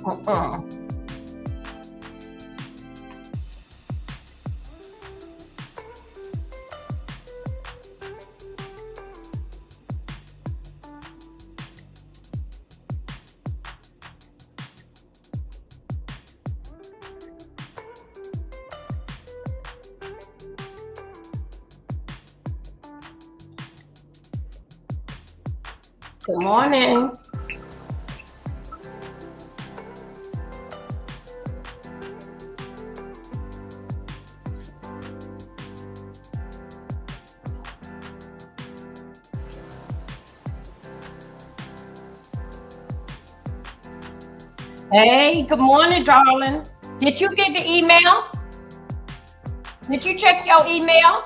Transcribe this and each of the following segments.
Good morning. Hey, good morning, darling. Did you get the email? Did you check your email?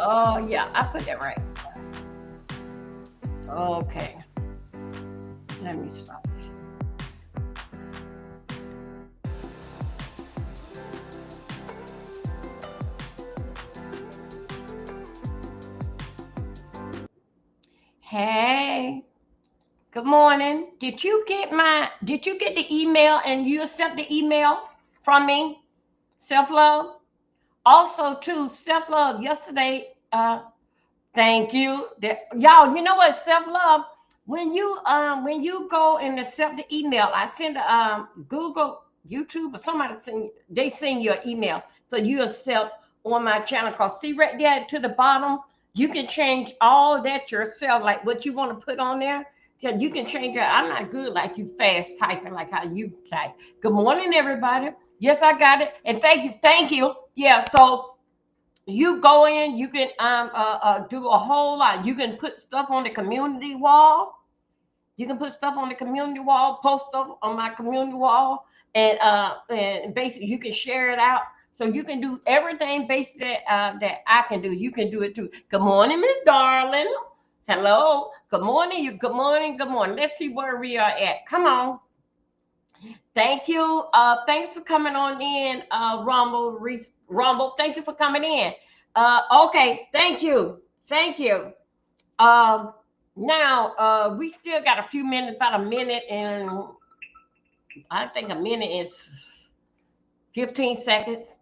Oh, yeah, I put that right. Okay. Let me stop this. Hey, good morning. Did you get the email and you accept the email from me? Self-love. Also, too, self-love yesterday, thank you. Y'all, you know what? Self-love. When you go and accept the email, I send Google, YouTube, or somebody send you an email. So you accept on my channel. Cause see right there to the bottom, you can change all that yourself, like what you want to put on there. Yeah, you can change it. I'm not good like you fast typing, like how you type. Good morning, everybody. Yes, I got it. And thank you. Yeah, so you go in, you can do a whole lot. You can put stuff on the community wall. You can put stuff on the community wall, post stuff on my community wall, and basically you can share it out. So you can do everything basically that I can do. You can do it too. Good morning, Miss Darling. Hello. Good morning. You. Good morning. Good morning. Let's see where we are at. Come on. Thank you. Thanks for coming on in, Rumble. Thank you for coming in. Okay, thank you. Thank you. Um, now we still got a few minutes, about a minute, and I think a minute is 15 seconds.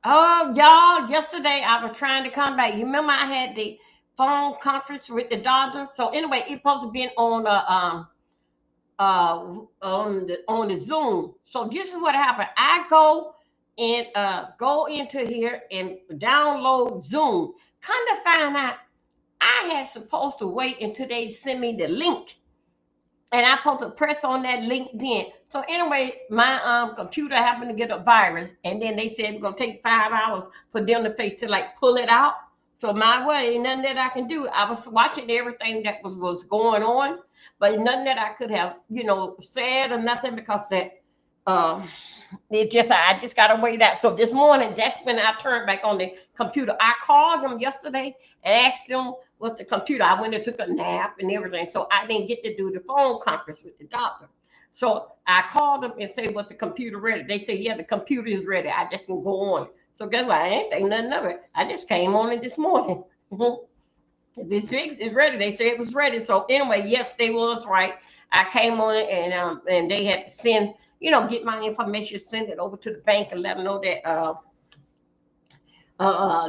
Oh, y'all, yesterday I was trying to come back. You remember I had the phone conference with the doctor? So anyway, it supposed to be on the Zoom. So this is what happened. I go into here and download Zoom. Kind of find out I had supposed to wait until they send me the link, and I supposed to press on that link then. So anyway, my computer happened to get a virus, and then they said it's gonna take 5 hours for them to face to like pull it out. So my way, ain't nothing that I can do. I was watching everything that was going on, but nothing that I could have, said or nothing because that um I just gotta wait out. So this morning, that's when I turned back on the computer. I called them yesterday and asked them what's the computer. I went and took a nap and everything, so I didn't get to do the phone conference with the doctor. So I called them and said, "Was the computer ready?" They said, "Yeah, the computer is ready. I just can go on." So guess what? I ain't think nothing of it. I just came on it this morning. This fix is ready. They said it was ready. So anyway, yes, they was right. I came on it, and they had to send, get my information, send it over to the bank, and let them know that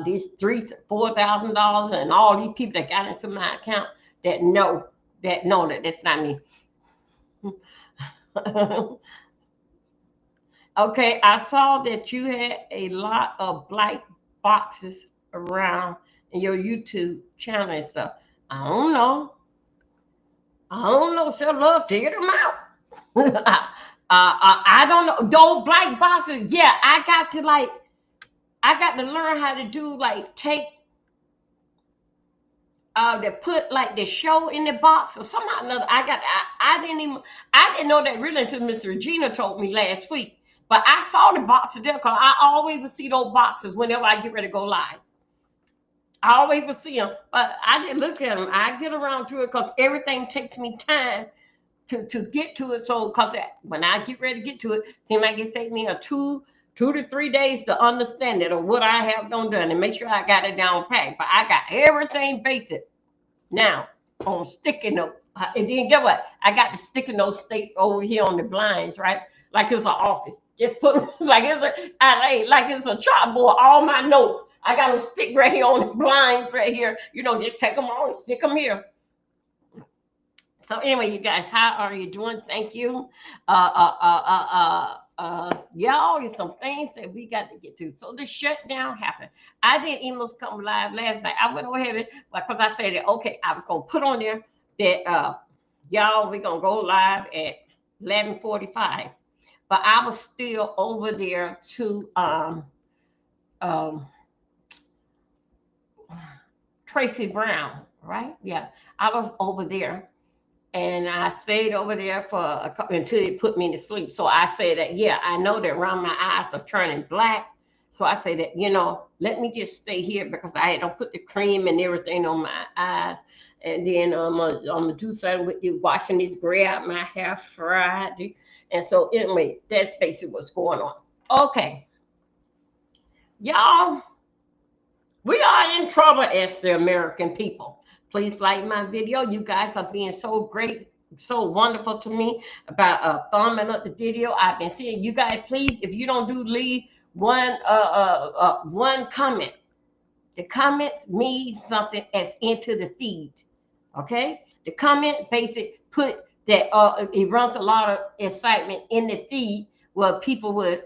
these $4,000 and all these people that got into my account that know that that's not me. Okay, I saw that you had a lot of black boxes around in your YouTube channel and stuff. I don't know. I don't know. So love, figure them out. I don't know. Those black boxes, yeah, I got to learn how to do like take to put like the show in the box or somehow or another. I didn't know that really until Miss Regina told me last week. But I saw the boxes there because I always would see those boxes whenever I get ready to go live. I always would see them, but I didn't look at them. I get around to it because everything takes me time to get to it. So because when I get ready to get to it, seems like it take me a two to 3 days to understand it or what I have done and make sure I got it down pat. But I got everything basic now on sticky notes. And then get what? I got the sticky notes stick over here on the blinds, right? Like it's an office. Just put like it's a chalkboard. All my notes. I got them stick right here on the blinds right here. You know, just take them on and stick them here. So anyway, you guys, how are you doing? Thank you. Y'all, there's some things that we got to get to. So the shutdown happened. I didn't even come live last night. I went ahead and because I said that okay, I was gonna put on there that y'all, we're gonna go live at 11:45. But I was still over there to Tracy Brown, right? Yeah, I was over there. And I stayed over there for a couple until it put me to sleep. So I said that, yeah, I know that around my eyes are turning black. So I say that, you know, let me just stay here because I don't put the cream and everything on my eyes. And then I'm gonna do something with you, washing this gray out my hair Friday. And so anyway, that's basically what's going on. Okay. Y'all, we are in trouble as the American people. Please like my video. You guys are being so great, so wonderful to me about thumbing up the video. I've been seeing you guys. Please, if you don't leave one comment. The comments mean something as into the feed. Okay, the comment basically put that it runs a lot of excitement in the feed where people would.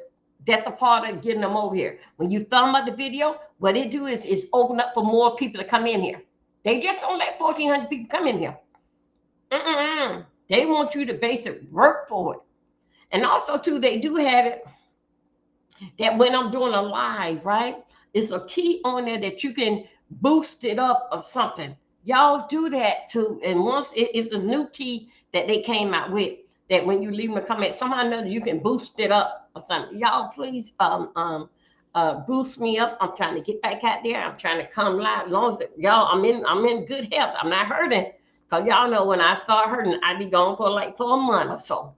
That's a part of getting them over here. When you thumb up the video, what it do is open up for more people to come in here. They just don't let 1,400 people come in here. They want you to basic work for it. And also, too, they do have it that when I'm doing a live, right, it's a key on there that you can boost it up or something. Y'all do that, too. And once it's a new key that they came out with, that when you leave them a comment, somehow or another you can boost it up or something. Y'all please boost me up. I'm trying to get back out there. I'm trying to come live. As long as y'all, I'm in good health. I'm not hurting. Cause y'all know when I start hurting, I be gone for a month or so.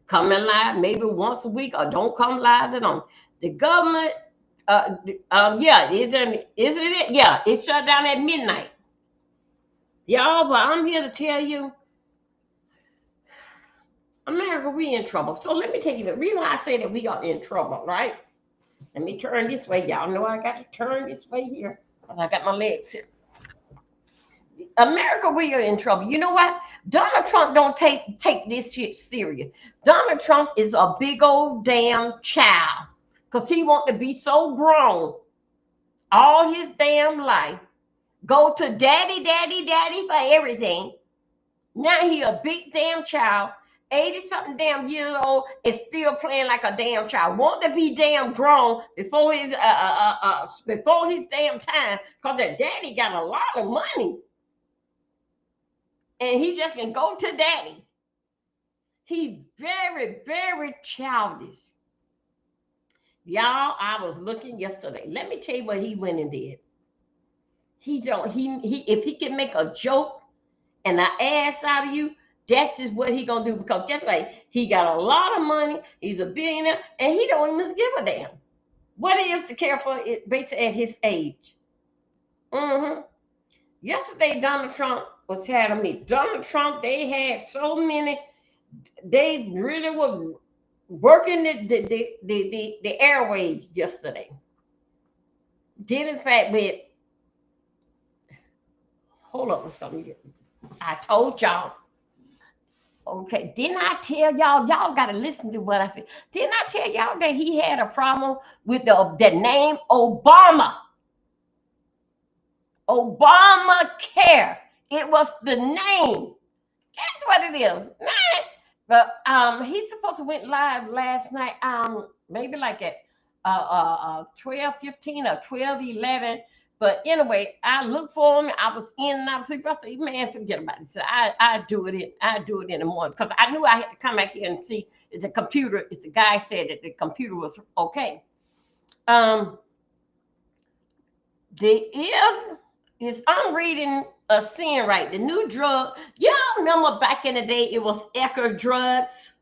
Coming live maybe once a week or don't come live at all. The government, yeah, isn't it? Yeah, it shut down at midnight. Y'all, but I'm here to tell you, America, we in trouble. So let me tell you the reason why I say that we are in trouble, right? Let me turn this way. Y'all know I got to turn this way here. I got my legs here. America, we are in trouble. You know what? Donald Trump don't take this shit serious. Donald Trump is a big old damn child because he want to be so grown all his damn life. Go to daddy for everything. Now he a big damn child. 80-something damn years old is still playing like a damn child. Want to be damn grown before his damn time, because that daddy got a lot of money. And he just can go to daddy. He's very, very childish. Y'all, I was looking yesterday. Let me tell you what he went and did. He if he can make a joke and an ass out of you, that's just what he gonna do, because guess what? He got a lot of money. He's a billionaire, and he don't even give a damn what he is to care for it based at his age. Yesterday, Donald Trump was having me. Donald Trump, they had so many. They really were working the airways yesterday. Did in fact with. Hold up with something. I told y'all. Okay, didn't I tell y'all? Y'all got to listen to what I said. Didn't I tell y'all that he had a problem with the name Obama? Obamacare. It was the name. That's what it is. But he's supposed to went live last night. Maybe like at 12:15 or 12:11. But anyway, I looked for him. I was in and out of sleep. I said, man, forget about it. So I do it in the morning, because I knew I had to come back here and see if the computer, if the guy said that the computer was okay. If I'm reading a sin, right? The new drug. Y'all remember back in the day, it was Ecker Drugs,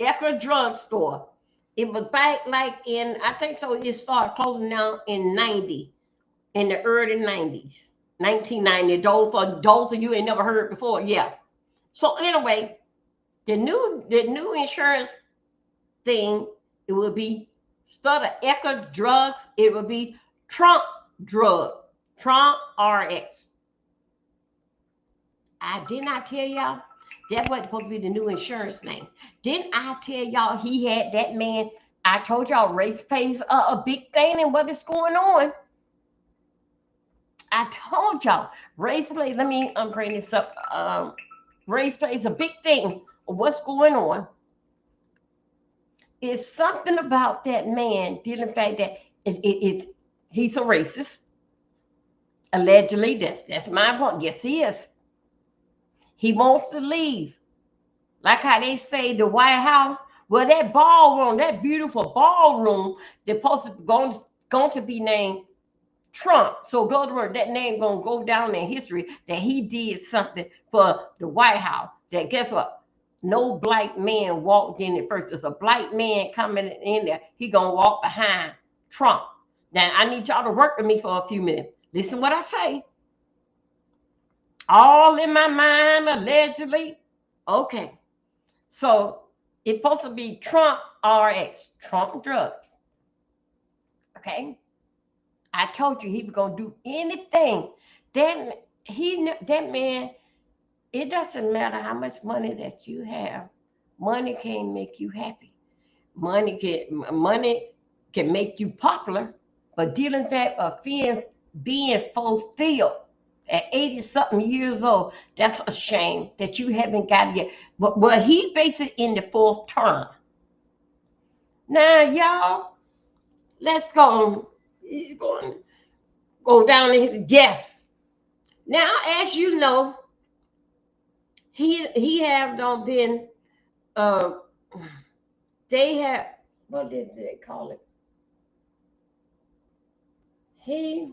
Ecker Drug Store. It was back like in, I think so. It started closing down in 90, in the early 90s, 1990. Those of you ain't never heard before, yeah. So anyway, the new insurance thing, it will be, instead of Ecker Drugs, it will be Trump Drug, Trump RX. I did not tell y'all that was supposed to be the new insurance name. Didn't I tell y'all he had that man? I told y'all race plays a big thing and what is going on. I told y'all race plays. Let me bring this up. Race plays a big thing of what's going on. It's something about that man dealing with the fact that it's he's a racist. Allegedly, that's my point. Yes, he is. He wants to leave. Like how they say the White House. Well, that ballroom, that beautiful ballroom, they're supposed to going to be named Trump. So go to word, that name gonna go down in history that he did something for the White House. That guess what? No black man walked in it first. There's a black man coming in there. He gonna walk behind Trump. Now I need y'all to work with me for a few minutes. Listen what I say. All in my mind, allegedly. Okay. So it's supposed to be Trump RX, Trump drugs. Okay. I told you he was gonna do anything. That man, it doesn't matter how much money that you have. Money can't make you happy. Money can make you popular, but dealing that being fulfilled at 80 something years old, that's a shame that you haven't got it yet. But well, he based it in the fourth term. Now, y'all, let's go. He's going to go down in his yes. Now, as you know, he have done been uh they have, what did they call it? He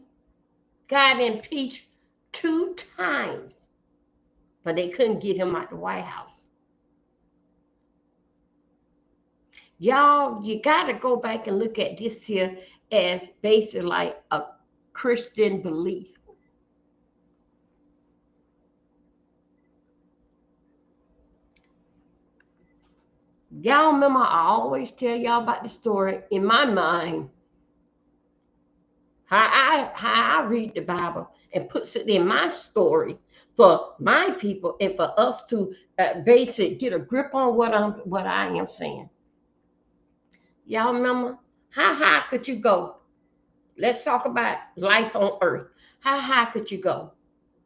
got impeached 2 times, but they couldn't get him out the White House. Y'all, you got to go back and look at this here as basically like a Christian belief. Y'all remember I always tell y'all about the story in my mind, how I read the Bible and puts it in my story for my people and for us to basically get a grip on what I am saying. Y'all remember how high could you go? Let's talk about life on earth. How high could you go?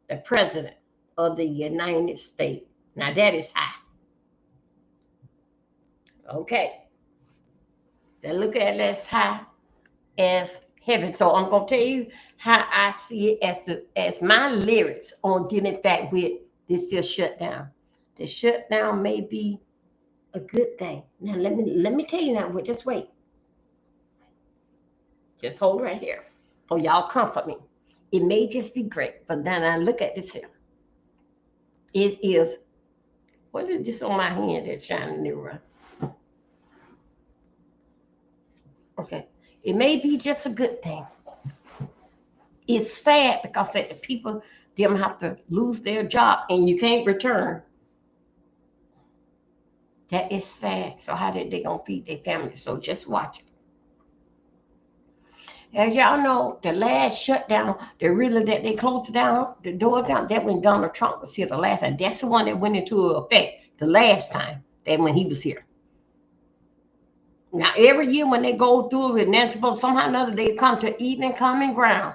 The president of the United States. Now that is high. Okay. Then look at that's high as heaven. So I'm gonna tell you how I see it as my lyrics on dealing back with this here shutdown. The shutdown may be a good thing. Now let me tell you now. Just wait. Just hold right here. Oh, y'all comfort me. It may just be great, but then I look at this here. It is, what is this on my hand that's shining nearer? Okay. It may be just a good thing. It's sad because that the people them have to lose their job and you can't return. That is sad. So how did they gonna feed their family? So just watch it. As y'all know, the last shutdown, that they closed down, the doors down, that when Donald Trump was here the last time. That's the one that went into effect the last time, that when he was here. Now, every year when they go through it, and somehow or another, they come to even common ground.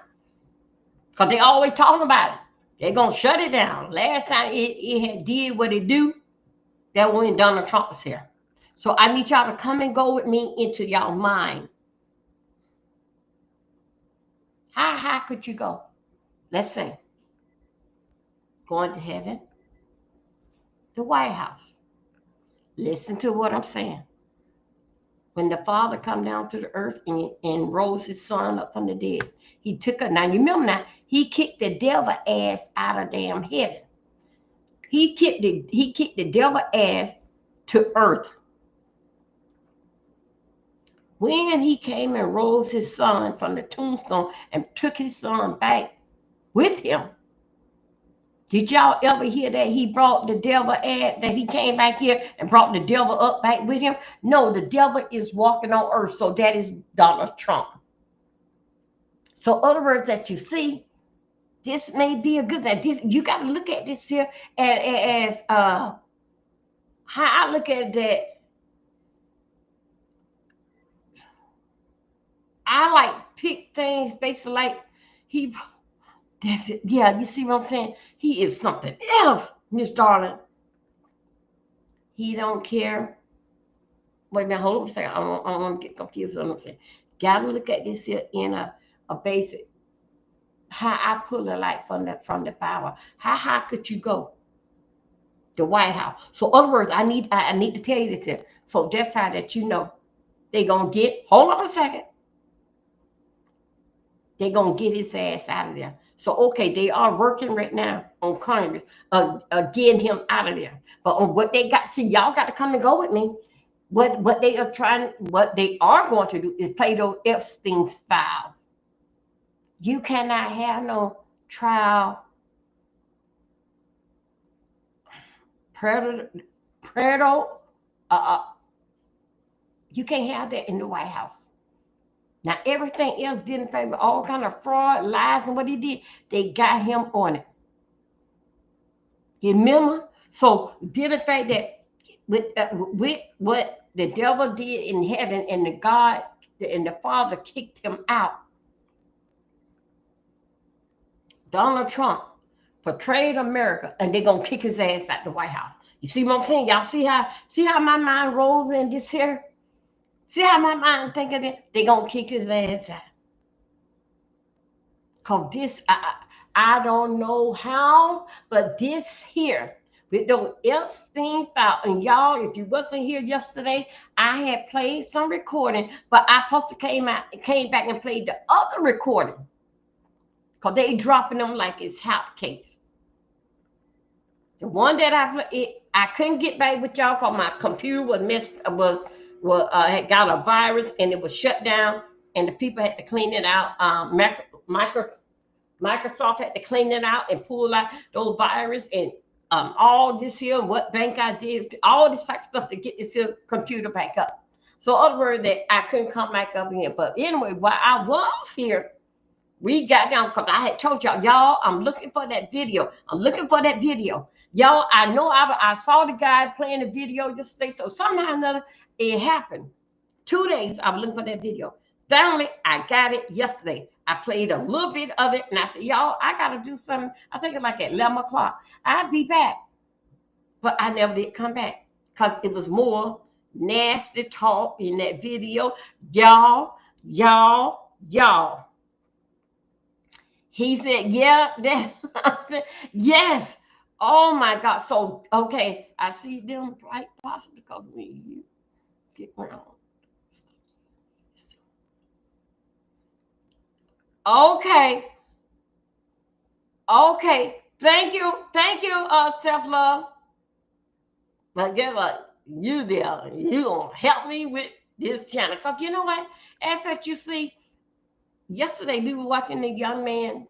Because they always talking about it. They're going to shut it down. Last time it had did what it do, that when Donald Trump was here. So I need y'all to come and go with me into y'all mind. How high could you go? Let's say, going to heaven, the White House. Listen to what I'm saying. when the Father come down to the earth and rose his son up from the dead, he took her. Now you remember now, he kicked the devil ass out of damn heaven. He kicked the devil ass to earth. When he came and rose his son from the tombstone and took his son back with him, did y'all ever hear that he brought the devil ass, that he came back here and brought the devil up back with him? No, the devil is walking on earth, so that is Donald Trump. So other words that you see, this may be a good thing. This, you got to look at this here as how I look at that. I like pick things based on like he. That's it. Yeah, you see what I'm saying? He is something else, Miss Darling. He don't care. Wait a minute, hold on a second. I don't want to get confused with what I'm saying. Got to look at this here in a basic. How I pull the light from the power. How high could you go? The White House. So, other words, I need to tell you this here. So that's how that you know they gonna get. Hold on a second. They're gonna get his ass out of there. So okay, they are working right now on Congress, getting him out of there. But on what they got, see, y'all got to come and go with me. What they are going to do is play those Epstein files. You cannot have no trial predator. You can't have that in the White House. Now everything else didn't favor all kind of fraud, lies, and what he did. They got him on it. You remember? So did the fact that with what the devil did in heaven and the God and the Father kicked him out. Donald Trump portrayed America, and they're gonna kick his ass out the White House. You see what I'm saying? Y'all see how my mind rolls in this here? See how my mind thinking it? They're gonna kick his ass out. Cause this, I don't know how, but this here with those Epstein file, and y'all, if you wasn't here yesterday, I had played some recording, but I supposed to came back and played the other recording, cause they dropping them like it's hotcakes. The one that I couldn't get back with y'all cause my computer was had got a virus and it was shut down, and the people had to clean it out. Microsoft had to clean it out and pull out those viruses and all this here, what bank I did, all this type of stuff to get this here computer back up. So other words that I couldn't come back up here. But anyway, while I was here, we got down because I had told y'all, I'm looking for that video. I'm looking for that video. Y'all, I know I saw the guy playing the video yesterday. So somehow or another, it happened. 2 days, I was looking for that video. Finally, I got it yesterday. I played a little bit of it, and I said, y'all, I got to do something. I think it's like at 11 o'clock. I'd be back. But I never did come back because it was more nasty talk in that video. Y'all. He said, yeah, yes. Oh, my God. So, okay, I see them bright spots because when you get around. Okay. Thank you, self-love. But guess what? You there, you gonna help me with this channel. Because you know what? As that you see, yesterday we were watching a young man.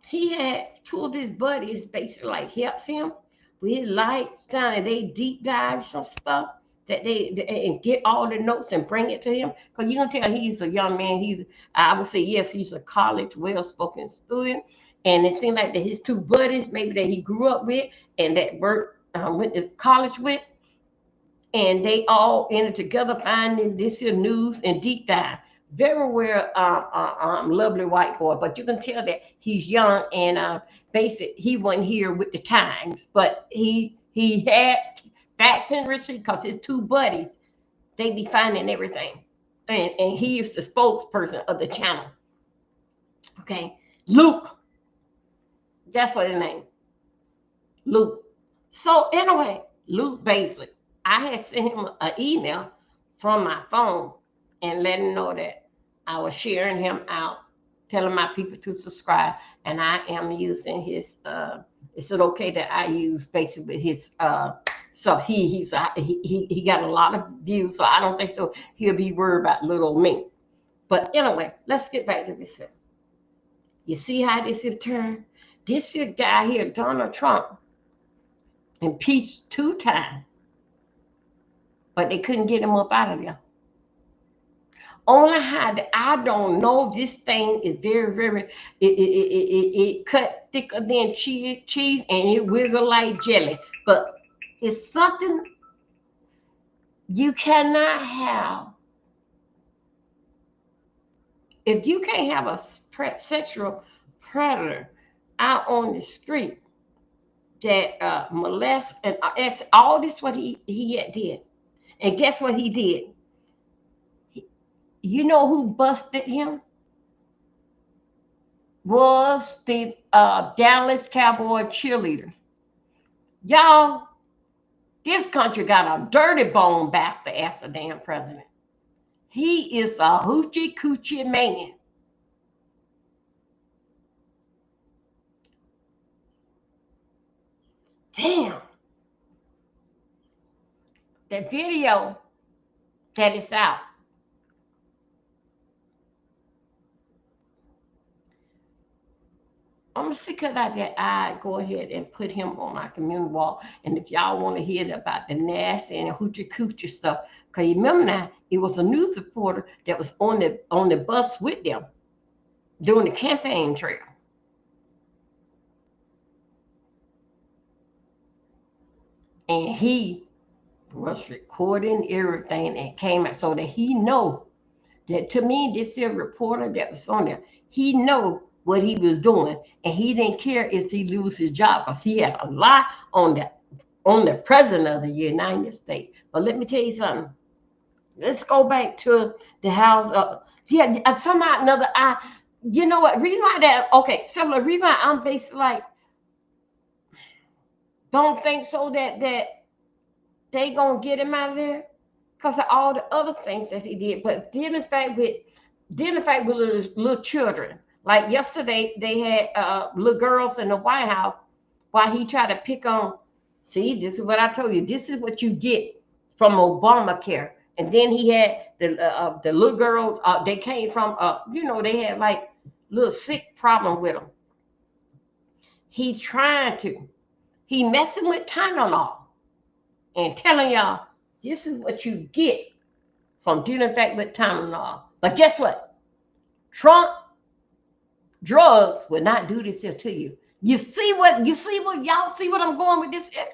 He had 2 of his buddies basically like helps him with his lifestyle, and they deep dive some stuff that they and get all the notes and bring it to him. Because you can tell he's a young man. I would say, yes, he's a college, well-spoken student. And it seemed like that his 2 buddies, maybe that he grew up with and that went to college with, and they all ended together finding this here news and deep dive. Very well, lovely white boy, but you can tell that he's young and basically he wasn't here with the times, but he had facts and receipts because his 2 buddies, they be finding everything, and he is the spokesperson of the channel. Okay, Luke, that's what his name, Luke. So anyway, Luke basically, I had sent him an email from my phone and let him know that I was sharing him out, telling my people to subscribe, and I am using his. Is it okay that I use basically his stuff? He got a lot of views, so I don't think so. He'll be worried about little me. But anyway, let's get back to this. You see how this is turned? This guy here, Donald Trump, impeached 2 times, but they couldn't get him up out of there. Only how I don't know. This thing is very it cut thicker than cheese and it wiggle like jelly. But it's something you cannot have. If you can't have a sexual predator out on the street that molest and all this what he did. And guess what he did? You know who busted him? Was the Dallas Cowboy cheerleaders. Y'all, this country got a dirty bone bastard as a damn president. He is a hoochie coochie man. Damn. The video that is out. I'm sick of that I go ahead and put him on my community wall. And if y'all want to hear about the nasty and hoochie coochie stuff, because you remember now, it was a news reporter that was on the bus with them during the campaign trail. And he was recording everything and came out so that he know that, to me, this here reporter that was on there, he know what he was doing, and he didn't care if he lose his job because he had a lot on the president of the United States. But let me tell you something. Let's go back to the house. Somehow or another, you know what? Reason why that, okay, so the reason why I'm basically like, don't think so that they gonna get him out of there because of all the other things that he did. But dealing fact with little children. Like yesterday, they had little girls in the White House while he tried to pick on. See, this is what I told you. This is what you get from Obamacare. And then he had the little girls. They came from they had like little sick problem with them. He's trying to. He messing with Tylenol and telling y'all this is what you get from dealing fact with Tylenol. But guess what? Trump drugs will not do this here to you. You see what y'all see what I'm going with this here?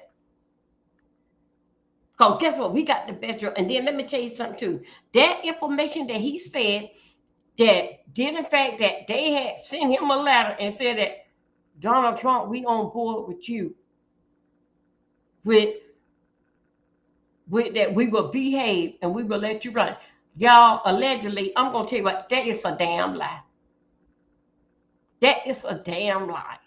So guess what? We got the best drug. And then let me tell you something too. That information that he said that did in fact that they had sent him a letter and said that Donald Trump, we on board with you. With that we will behave and we will let you run. Y'all, allegedly, I'm gonna tell you what, that is a damn lie. That is a damn lie.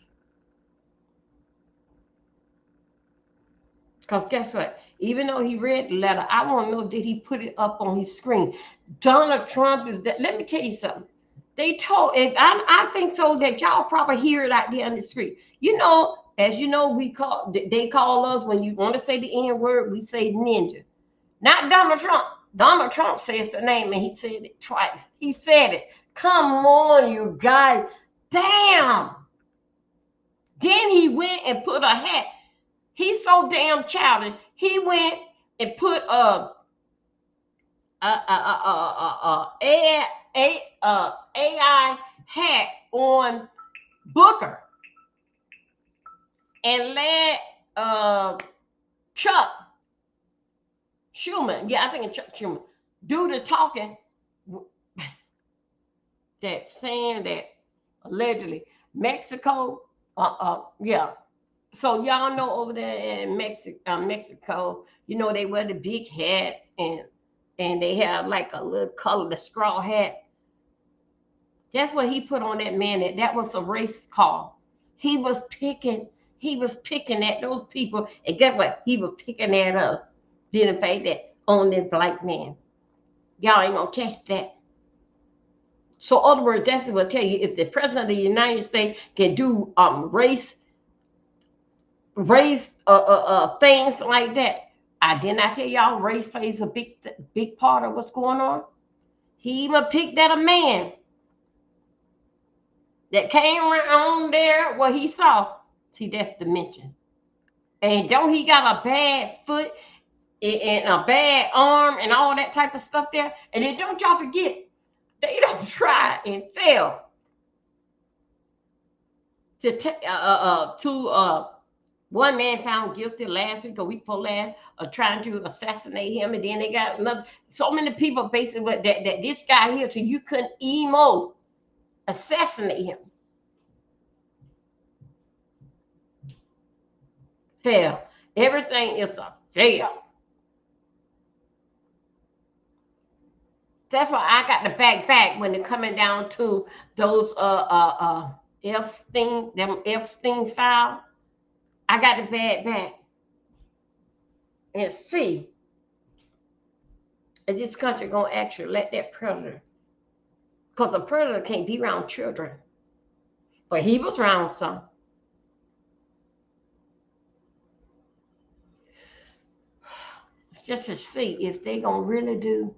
Because guess what? Even though he read the letter, I want to know, did he put it up on his screen? Donald Trump is that. Let me tell you something. They told, and I think so that y'all probably hear it out there on the street. You know, as you know, they call us when you want to say the N word, we say ninja. Not Donald Trump. Donald Trump says the name and he said it twice. He said it. Come on, you guys. Damn. Then he went and put a hat. He's so damn childish. He went and put AI hat on Booker and let Chuck Schumer, I think it's Chuck Schumer, do the talking that saying that allegedly Mexico, So y'all know over there in Mexico, you know, they wear the big hats and they have like a little color, the straw hat. That's what he put on that man. That was a race call. He was picking at those people, and guess what? He was picking at us. Didn't fact that on this black man. Y'all ain't gonna catch that. So, in other words, that's what I tell you. If the president of the United States can do race things like that, I did not tell y'all race plays a big part of what's going on. He even picked at a man that came around there what he saw. See, that's dementia. And don't he got a bad foot and a bad arm and all that type of stuff there? And then don't y'all forget, they don't try and fail to one man found guilty last week or week before last of trying to assassinate him, and then they got another. So many people basically that this guy here, so you couldn't emo assassinate him. Fail. Everything is a fail. That's why I got the back when they're coming down to those Epstein file. I got the back and see if this country gonna actually let that predator, because a predator can't be around children, but he was around some. It's just to see if they gonna really do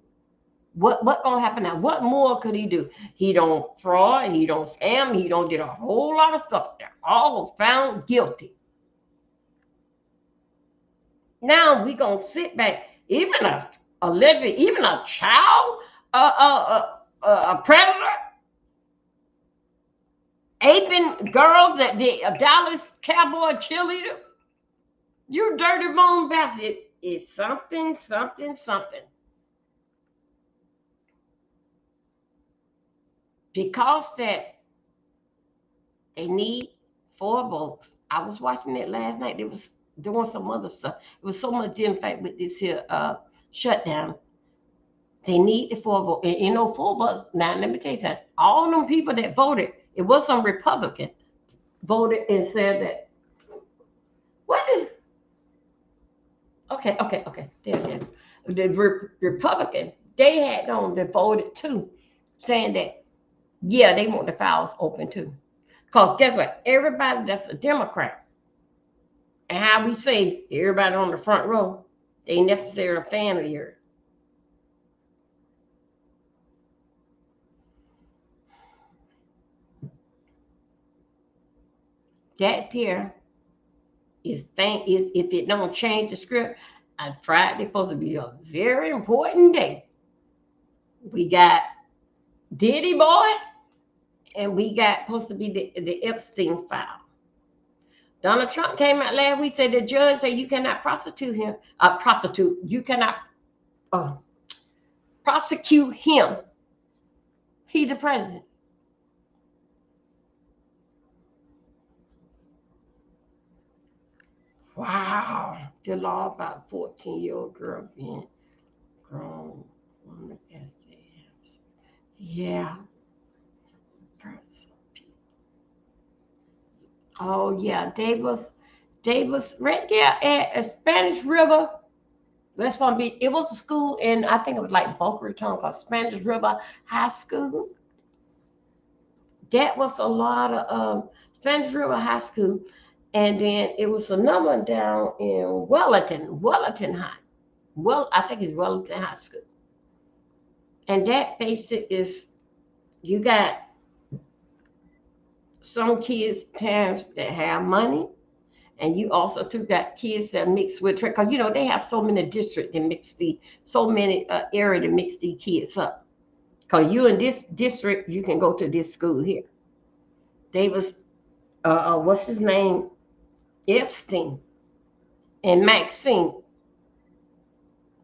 what gonna happen now. What more could he do? He don't fraud, he don't scam, he don't did a whole lot of stuff. They're all found guilty. Now we gonna sit back. Even a living, even a child, a predator, aping girls that did a Dallas Cowboy cheerleader. You dirty bone bastard. It's something, something, something. Because that they need 4 votes. I was watching it last night. It was doing some other stuff. It was so much in fact with this here shutdown. They need the 4 votes. And, 4 votes. Now let me tell you something. All them people that voted, it was some Republican, voted and said that. What is? Okay. There. The Republican, they had on that voted too, saying that yeah, they want the files open too. Because guess what? Everybody that's a Democrat, and how we say everybody on the front row, they necessarily a fan of yours. That there is if it don't change the script, on Friday supposed to be a very important day. We got Diddy Boy, and we got supposed to be the Epstein file. Donald Trump came out last week, said the judge said you cannot you cannot prosecute him. He's the president. Wow. The law about 14-year-old girl being grown woman as they have. Yeah. Oh yeah, they was right there at a Spanish River. That's gonna be. It was a school, and I think it was like Boca Raton, called Spanish River High School. That was a lot of Spanish River High School, and then it was another one down in Wellington High. Well, I think it's Wellington High School, and that basic is you got some kids' parents that have money. And you also too got kids that mix with, because they have so many districts that so many area to mix these kids up. Because you in this district, you can go to this school here. They was, what's his name? Epstein and Maxine.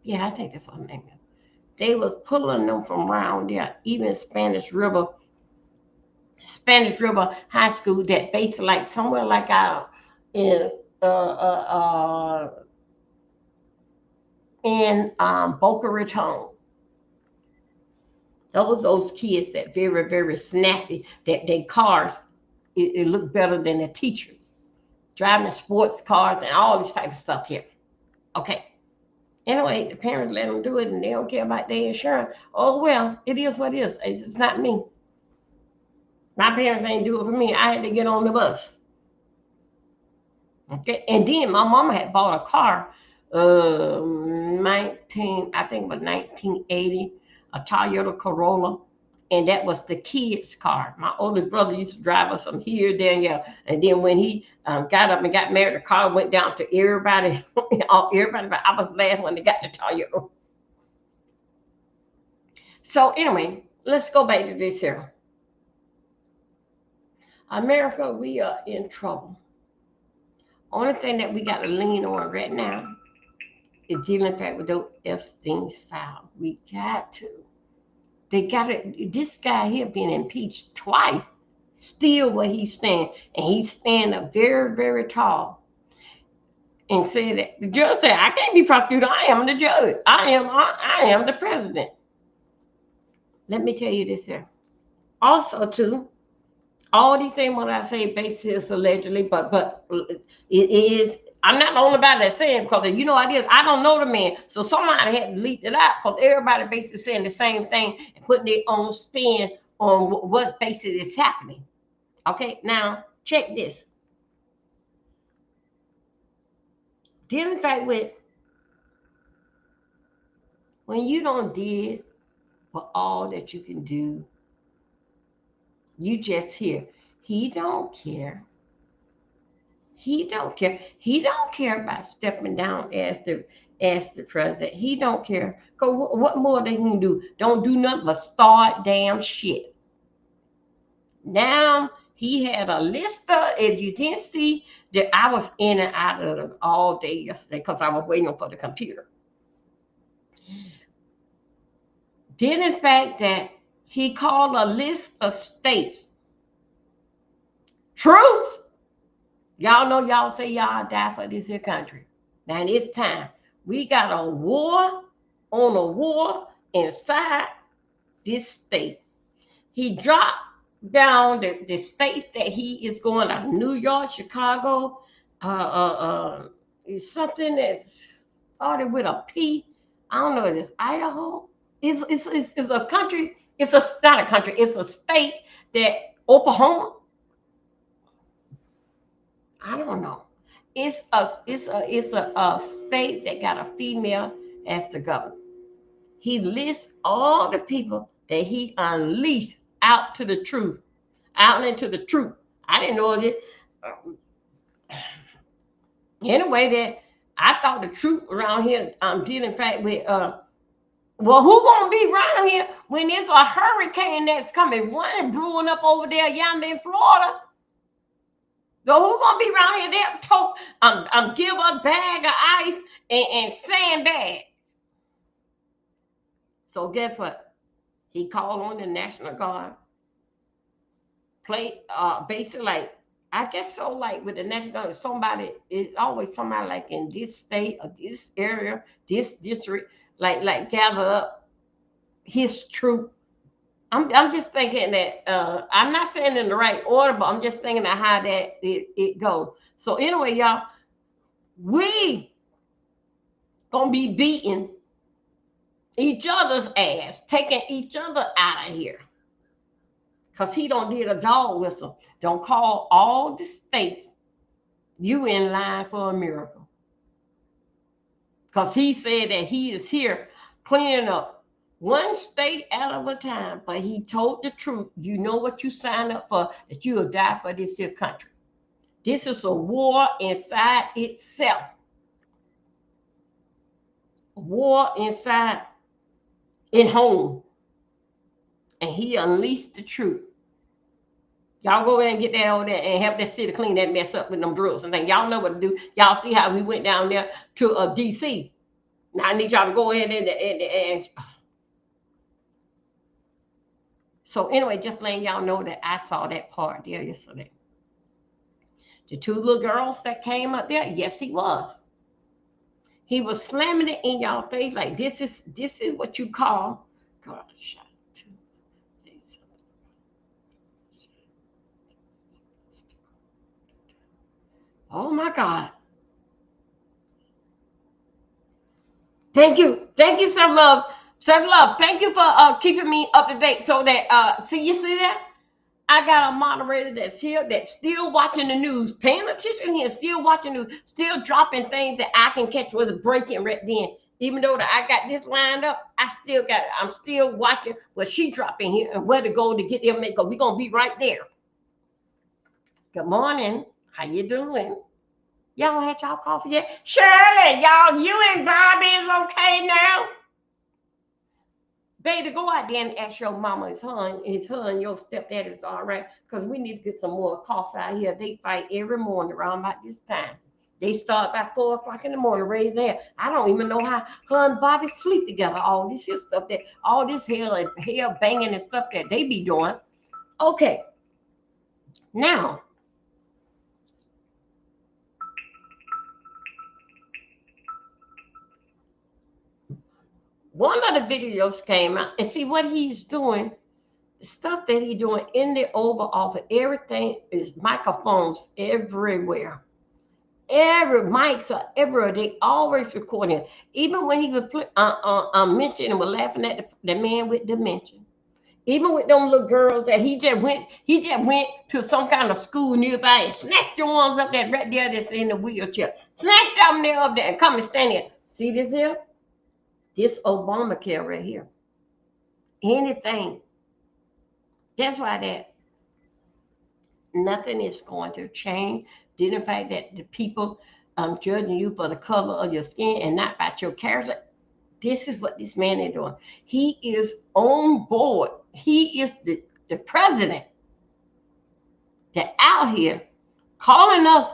Yeah, I think that's what her name is. They was pulling them from around there, even Spanish River High School, that basically like somewhere like out in Boca Raton. Those kids that very, very snappy, that their cars, it look better than the teachers. Driving sports cars and all this type of stuff here. Okay. Anyway, the parents let them do it and they don't care about their insurance. Oh, well, it is what it is. It's not me. My parents ain't do it for me. I had to get on the bus. Okay. And then my mama had bought a car, 19, I think it was 1980, a Toyota Corolla. And that was the kids' car. My older brother used to drive us from here, there, and yeah. And then when he got up and got married, the car went down to everybody. Everybody, but I was glad when they got the Toyota. So anyway, let's go back to this here. America, we are in trouble. Only thing that we got to lean on right now is dealing fact with those Epstein's file. We got to. They got it. This guy here being impeached twice, still where he's standing, and he's standing up very, very tall, and said that the judge said, "I can't be prosecuted. I am the judge. I am the president." Let me tell you this here. Also, too, all these things what I say based is allegedly, but it is. I'm not the only body that's saying because you know I did. I don't know the man, so somebody had to leak it out because everybody basically saying the same thing and putting their own spin on what basis is happening. Okay, now check this. Dealing fact with when you don't did for all that you can do, you just hear. He don't care. He don't care. He don't care about stepping down as the president. He don't care. Cause what more they can do? Don't do nothing but start damn shit. Now he had a list of. If you didn't see that, I was in and out of them all day yesterday because I was waiting for the computer. Did in fact that he called a list of states. Truth. Y'all know y'all say y'all die for this here country. Now it's time. We got a war on a war inside this state. He dropped down the states that he is going to New York, Chicago, it's something that started with a P. I don't know if it's Idaho. It's a country, it's a not a country, it's a state that Oklahoma. I don't know. It's a state that got a female as the governor. He lists all the people that he unleashed out to the truth, out into the truth. I didn't know it. Anyway, that I thought the truth around here dealing in fact with well, who gonna be around here when there's a hurricane that's coming, one brewing up over there yonder in Florida? So who gonna be around here? They're told give a bag of ice and sandbag. So guess what? He called on the National Guard. Play basically like I guess so like with the National Guard, somebody is always somebody like in this state or this area, this district, like gather up his troop. I'm just thinking that I'm not saying in the right order, but I'm just thinking of how that it goes. So anyway, y'all, we gonna be beating each other's ass, taking each other out of here. Cause he don't did a dog whistle. Don't call all the states you in line for a miracle. Cause he said that he is here cleaning up one state out of a time. But he told the truth. You know what you signed up for, that you will die for this here country. This is a war inside itself. War inside in home. And he unleashed the truth. Y'all go in and get that over there and help that city clean that mess up with them drills and things. Y'all know what to do. Y'all see how we went down there to DC. Now I need y'all to go ahead and so anyway, just letting y'all know that I saw that part there yesterday. The two little girls that came up there, yes, he was. He was slamming it in y'all face like this is what you call God shot. Oh my God. Thank you. Thank you, self love. Self love. Thank you for keeping me up to date so that you see that? I got a moderator that's here that's still watching the news, paying attention here, still watching news, still dropping things that I can catch was breaking right then. Even though that I got this lined up, I still got it. I'm still watching what she dropping here and where to go to get their makeup. We're gonna be right there. Good morning. How you doing? Y'all had y'all coffee yet? Shirley, y'all, you and Bobby is okay now? Baby, go out there and ask your mama, is her and your stepdad is all right? Because we need to get some more coffee out here. They fight every morning around about this time. They start about 4 o'clock in the morning, raising their. I don't even know how her and Bobby sleep together. All this shit stuff that, all this hair banging and stuff that they be doing. Okay, now one of the videos came out and see what he's doing. The stuff that he's doing in the Oval Office, everything is microphones everywhere. Every mics are everywhere. They always recording. Even when he was mentioning and was laughing at the man with dementia. Even with them little girls that he just went to some kind of school nearby and snatched the ones up there right there that's in the wheelchair. Snatched them there up there and come and stand there. See this here? This Obamacare right here. Anything. That's why that nothing is going to change. Did in fact that the people judging you for the color of your skin and not about your character. This is what this man is doing. He is on board. He is the president that out here calling us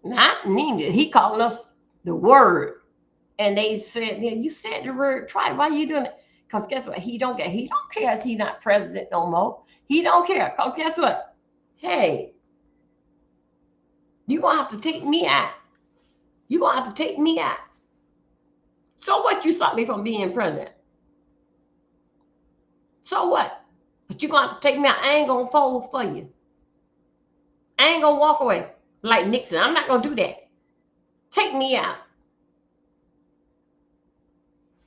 not needed. He calling us the word. And they said, yeah, you said the word twice. Why are you doing it? Because guess what? He don't care if he's not president no more. He don't care. Because guess what? Hey, you're gonna have to take me out. You're gonna have to take me out. So what, you stop me from being president? So what? But you're gonna have to take me out. I ain't gonna fold for you. I ain't gonna walk away like Nixon. I'm not gonna do that. Take me out.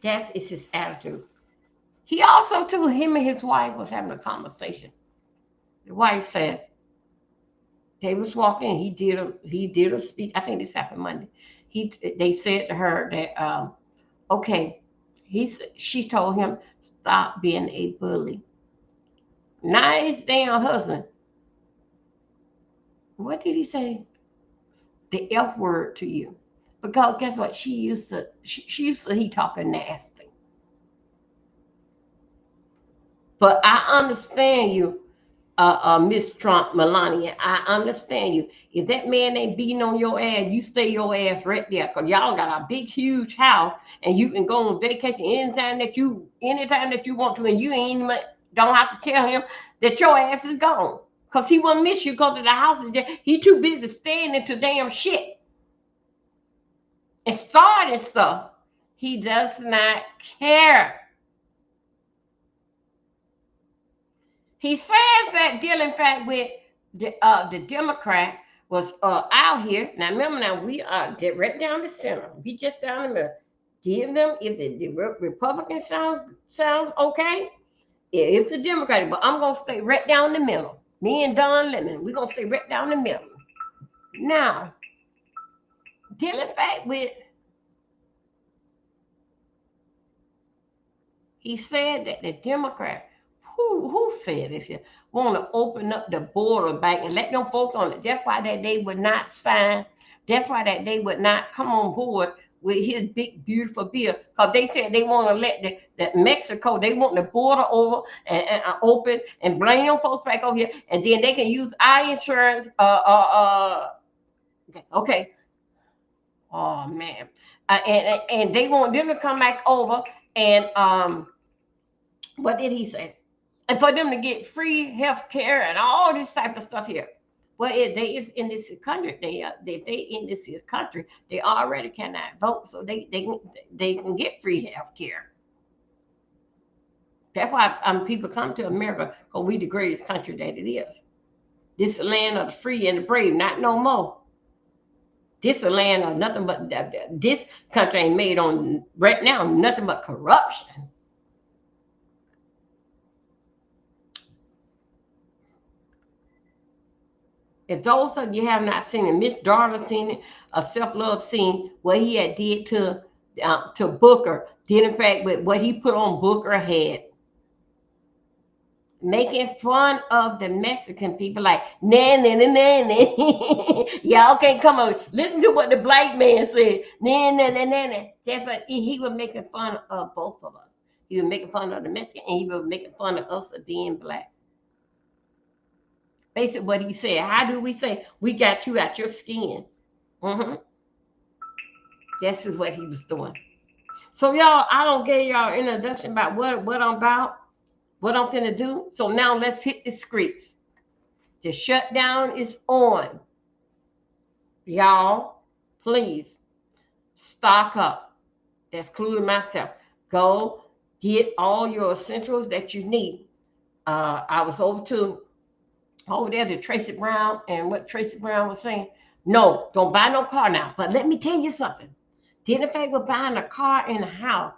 That is his attitude. He also, too, him and his wife was having a conversation. The wife says they was walking. He did a speech. I think this happened Monday. They said to her that okay, she told him stop being a bully. Nice damn husband. What did he say? The F word to you. Because guess what? She used to he talking nasty. But I understand you, Miss Trump, Melania. I understand you. If that man ain't beating on your ass, you stay your ass right there. Cause y'all got a big, huge house, and you can go on vacation anytime that you want to, and you ain't even don't have to tell him that your ass is gone. Cause he won't miss you because of the house is just, he too busy staying into damn shit and starting stuff. He does not care. He says that dealing fact with the Democrat was out here. Now remember, now we are right down the center. We just down the middle. Give them if the Republican sounds okay. If the Democratic, but I'm gonna stay right down the middle. Me and Don Lemon, we're gonna stay right down the middle. Now, dealing fact with, he said that the Democrat, who said if you want to open up the border back and let them folks on it, that's why that they would not sign. That's why that they would not come on board with his big beautiful bill, because they said they want to let the Mexico, they want the border over and open and bring them folks back over here, and then they can use our insurance. Okay. Oh man, and they want them to come back over and what did he say? And for them to get free health care and all this type of stuff here. Well, if they is in this country, they in this country, they already cannot vote, so they can get free health care. That's why people come to America, because we the greatest country that it is. This is the land of the free and the brave, not no more. This a land of nothing but this country ain't made on right now nothing but corruption. If those of you have not seen it, Miss Darla seen it, a self-love scene what he had did to Booker, did in fact with what he put on Booker head. Making fun of the Mexican people, like nah nah nah nah nah. Y'all can't come on. Listen to what the black man said. Nah nah nah nah nah. That's what he was making fun of both of us. He was making fun of the Mexican, and he was making fun of us of being black. Basically, what he said. How do we say we got you out your skin? Mm-hmm. This is what he was doing. So y'all, I don't give y'all introduction about what I'm about, what I'm gonna do. So now let's hit the streets. The shutdown is on. Y'all, please stock up. That's including myself. Go get all your essentials that you need. I was over there to Tracy Brown, and what Tracy Brown was saying. No, don't buy no car now. But let me tell you something. Didn't think we're buying a car and a house,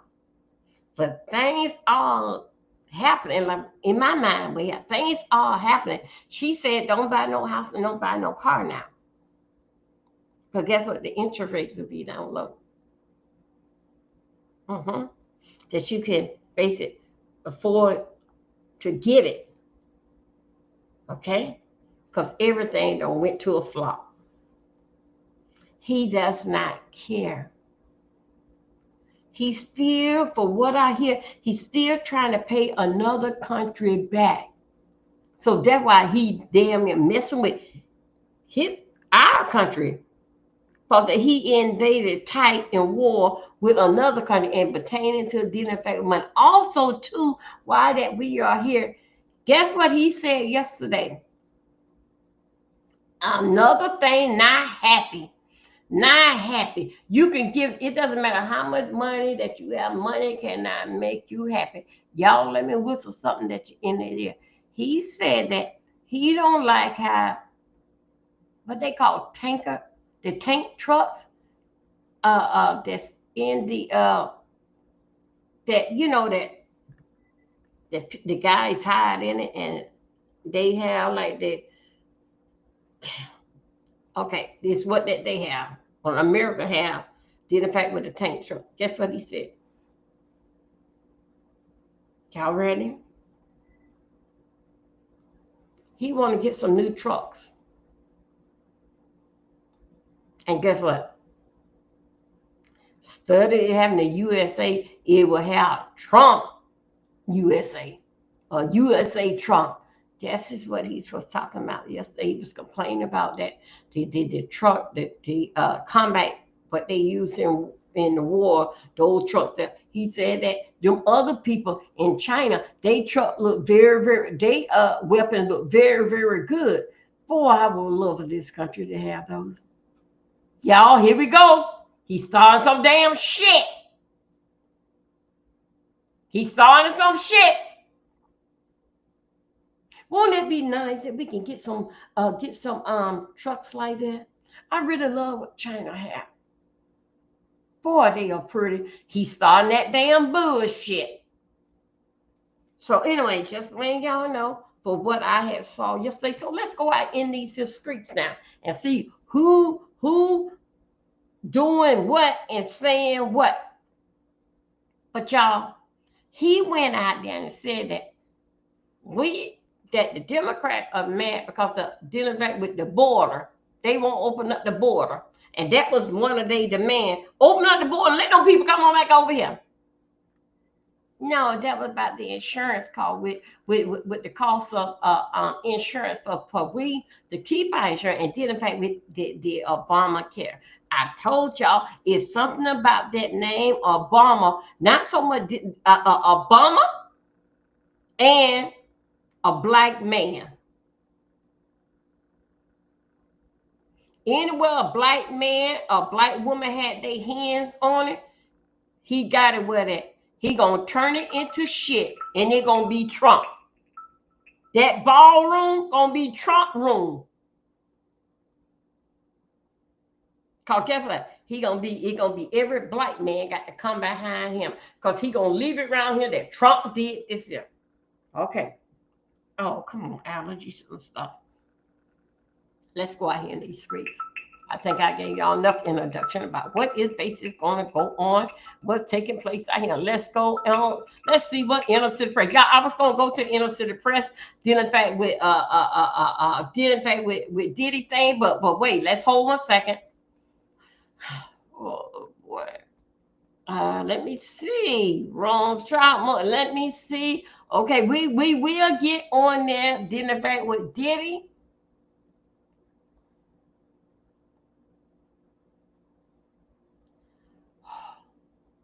but things are happening. Like in my mind, things are happening. She said, "Don't buy no house and don't buy no car now." But guess what? The interest rates will be down low. Mm-hmm. That you can basically afford to get it. Okay? Because everything don't went to a flop. He does not care. He's still, for what I hear, he's still trying to pay another country back. So that's why he damn near messing with his our country. Because he invaded tight in war with another country and pertaining to dealing with money. Also, too, why that we are here. Guess what he said yesterday? Another thing, not happy. Not happy. You can give, it doesn't matter how much money that you have, money cannot make you happy. Y'all let me whistle something that you in there. He said that he don't like how what they call the tank trucks, that's in the that you know that the guys hide in it, and they have like the okay, this is what that they have. Well, America have did in fact with the tank truck. Guess what he said? Y'all ready? He want to get some new trucks. And guess what? Study having the USA, it will have Trump USA or USA Trump. This is what he was talking about yesterday. He was complaining about that the truck, the combat, what they use in the war, those trucks that he said that them other people in China, they truck look very, they weapons look very good. Boy, I would love for this country to have those. Y'all, here we go. He's starting some damn shit. He's starting some shit. Won't it be nice if we can get some trucks like that? I really love what China have. Boy, they are pretty. He's starting that damn bullshit. So anyway, just letting y'all know for what I had saw yesterday. So let's go out in these streets now and see who doing what and saying what. But y'all, he went out there and said that the Democrats are mad because the Democrats with the border, they won't open up the border. And that was one of their demands. Open up the border, let them people come on back over here. No, that was about the insurance call with the cost of insurance for we to keep our insurance, and then in fact with the Obamacare. I told y'all it's something about that name Obama, not so much Obama and a black man. Anywhere a black man, a black woman had their hands on it, he got it with it. He gonna turn it into shit, and it gonna be Trump. That ballroom gonna be Trump room. Cause guess what? He gonna be every black man got to come behind him. Cause he gonna leave it around here that Trump did this year. Okay. Oh, come on, allergies and stuff. Let's go out here in these streets. I think I gave y'all enough introduction about what is basically going to go on, what's taking place out here. Let's go on. Let's see what inner city press. Yeah, I was going to go to inner city press, dealing fact with with Diddy thing, but wait, let's hold 1 second. Oh boy. Let me see. Wrong trial. Let me see. Okay, we will get on there. Dealing fact with Diddy.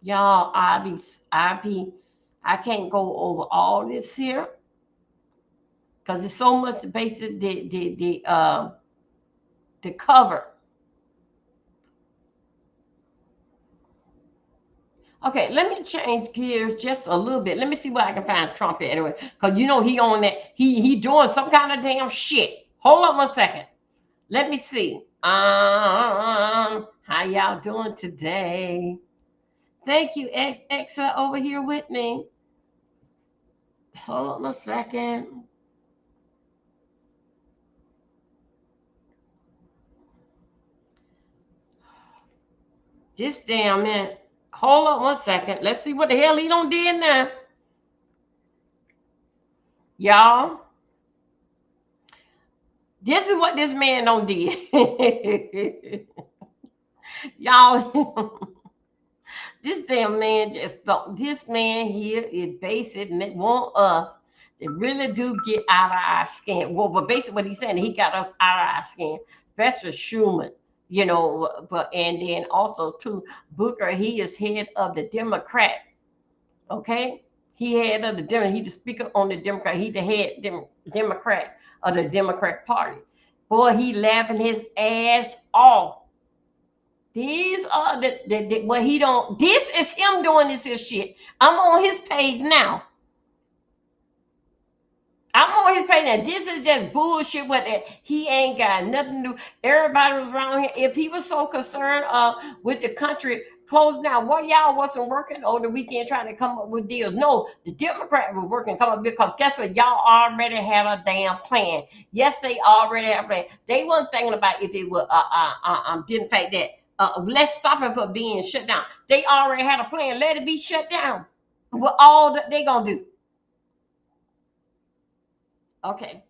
Y'all, I can't go over all this here because it's so much basic the cover. Okay, let me change gears just a little bit. Let me see where I can find Trump at anyway. Because you know he on that, he doing some kind of damn shit. Hold on 1 second. Let me see. How y'all doing today? Thank you, X for over here with me. Hold on 1 second. This damn man. Hold on 1 second. Let's see what the hell he done did now. Y'all. This is what this man done did. Y'all. This damn man just thought this man here is basically want us to really do get out of our skin. Well, but basically what he's saying, he got us out of our skin, especially Schumann, you know, but and then also too, Booker, he is head of the Democrat. Okay. He head of the Democrat, he the speaker on the Democrat, he the head Democrat of the Democrat Party. Boy, he laughing his ass off. These are the what he don't. This is him doing this his shit. I'm on his page now. I'm on his page now. This is just bullshit. What he ain't got nothing to do. Everybody was around here. If he was so concerned with the country closed down, what y'all wasn't working on the weekend trying to come up with deals? No, the Democrats were working come up because guess what? Y'all already had a damn plan. Yes, they already had a plan. They weren't thinking about if it would didn't fact that. Let's stop it from being shut down. They already had a plan. Let it be shut down. What all that they gonna do? Okay,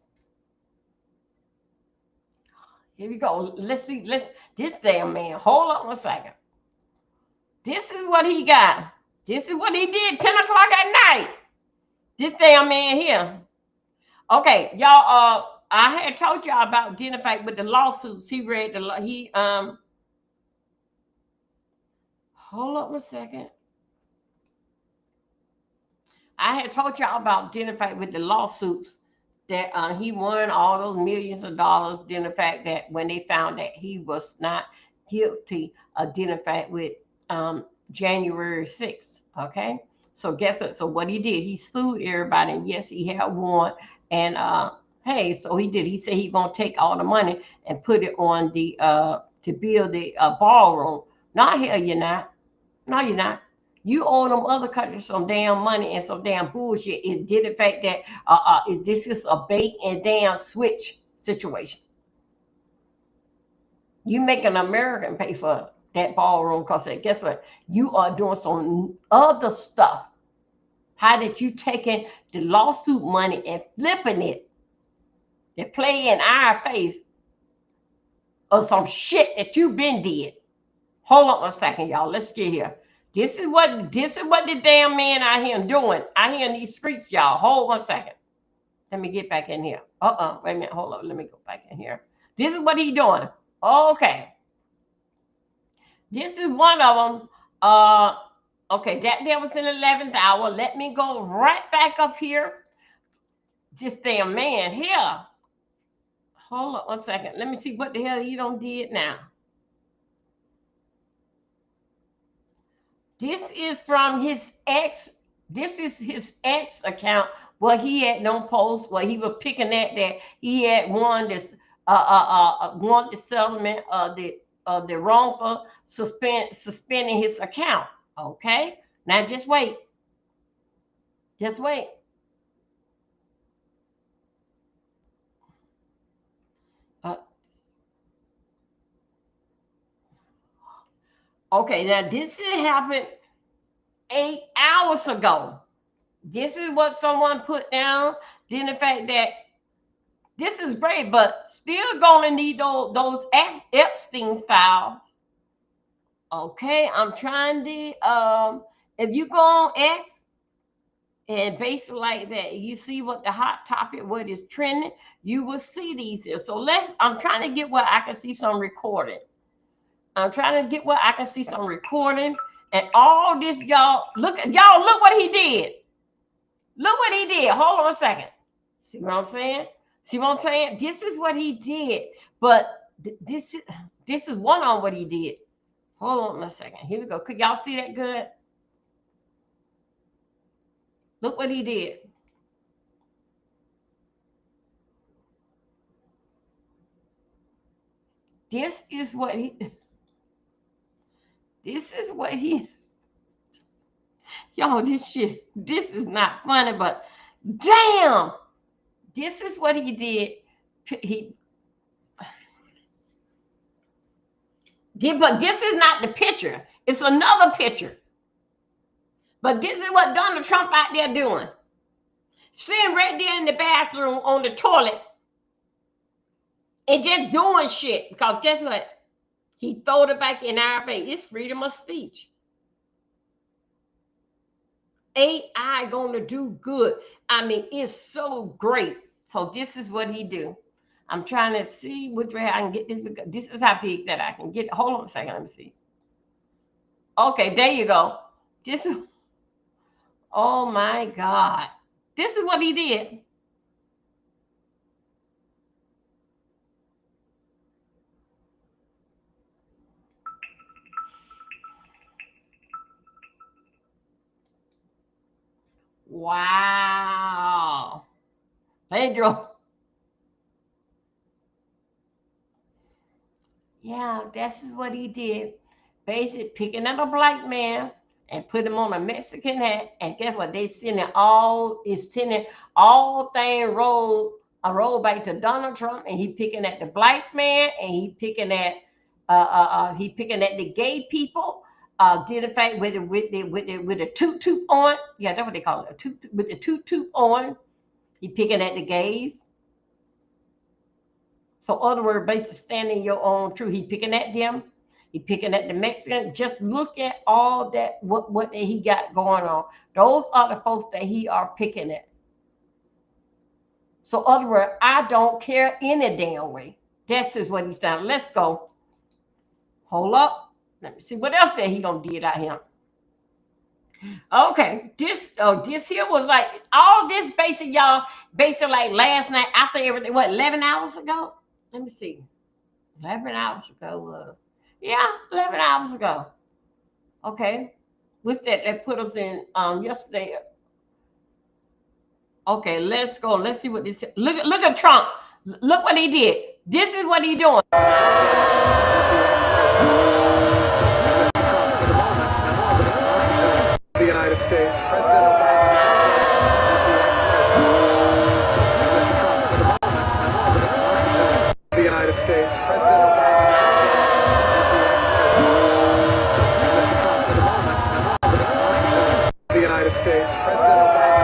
here we go. Let's see. This damn man. Hold on 1 second. This is what he got. This is what he did 10 o'clock at night. This damn man here. Okay, y'all. I had told y'all about dinner fight with the lawsuits. He read the Hold up 1 second. I had told y'all about dinner fight with the lawsuits that he won all those millions of dollars. Then the fact that when they found that he was not guilty of dinner fight with January 6th. Okay, so guess what? So what he did, he sued everybody, and yes, he had won. And hey, so he did. He said he gonna take all the money and put it on the to build the ballroom. Not hell, you're not. No, you're not. You owe them other countries some damn money and some damn bullshit. It did the fact that this is a bait and damn switch situation. You make an American pay for that ballroom because guess what? You are doing some other stuff. How did you taking the lawsuit money and flipping it to play in our face of some shit that you been did? Hold on 1 second, y'all. Let's get here. This is what the damn man out here doing out here in these streets, y'all. Hold 1 second. Let me get back in here. Wait a minute. Hold up. Let me go back in here. This is what he doing. Okay. This is one of them. Okay, that was in the 11th hour. Let me go right back up here. This damn man here. Hold up 1 second. Let me see what the hell he done did now. This is from his ex. This is his ex account. Well, he had no post. Well, he was picking at that he had won this won the settlement of the the wrongful suspending his account. Okay, now just wait. Just wait. Uh, okay, now this happened 8 hours ago. This is what someone put down. Then the fact that this is great, but still gonna need those Epstein's files. Okay, I'm trying to if you go on X and basically like that, you see what the hot topic, what is trending, you will see these here. So I'm trying to get where I can see some recording. I'm trying to get where I can see some recording. And all this, y'all, look what he did. Look what he did. Hold on a second. See what I'm saying? See what I'm saying? This is what he did. But this is one on what he did. Hold on a second. Here we go. Could y'all see that good? Look what he did. This is what he y'all, this is not funny, but damn, this is what he did. But this is not the picture. It's another picture. But this is what Donald Trump out there doing. Sitting right there in the bathroom on the toilet and just doing shit. Because guess what? He throwed it back in our face. It's freedom of speech. AI gonna do good. I mean, it's so great. So this is what he do. I'm trying to see which way I can get this, because this is how big that I can get. Hold on a second, let me see. Okay, there you go. This is, oh my God. This is what he did. Wow. Pedro. Yeah, this is what he did. Basically picking up a black man and put him on a Mexican hat. And guess what? They sending all thing roll back to Donald Trump, and he picking at the black man, and he picking at the gay people. Did in fact with the toot on. Yeah, that's what they call it. With the toot on. He picking at the gays. So other words, basically standing your own truth. He picking at them. He picking at the Mexican. Just look at all that, what he got going on. Those are the folks that he are picking at. So other words, I don't care any damn way. That's just what he's done. Let's go. Hold up. Let me see what else that he gonna did out here. Okay, this here was like all this basic, y'all, basic like last night after everything. What, 11 hours ago? Let me see. 11 hours ago. Yeah, 11 hours ago. Okay. With that, that put us in yesterday. Okay, let's go. Let's see what this. Look at Trump. Look what he did. This is what he doing. The United States, President Obama. The United States, President Obama. The United States, President Obama.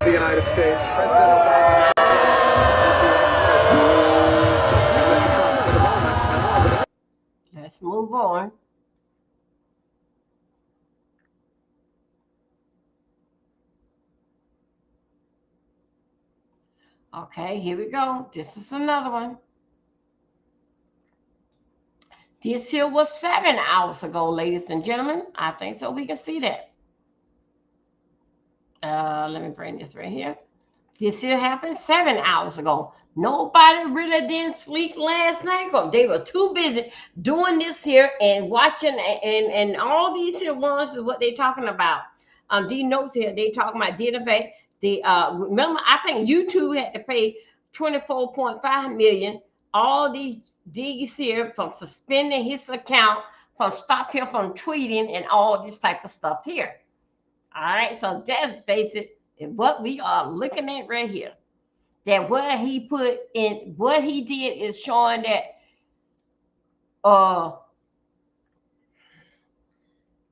The United States, President Obama. Let's move on. Okay, here we go. This is another one. This here was 7 hours ago, ladies and gentlemen. I think so. We can see that. Let me bring this right here. This here happened 7 hours ago. Nobody really didn't sleep last night because they were too busy doing this here and watching, and all these here ones is what they talking about. These notes here, they talking about did in fact Remember, I think YouTube had to pay 24.5 million. All these here from suspending his account, from stop him from tweeting, and all this type of stuff here. All right, so that's basic. And what we are looking at right here, that what he put in, what he did is showing that uh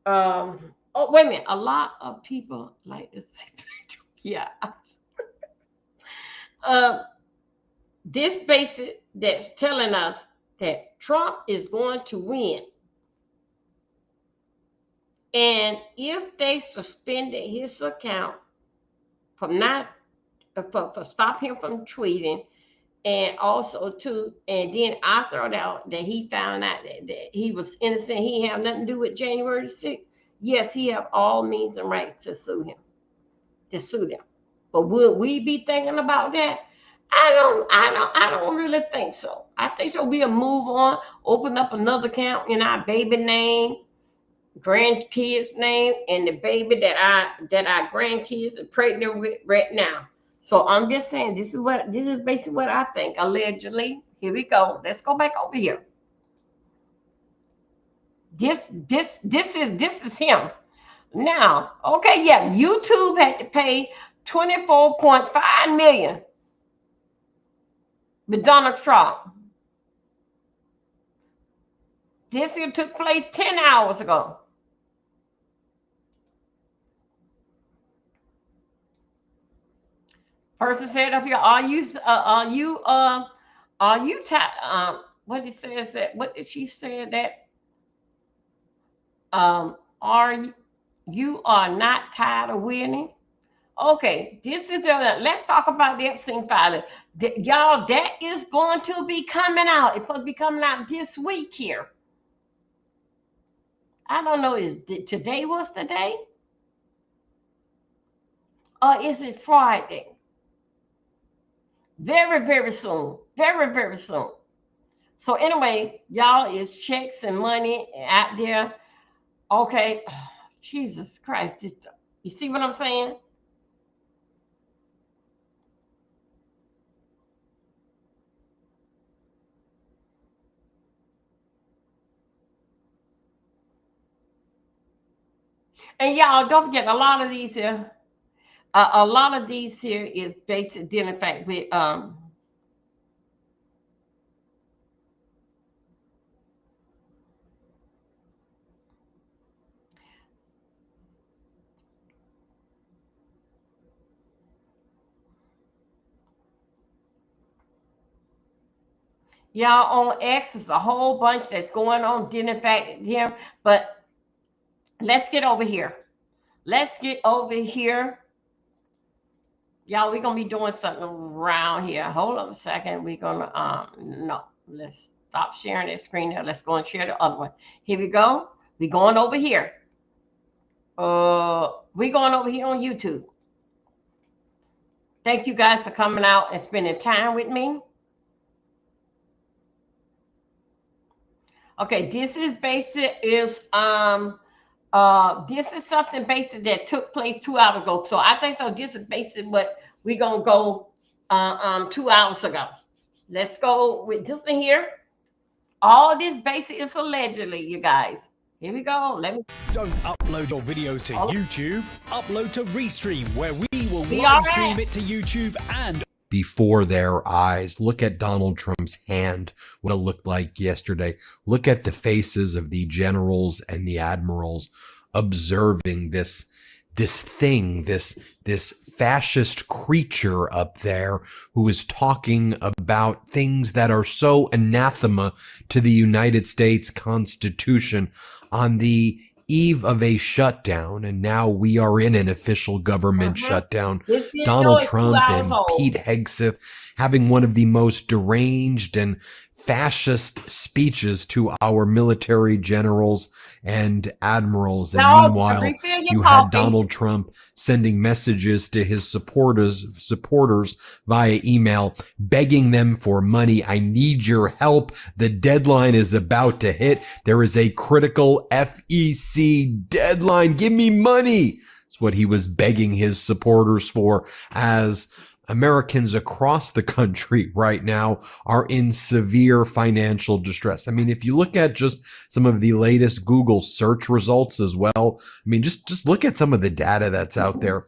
oh, wait a minute, a lot of people like to say yeah. uh this basic that's telling us that Trump is going to win. And if they suspended his account from not for stop him from tweeting, and also too, and then I thought out that he found out that he was innocent, he have nothing to do with January 6th. Yes, he have all means and rights to sue him, to sue them. But would we be thinking about that? I don't really think so. I think so. We'll move on, open up another account in our baby name, grandkids name, and the baby that our grandkids are pregnant with right now. So I'm just saying this is basically what I think. Allegedly. Here we go. Let's go back over here. This is him. Now, okay, yeah, YouTube had to pay 24.5 million with Donald Trump. This here took place 10 hours ago. Person said up here, are you what it says that, what did she say that are you are not tired of winning? Okay, this is let's talk about the Epstein filing. Y'all, that is going to be coming out. It's supposed to be coming out this week here. I don't know, is today was the day? Or is it Friday? Very, very soon. Very, very soon. So anyway, y'all, is checks and money out there. Okay. Oh, Jesus Christ. You see what I'm saying? And y'all, don't forget, a lot of these here, is basic dealing fact with y'all on X. Is a whole bunch that's going on dealing fact here. But let's get over here. Let's get over here. Y'all, we're gonna be doing something around here. Hold up a second. We're gonna no, let's stop sharing that screen there. Let's go and share the other one. Here we go. We're going over here. We're going over here on YouTube. Thank you guys for coming out and spending time with me. Okay, this is basic is this is something basic that took place 2 hours ago. So I think so. This is basic what we're gonna go 2 hours ago. Let's go with this in here. All this basic is allegedly, you guys. Here we go. Let me. Don't upload your videos to YouTube. Upload to Restream, where we will We live are stream at- it to YouTube and before their eyes. Look at Donald Trump's hand, what it looked like yesterday. Look at the faces of the generals and the admirals observing this thing, this fascist creature up there who is talking about things that are so anathema to the United States Constitution on the eve of a shutdown. And now we are in an official government shutdown. This video Donald is 2 Trump hours and old. Pete Hegseth having one of the most deranged and fascist speeches to our military generals and admirals. And Y'all, meanwhile, refill your you coffee. had Donald Trump sending messages to his supporters via email, begging them for money. I need your help. The deadline is about to hit. There is a critical FEC deadline. Give me money. That's It's what he was begging his supporters for, as Americans across the country right now are in severe financial distress. I mean, if you look at just some of the latest Google search results as well, I mean, just look at some of the data that's out there.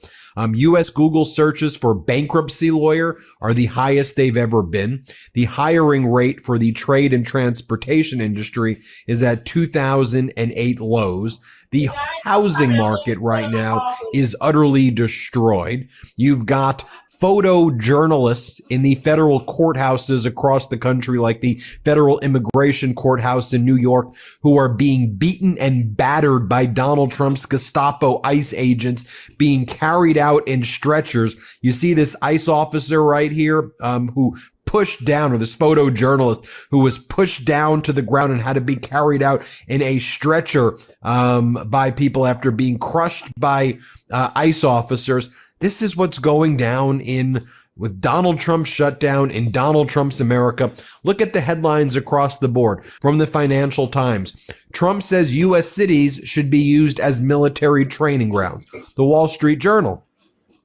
U.S. Google searches for bankruptcy lawyer are the highest they've ever been. The hiring rate for the trade and transportation industry is at 2008 lows. The housing market right now is utterly destroyed. You've got photojournalists in the federal courthouses across the country, like the federal immigration courthouse in New York, who are being beaten and battered by Donald Trump's Gestapo ICE agents, being carried out in stretchers. You see this ICE officer right here, who pushed down, or this photojournalist who was pushed down to the ground and had to be carried out in a stretcher by people after being crushed by ICE officers. This is what's going down with Donald Trump's shutdown in Donald Trump's America. Look at the headlines across the board from the Financial Times. Trump says U.S. cities should be used as military training grounds. The Wall Street Journal.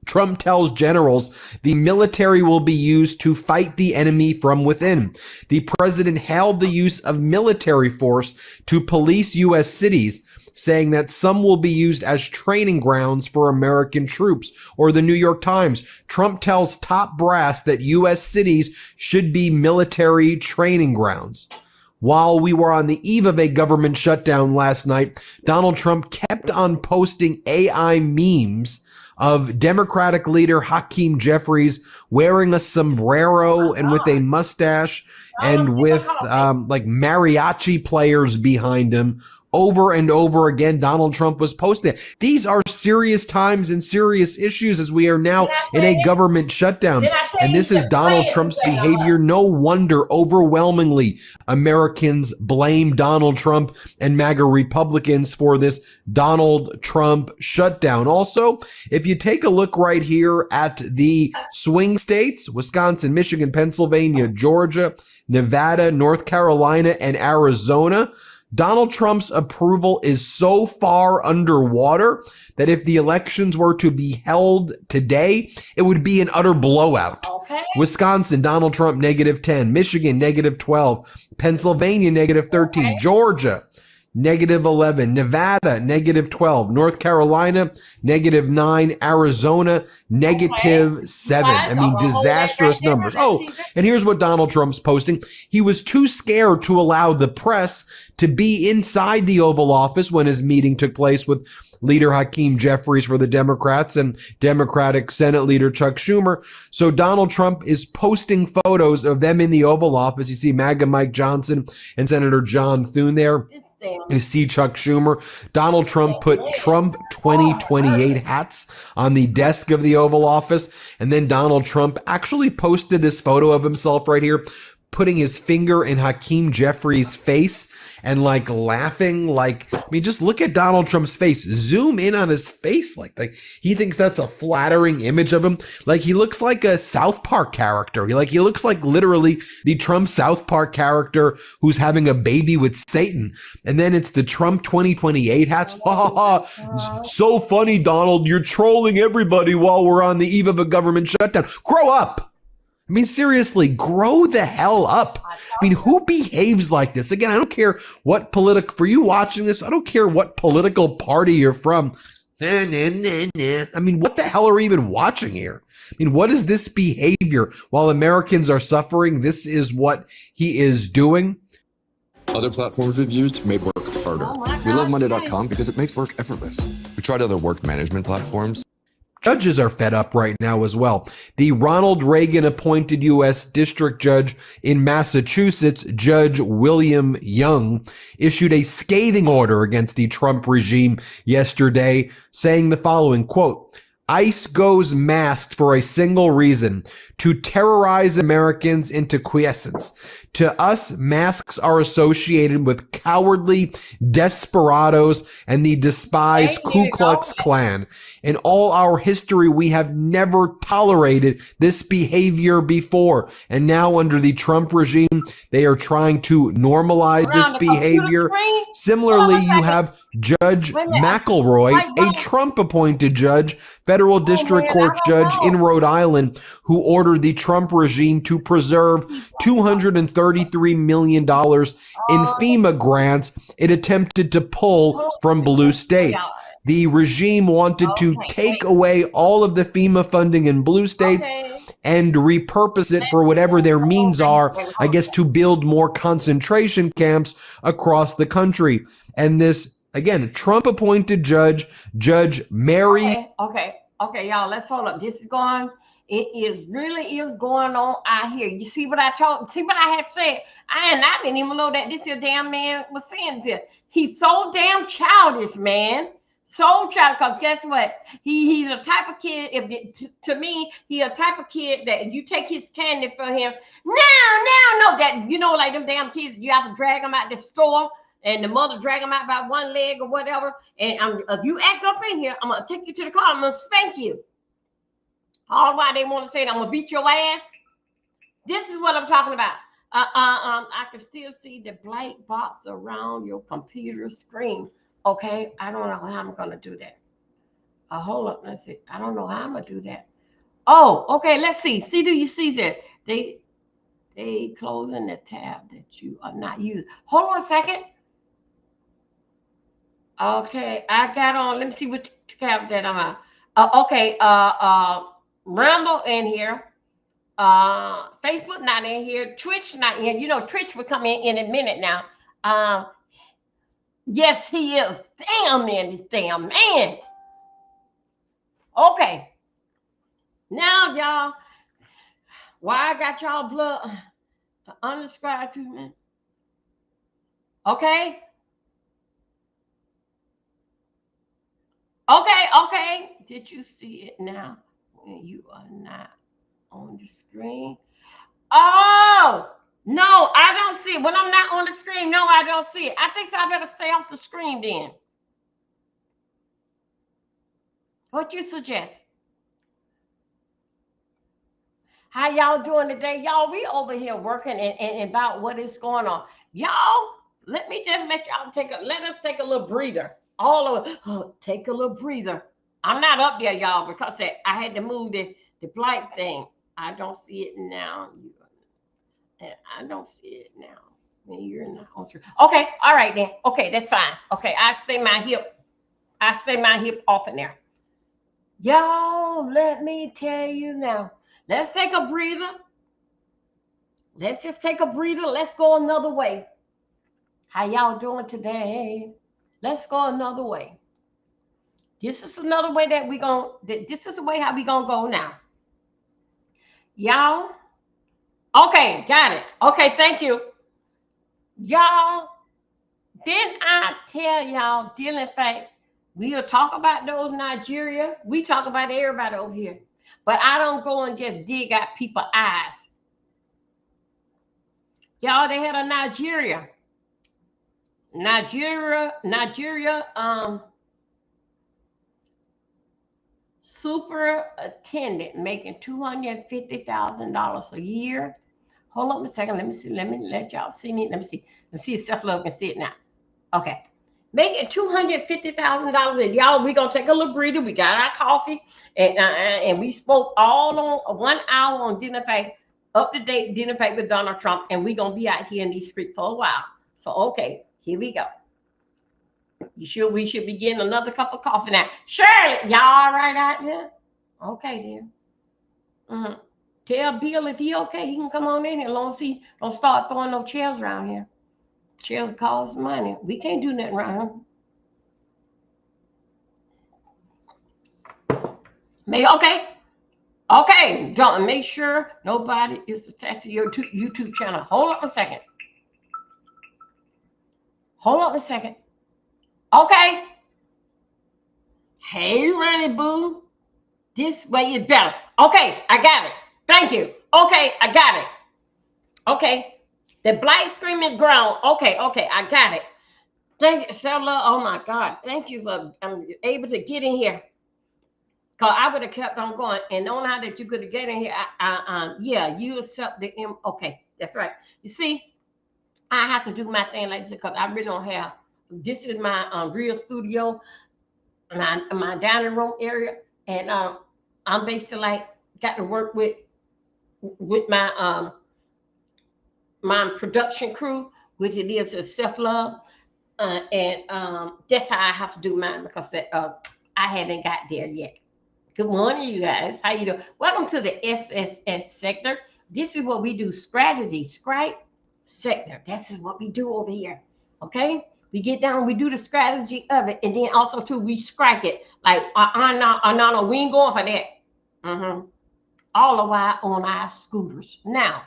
Trump tells generals the military will be used to fight the enemy from within. The president hailed the use of military force to police U.S. cities, saying that some will be used as training grounds for American troops. Or the New York Times, Trump tells top brass that U.S. cities should be military training grounds. While we were on the eve of a government shutdown last night, Donald Trump kept on posting AI memes of Democratic leader Hakeem Jeffries wearing a sombrero and with a mustache and with like mariachi players behind him. Over and over again, Donald Trump was posting it. These are serious times and serious issues as we are now in a government shutdown. And this is Donald Trump's behavior. No wonder overwhelmingly Americans blame Donald Trump and MAGA Republicans for this Donald Trump shutdown. Also, if you take a look right here at the swing states, Wisconsin, Michigan, Pennsylvania, Georgia, Nevada, North Carolina, and Arizona, Donald Trump's approval is so far underwater that if the elections were to be held today, it would be an utter blowout. Okay. Wisconsin, Donald Trump, -10. Michigan, -12. Pennsylvania, -13. Okay. Georgia, -11. Nevada, -12. North Carolina, -9. Arizona, -7. I mean, disastrous numbers. Oh, and here's what Donald Trump's posting. He was too scared to allow the press to be inside the Oval Office when his meeting took place with Leader Hakeem Jeffries for the Democrats and Democratic Senate Leader Chuck Schumer. So Donald Trump is posting photos of them in the Oval Office. You see MAGA Mike Johnson and Senator John Thune there. You see Chuck Schumer. Donald Trump put Trump 2028 hats on the desk of the Oval Office. And then Donald Trump actually posted this photo of himself right here, putting his finger in Hakeem Jeffries' face and like laughing. Like, I mean, just look at Donald Trump's face. Zoom in on his face. Like he thinks that's a flattering image of him. Like he looks like a South Park character. He looks like literally the Trump South Park character who's having a baby with Satan. And then it's the Trump 2028 hats. Ha ha ha. It's so funny, Donald. You're trolling everybody while we're on the eve of a government shutdown. Grow up. I mean, seriously, grow the hell up. I mean, who behaves like this? Again, I don't care what for you watching this, I don't care what political party you're from. I mean, what the hell are we even watching here? I mean, what is this behavior while Americans are suffering? This is what he is doing. Other platforms we've used made work harder. We love Monday.com because it makes work effortless. We tried other work management platforms. Judges are fed up right now as well. The Ronald Reagan appointed U.S. District Judge in Massachusetts, Judge William Young, issued a scathing order against the Trump regime yesterday, saying the following, quote, ICE goes masked for a single reason, to terrorize Americans into quiescence. To us, masks are associated with cowardly desperados and the despised Ku Klux Klan. In all our history, we have never tolerated this behavior before. And now under the Trump regime, they are trying to normalize this behavior. Similarly, you have Judge Wait a minute. McElroy, Wait, a wait. Trump-appointed judge, federal district man, court I don't judge in know. Rhode Island, who ordered the Trump regime to preserve $233 million in FEMA grants it attempted to pull from blue states. The regime wanted to Okay, take wait. away all of the FEMA funding in blue states Okay. and repurpose it for whatever their means are, I guess, to build more concentration camps across the country. And this, again, Trump-appointed judge, Judge Mary. Okay, y'all, let's hold up. This is going, it is really is going on out here. You see what I had said? I didn't even know that this here damn man was saying this. He's so damn childish, man. So childish, because guess what? He's a type of kid, to me, he's a type of kid that you take his candy for him. No, that, like them damn kids, you have to drag them out the store and the mother drag them out by one leg or whatever. And if you act up in here, I'm going to take you to the car. I'm going to spank you. All the while they want to say, I'm going to beat your ass. This is what I'm talking about. I can still see the black box around your computer screen. Okay, I don't know how I'm going to do that. Hold up, let's see. I don't know how I'm going to do that. Oh, okay, let's see. Do you see that? They closing the tab that you are not using. Hold on a second. Okay, I got on. Let me see what tab that I'm on. Okay, Rumble in here. Facebook not in here. Twitch not in. Twitch will come in a minute now. Yes, he is. Damn, man, this damn man. Okay. Now, y'all, why I got y'all blood unsubscribed to me? Okay. Okay. Did you see it now? When you are not on the screen. Oh, no, I don't see it. When I'm not on the screen, no, I don't see it. I think so. I better stay off the screen then. What you suggest? How y'all doing today? Y'all, we over here working and about what is going on. Y'all, let me just let y'all let us take a little breather. Take a little breather. I'm not up there, y'all, because I had to move the blight thing. I don't see it now. I don't see it now. You're not on screen. Okay, all right then. Okay, that's fine. Okay, I stay my hip off in there. Y'all, let me tell you now. Let's take a breather. Let's just take a breather. Let's go another way. How y'all doing today? Let's go another way. This is another way that this is the way how we gonna go now. Y'all. Okay, got it. Okay, thank you. Y'all, didn't I tell y'all, in fact, we'll talk about those Nigeria. We talk about everybody over here. But I don't go and just dig out people's eyes. Y'all, they had a Nigeria, superintendent making $250,000 a year. Hold on a second. Let me see. Let me let y'all see me. Let me see if Self-Love can see it now. Okay. Making $250,000. Y'all, we're going to take a little breather. We got our coffee. And we spoke all on 1 hour on Dinner Fact, up-to-date Dinner Fact with Donald Trump. And we're going to be out here in these streets for a while. So, okay, here we go. We should be getting another cup of coffee now. Shirley, y'all all right out there? Okay, then. Mm-hmm. Tell Bill if he okay, he can come on in here. As long as he don't start throwing no chairs around here. Chairs cost money. We can't do nothing around here. Okay. Don't make sure nobody is attached to your YouTube channel. Hold on a second. Okay. Hey, Ronnie Boo. This way is better. Okay, I got it. Thank you. Okay, I got it. Okay. The blight screaming ground. Okay, I got it. Thank you, Stella. Oh my God. Thank you for able to get in here. Cause I would have kept on going. And the only how that you could have get in here, yeah, you accept the okay, that's right. You see, I have to do my thing like this because I really don't have This is my real studio, my dining room area, and I'm basically like got to work with my production crew, which it is a self love, and that's how I have to do mine because I haven't got there yet. Good morning, you guys. How you doing? Welcome to the SSS sector. This is what we do: strategy, Scribe sector. This is what we do over here. Okay, we get down, we do the strategy of it, and then also too we strike it. Like, no, we ain't going for that. All the while on our scooters. Now,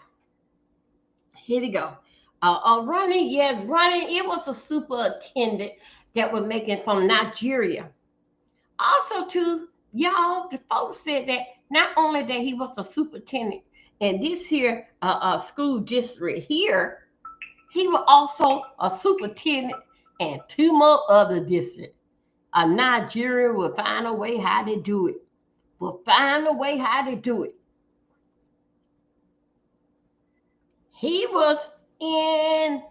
here we go. Running, yes, running. It was a superintendent that was making from Nigeria. Also, too, y'all, the folks said that not only that he was a superintendent in this here school district here, he was also a superintendent in 2 more other districts. A Nigerian will find a way how to do it. Will find a way how to do it. He was in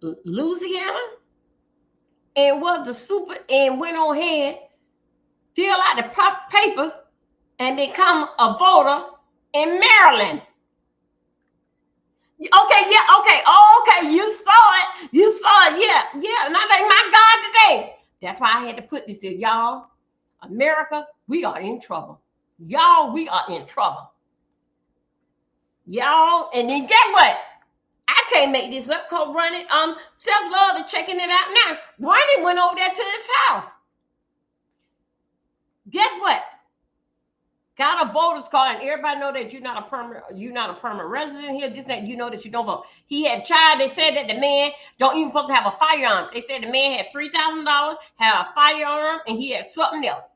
Louisiana and was the super and went on ahead, fill out the proper papers, and become a voter in Maryland. Okay, yeah, okay, oh, okay, you saw it, yeah, and I'm like, my God, today. That's why I had to put this in, y'all. America, we are in trouble. Y'all, we are in trouble. Y'all, and then get what? I can't make this up because Ronnie, self-love and checking it out now. Ronnie went over there to his house. Guess what? Got a voter's card, and everybody know that you're not a permanent resident here. Just that you know that you don't vote. He had a child. They said that the man don't even supposed to have a firearm. They said the man had $3,000, had a firearm, and he had something else.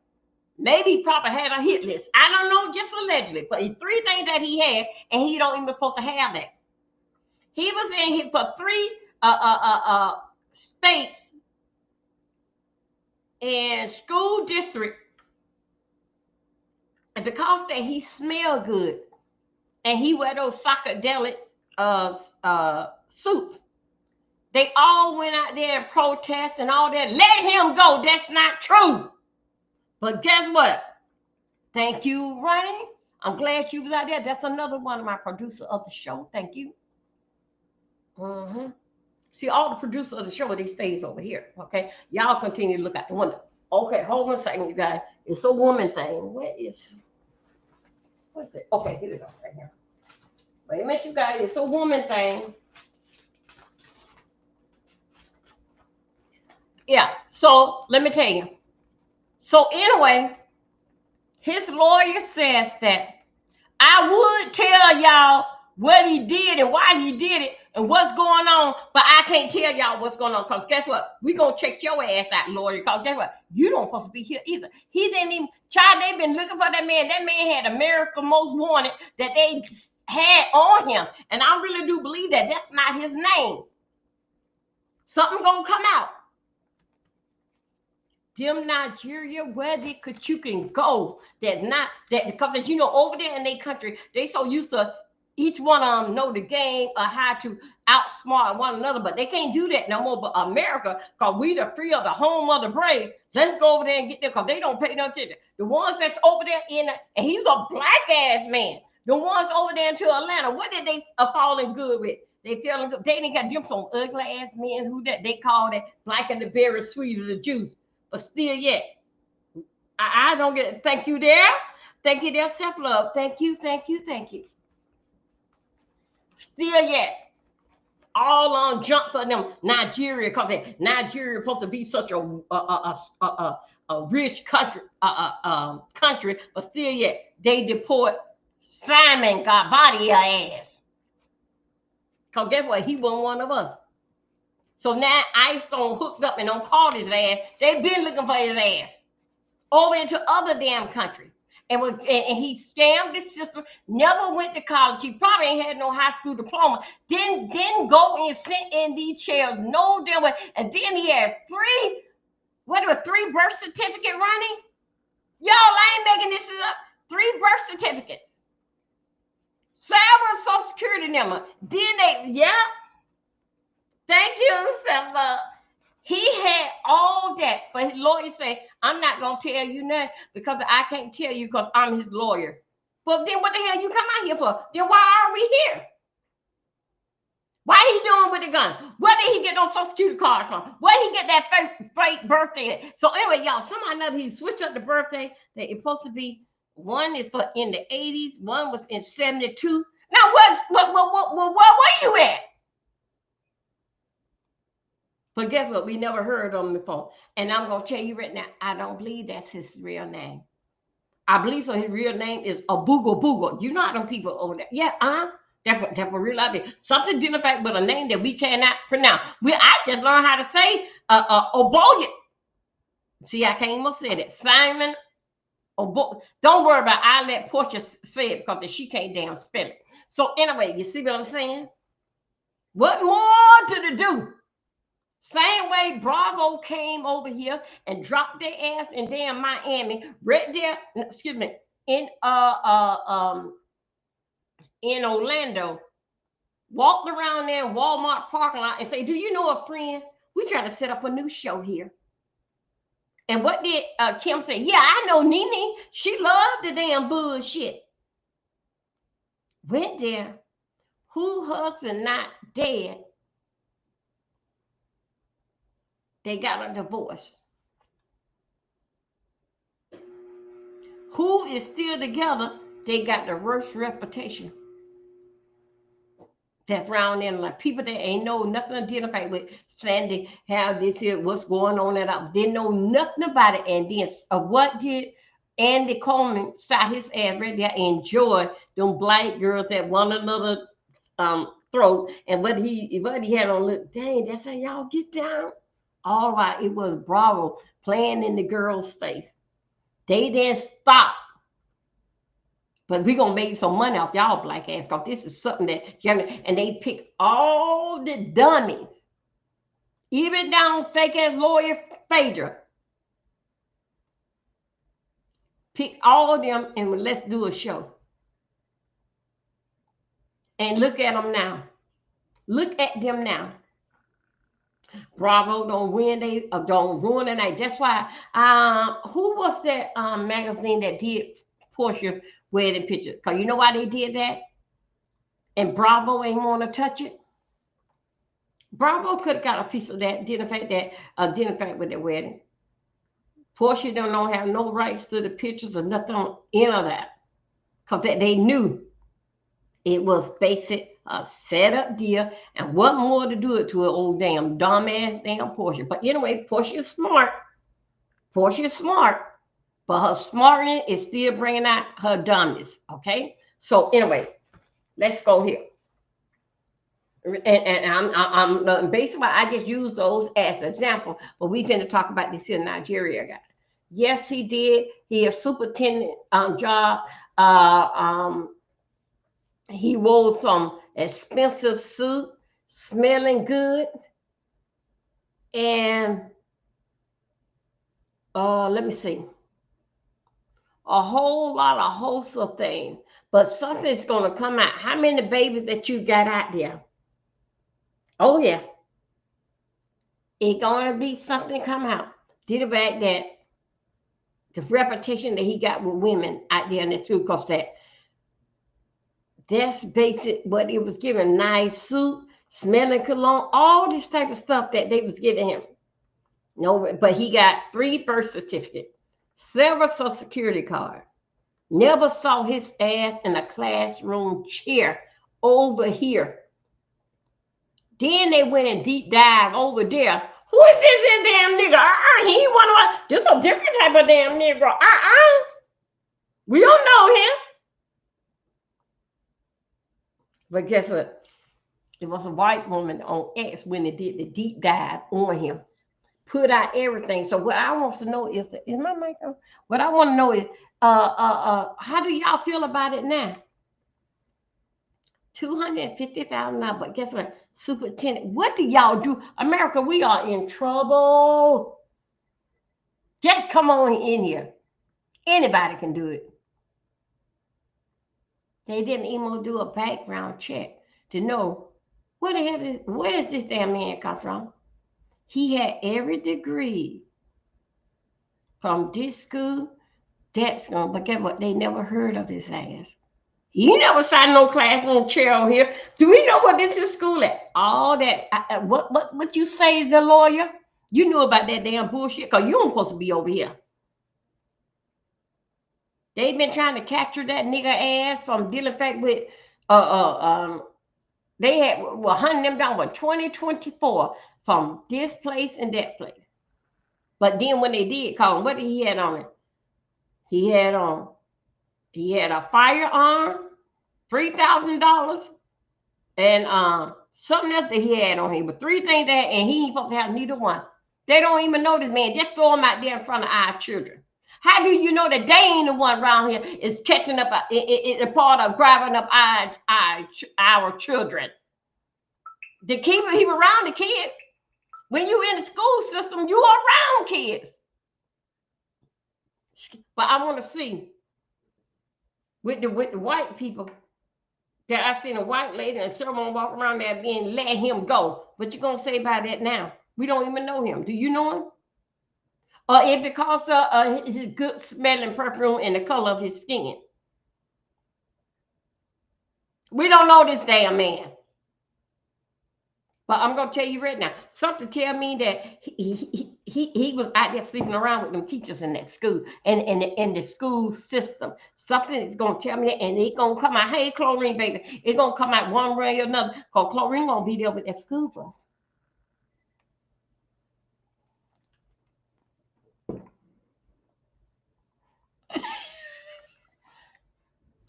Maybe he probably had a hit list. I don't know, just allegedly. But it's 3 things that he had, and he don't even supposed to have that. He was in here for 3 states and school district. And because that he smelled good and he wear those psychedelic suits, they all went out there and protest and all that. Let him go. That's not true. But guess what? Thank you, Ronnie. I'm glad you was out there. That's another one of my producers of the show. Thank you. See, all the producers of the show, they stays over here. Okay, y'all continue to look out the window. Okay, hold on a second, you guys. It's a woman thing. What's it? Okay, here we go, right here. Wait a minute, you guys. It's a woman thing. Yeah. So let me tell you. So anyway, his lawyer says that I would tell y'all what he did and why he did it and what's going on, but I can't tell y'all what's going on because guess what? We gonna check your ass out, lawyer, because guess what? You don't supposed to be here either. He didn't even, child, they've been looking for that man. That man had America Most Wanted that they had on him. And I really do believe that that's not his name. Something gonna come out. Them Nigeria, where you can go, that not that because you know over there in their country, they so used to each one of them know the game of how to outsmart one another, but they can't do that no more. But America, because we the free of the home of the brave, let's go over there and get there because they don't pay no attention. The ones that's over there and he's a black ass man. The ones over there into Atlanta, what did they falling good with? They feeling good. They didn't got them some ugly ass men who that they call that black and the berry sweet of the juice. But still yet, I don't get it. Thank you there. Thank you there, self-love. Thank you. Still yet, all on jump for them Nigeria because Nigeria supposed to be such a rich country, but still yet they deport Simon got body your ass. Because guess what? He wasn't one of us. So now ICE don't hooked up and don't call his ass. They've been looking for his ass over into other damn countries. And he scammed his sister, never went to college. He probably ain't had no high school diploma. Didn't go and sit in these chairs, no damn way. And then he had 3 birth certificate running? Y'all, I ain't making this up. 3 birth certificates. 7 Social Security number. Then they, yeah. Thank himself up. He had all that, but his lawyer said, I'm not going to tell you nothing because I can't tell you because I'm his lawyer. But then what the hell you come out here for? Then why are we here? Why he doing with the gun? Where did he get those Social Security cards from? Where did he get that fake birthday at? So anyway, y'all, somehow or another, he switched up the birthday that it's supposed to be. One is for in the 80s, one was in 72. Now, where you at? But guess what? We never heard of him before. And I'm going to tell you right now, I don't believe that's his real name. I believe so. His real name is Abugo Bugo. You know how them people over there. Yeah, that's what real idea. Something identified with a name that we cannot pronounce. I just learned how to say Oboya. See, I can't even say it. Simon Obo. Don't worry about it. I let Portia say it because she can't damn spell it. So anyway, you see what I'm saying? What more to do? Same way Bravo came over here and dropped their ass in damn Miami, right there, excuse me, in Orlando, walked around there in Walmart parking lot and say, do you know a friend? We trying to set up a new show here. And what did Kim say? Yeah, I know Nene. She loved the damn bullshit. Went there. Who husband not dead? They got a divorce. Who is still together? They got the worst reputation. That's around there, like people that ain't know nothing identified with Sandy, how this here, what's going on that they know nothing about it. And then what did Andy Coleman shot his ass right there? Enjoy them black girls that one another throat, and what he had on. Look, dang, that's how y'all get down. All right, it was Bravo playing in the girls' face. They didn't stop. But we're going to make some money off y'all black ass because this is something that, and they pick all the dummies, even down fake ass lawyer Phaedra. Pick all of them and let's do a show. And look at them now. Look at them now. Bravo don't win, they don't ruin the night. That's why, who was that magazine that did Portia wedding picture? Because you know why they did that? And Bravo ain't want to touch it. Bravo could have got a piece of that, identified with their wedding. Portia don't have no rights to the pictures or nothing on any of that. Because they knew it was basic, a setup deal, and what more to do it to an old damn dumbass damn Portia. But anyway, Portia is smart. Portia is smart, but her smartness is still bringing out her dumbness. Okay, so anyway, let's go here. And I'm basically I just use those as an example, but we finna talk about this in Nigeria guy. Yes, he did. He a superintendent job. He wore some expensive suit, smelling good, and let me see, a whole lot of hosts of things. But something's gonna come out. How many babies that you got out there? Oh yeah, it's gonna be something come out. Did about that, the reputation that he got with women out there in this too, because that's basic what it was given. Nice suit, smelling cologne, all this type of stuff that they was giving him. No, but he got 3 birth certificates, several Social Security cards. Never saw his ass in a classroom chair over here. Then they went and deep dive over there. Who is this damn nigga? He ain't one of this is a different type of damn nigga. We don't know him. But guess what? It was a white woman on X when they did the deep dive on him. Put out everything. So what I want to know is my mic on? What I want to know is how do y'all feel about it now? $250,000, but guess what? Superintendent, what do y'all do? America, we are in trouble. Just come on in here. Anybody can do it. They didn't even do a background check to know Where the hell where is this damn man come from? He had every degree from this school, that school, but guess what? They never heard of his ass. He never sat in no classroom chair on here. Do we know what this is school at? All that. What you say, the lawyer? You knew about that damn bullshit because you don't supposed to be over here. They've been trying to capture that nigga ass from dealing fact with they had hunting them down for 2024 from this place and that place. But then when they did call him, what did he had on it? He had a firearm, $3,000, and something else that he had on him. But three things that, and he ain't supposed to have neither one. They don't even know this man. Just throw him out there in front of our children. How do you know that they ain't the one around here is catching up, a part of grabbing up our children? To keep him around the kids. When you in the school system, you are around kids. But I want to see with the white people that I seen a white lady and someone walk around there being let him go. What you gonna say about that now? We don't even know him. Do you know him? Or it because of his good smelling perfume and the color of his skin? We don't know this damn man. But I'm gonna tell you right now, something tell me that he was out there sleeping around with them teachers in that school and in the school system. Something is gonna tell me that, and it's gonna come out. Hey, Chlorine, baby, it's gonna come out one way or another. Cause Chlorine gonna be there with that school boy.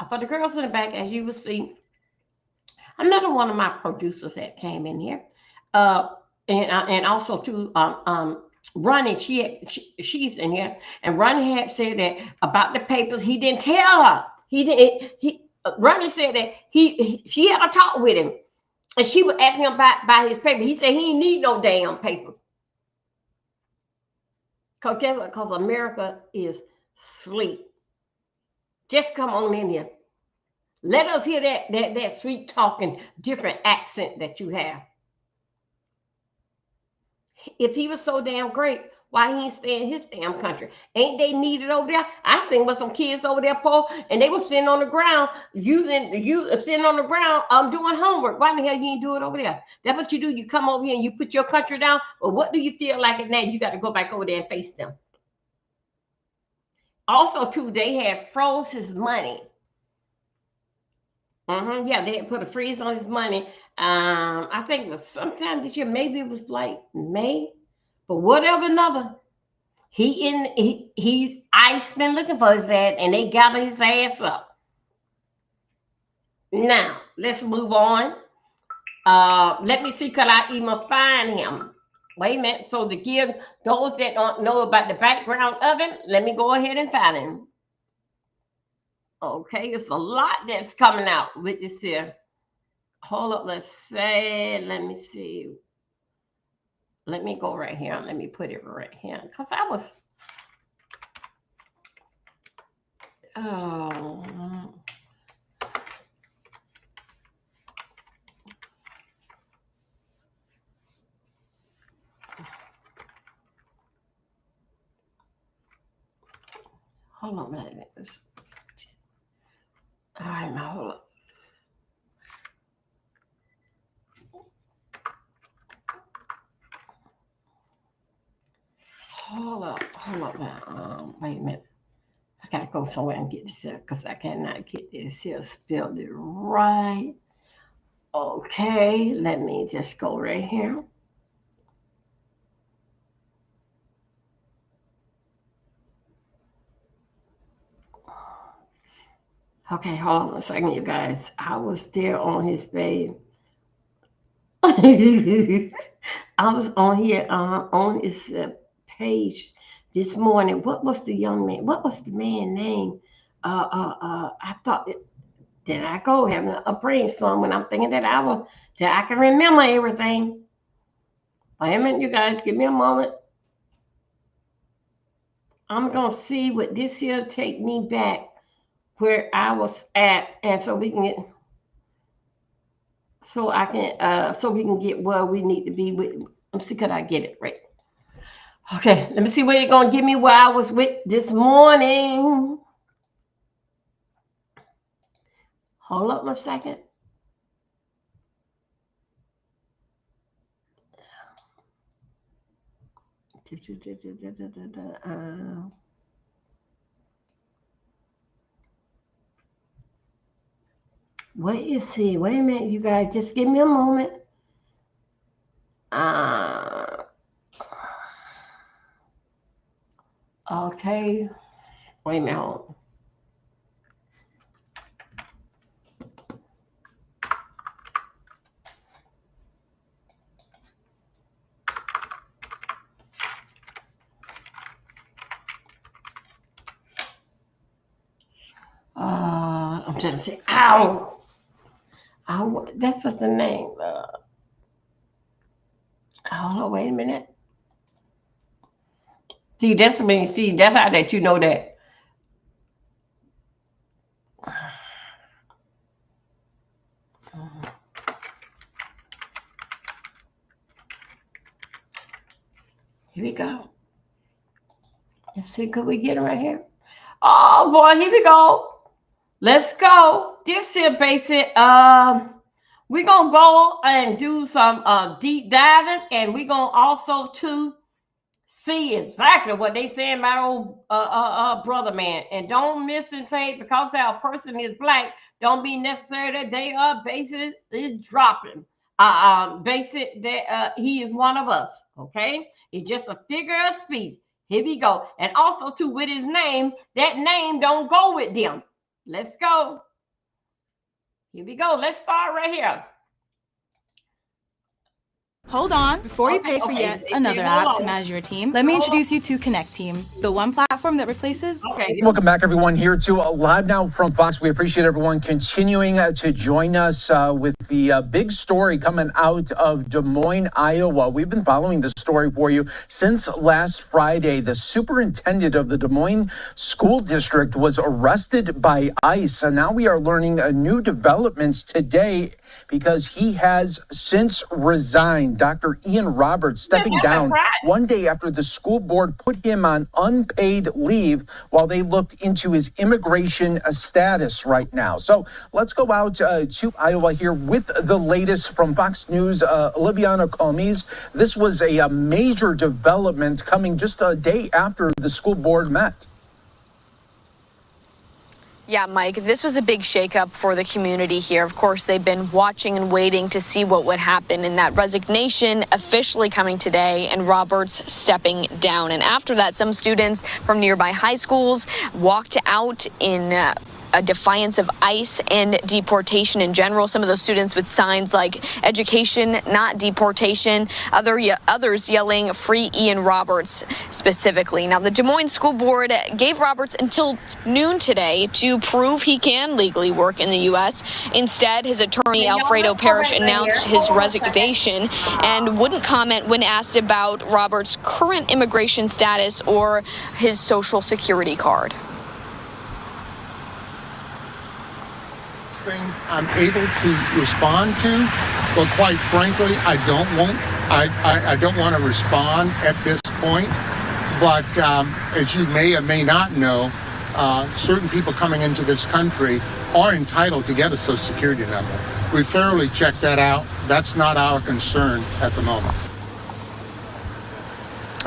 For the girls in the back, as you will see, another one of my producers that came in here, and also too, Ronnie, she's in here, and Ronnie had said that about the papers. He didn't tell her. He didn't. Ronnie said that she had a talk with him, and she was asking him about his paper. He said he didn't need no damn paper. Because America is asleep. Just come on in here. Let us hear that sweet talking, different accent that you have. If he was so damn great, why he ain't stay in his damn country? Ain't they needed over there? I seen with some kids over there, Paul, and they were sitting on the ground sitting on the ground doing homework. Why the hell you ain't do it over there? That's what you do. You come over here and you put your country down. But what do you feel like it now? You got to go back over there and face them. Also, too, they had froze his money. Yeah, they had put a freeze on his money. I think it was sometime this year. Maybe it was like May, but whatever. Another. He's. I've been looking for his ass, and they got his ass up. Now let's move on. Let me see. Could I even find him? Wait a minute. So to give those that don't know about the background of him, let me go ahead and find him. Okay, it's a lot that's coming out with this here. Hold up, let me see. Let me go right here. Let me put it right here. Because I was, oh. Hold on a minute. All right, now hold up. Hold up now. Wait a minute. I gotta go somewhere and get this here because I cannot get this here spelled it right. Okay, let me just go right here. Okay, hold on a second, you guys. I was there on his page. I was on here on his page this morning. What was the young man? What was the man name? I thought did I go having a brainstorm when I'm thinking that I can remember everything. Wait a minute, you guys, give me a moment. I'm gonna see what this here take me back where I was at, and so we can get. so I can so we can get where we need to be with. Let me see, could I get it right? Okay, let me see where you're gonna give me where I was with this morning. Hold up a second. Where is he? Wait a minute, you guys. Just give me a moment. Okay. Wait a minute. Hold on. I'm trying to say, ow. Ow. That's what's the name. Hold on. Wait a minute. See, that's when you see. That's how that you know that. Here we go. Let's see, could we get it right here? Oh boy, here we go. Let's go. This here basic. We're gonna go and do some deep diving, and we're gonna also to see exactly what they say my old brother man. And don't misinterpret because that person is black, don't be necessary that they are basic is dropping. Basic that he is one of us. Okay, it's just a figure of speech. Here we go. And also too with his name, that name don't go with them. Let's go. Here we go. Let's start right here. Hold on, before you pay for yet another app to manage your team, let me introduce you to Connect Team, the one platform that replaces. Okay. Welcome back, everyone, here to Live Now from Fox. We appreciate everyone continuing to join us with the big story coming out of Des Moines, Iowa. We've been following this story for you since last Friday. The superintendent of the Des Moines School District was arrested by ICE, and now we are learning new developments today because he has since resigned. Dr. Ian Roberts stepping down one day after the school board put him on unpaid leave while they looked into his immigration status right now. So let's go out to Iowa here with the latest from Fox News. Oliviana Calmes, this was a major development coming just a day after the school board met. Yeah, Mike, this was a big shakeup for the community here. Of course, they've been watching and waiting to see what would happen, and that resignation officially coming today and Roberts stepping down. And after that, some students from nearby high schools walked out in a defiance of ICE and deportation in general. Some of those students with signs like education, not deportation. Others yelling free Ian Roberts specifically. Now, the Des Moines School Board gave Roberts until noon today to prove he can legally work in the U.S. Instead, his attorney, Alfredo Parrish, announced his resignation and wouldn't comment when asked about Roberts' current immigration status or his social security card. Things I'm able to respond to, but quite frankly, I don't want to respond at this point. But as you may or may not know, certain people coming into this country are entitled to get a Social Security number. We thoroughly checked that out. That's not our concern at the moment.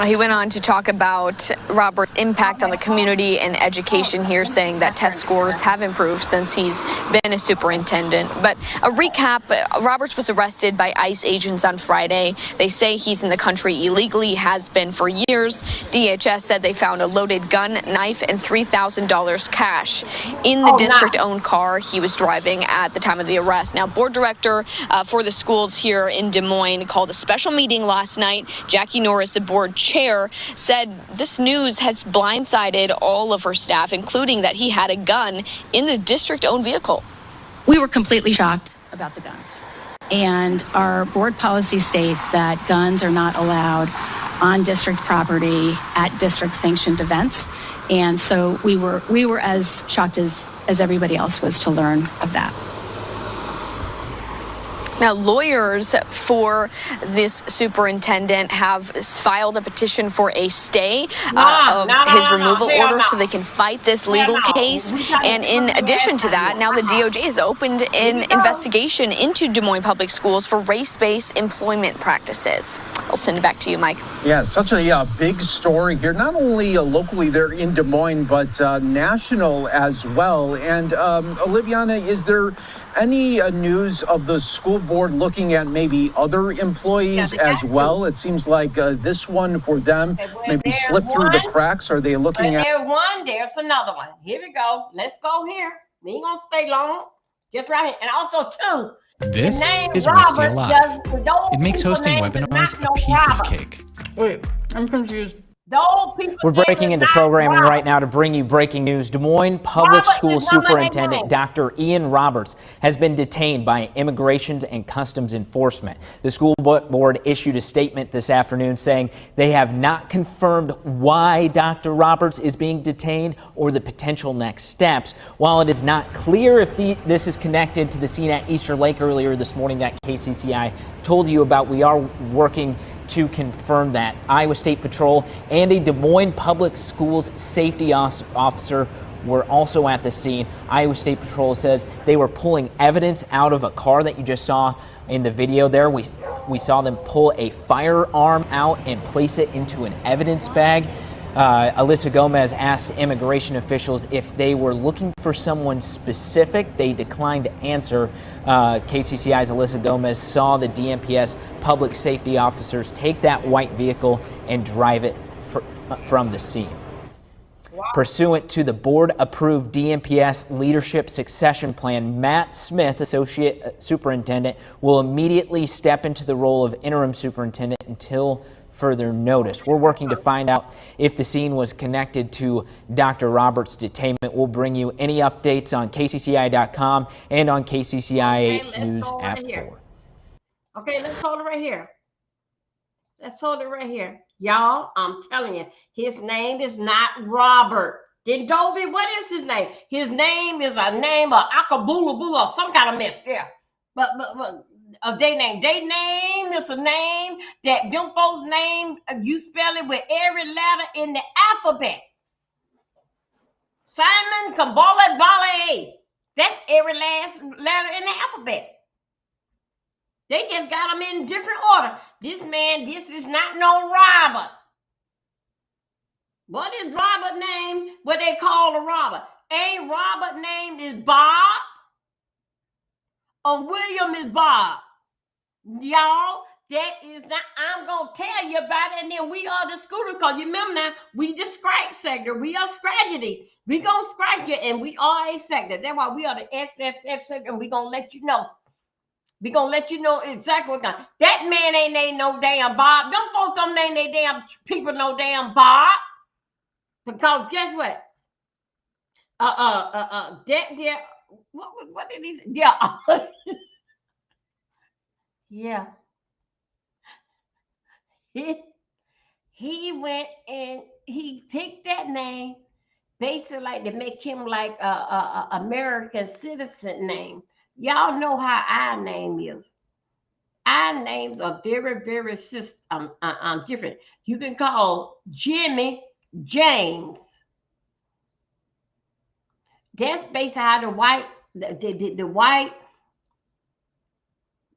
He went on to talk about Roberts' impact on the community and education here, saying that test scores have improved since he's been a superintendent. But a recap, Roberts was arrested by ICE agents on Friday. They say he's in the country illegally, has been for years. DHS said they found a loaded gun, knife, and $3,000 cash in the district-owned car he was driving at the time of the arrest. Now, board director for the schools here in Des Moines called a special meeting last night. Jackie Norris, the board chair, said this news has blindsided all of her staff, including that he had a gun in the district-owned vehicle. We were completely shocked about the guns. And our board policy states that guns are not allowed on district property at district-sanctioned events. And so we were as shocked as everybody else was to learn of that. Now, lawyers for this superintendent have filed a petition for a stay of his removal order so they can fight this legal case. And in addition to that, now the DOJ has opened an investigation into Des Moines Public Schools for race-based employment practices. I'll send it back to you, Mike. Yeah, such a big story here, not only locally there in Des Moines, but national as well. And Oliviana, is there any news of the school board looking at maybe other employees as well? It seems like this one for them maybe slipped through the cracks. Are they looking at? There's one, there's another one. Here we go. Let's go here. We ain't gonna stay long. Just right here. And also, too, This is Wistia Live. It makes hosting webinars a piece of cake. Wait, I'm confused. We're breaking into programming right now to bring you breaking news. Des Moines Public School Superintendent Dr. Ian Roberts has been detained by Immigration and Customs Enforcement. The school board issued a statement this afternoon saying they have not confirmed why Dr. Roberts is being detained or the potential next steps. While it is not clear if this is connected to the scene at Easter Lake earlier this morning that KCCI told you about, we are working to confirm that. Iowa State Patrol and a Des Moines Public Schools safety officer were also at the scene. Iowa State Patrol says they were pulling evidence out of a car that you just saw in the video there. We saw them pull a firearm out and place it into an evidence bag. Alyssa Gomez asked immigration officials if they were looking for someone specific. They declined to answer. KCCI's Alyssa Gomez saw the DMPS public safety officers take that white vehicle and drive it from the scene. Wow. Pursuant to the board-approved DMPS leadership succession plan, Matt Smith, associate superintendent, will immediately step into the role of interim superintendent until further notice. We're working to find out if the scene was connected to Dr. Roberts' detainment. We'll bring you any updates on KCCI.com and on KCCI News App 4. Okay, let's hold it right here. Let's hold it right here. Y'all, I'm telling you, his name is not Robert. Then Dobie, what is his name? His name is a name of Akabula or some kind of mess there. But they name is a name that them folks name, you spell it with every letter in the alphabet. Simon Kabbalah Ballet. That's every last letter in the alphabet. They just got them in different order. This is not no Robert. What is Robert name? What they call a Robert? Ain't Robert name is Bob? Or William is Bob? Y'all, that is not, I'm going to tell you about it. And then we are the scooters, because you remember now, we the scratch sector. We are scratchity. We going to scratch you, and we are a sector. That's why we are the SFF sector, and we going to let you know. We going to let you know exactly what kind. That man ain't no damn Bob. Them folks don't name they damn people no damn Bob. Because guess what? What did he say? Yeah. Yeah. He went and he picked that name basically like to make him like a American citizen name. Y'all know how our name is. Our names are very, very different. You can call Jimmy James. That's basically how the white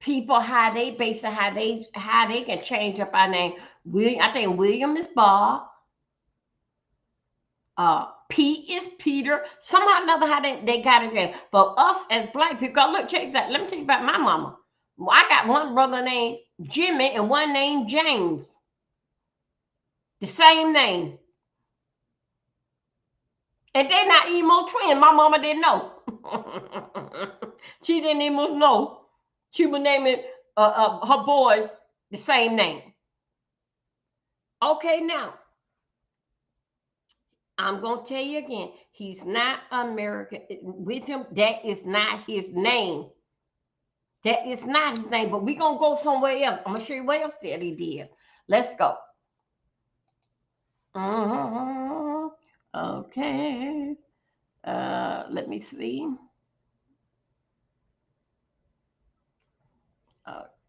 people, how they can change up our name. I think William is Bob. Pete is Peter. Somehow or another, how they got his name. But us as black people, look, check that. Let me tell you about my mama. Well, I got one brother named Jimmy and one named James. The same name. And they're not emo twins. My mama didn't know. She didn't even know. She was naming her boys the same name. Okay, now, I'm going to tell you again, he's not American. With him, that is not his name. That is not his name, but we're going to go somewhere else. I'm going to show you what else that he did. Let's go. Okay. Let me see.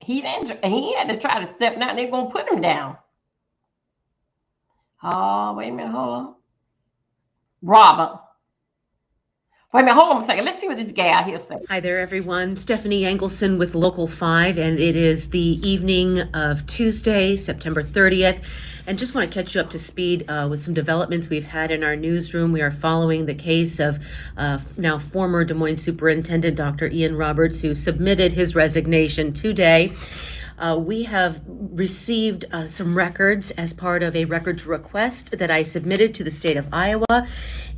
He didn't. He had to try to step down. They're gonna put him down. Oh, wait a minute, hold on. Robert. Wait a minute, hold on a second. Let's see what this guy out here says. Hi there, everyone. Stephanie Engelson with Local 5, and it is the evening of Tuesday, September 30th. And just want to catch you up to speed with some developments we've had in our newsroom. We are following the case of now former Des Moines Superintendent Dr. Ian Roberts, who submitted his resignation today. We have received some records as part of a records request that I submitted to the state of Iowa.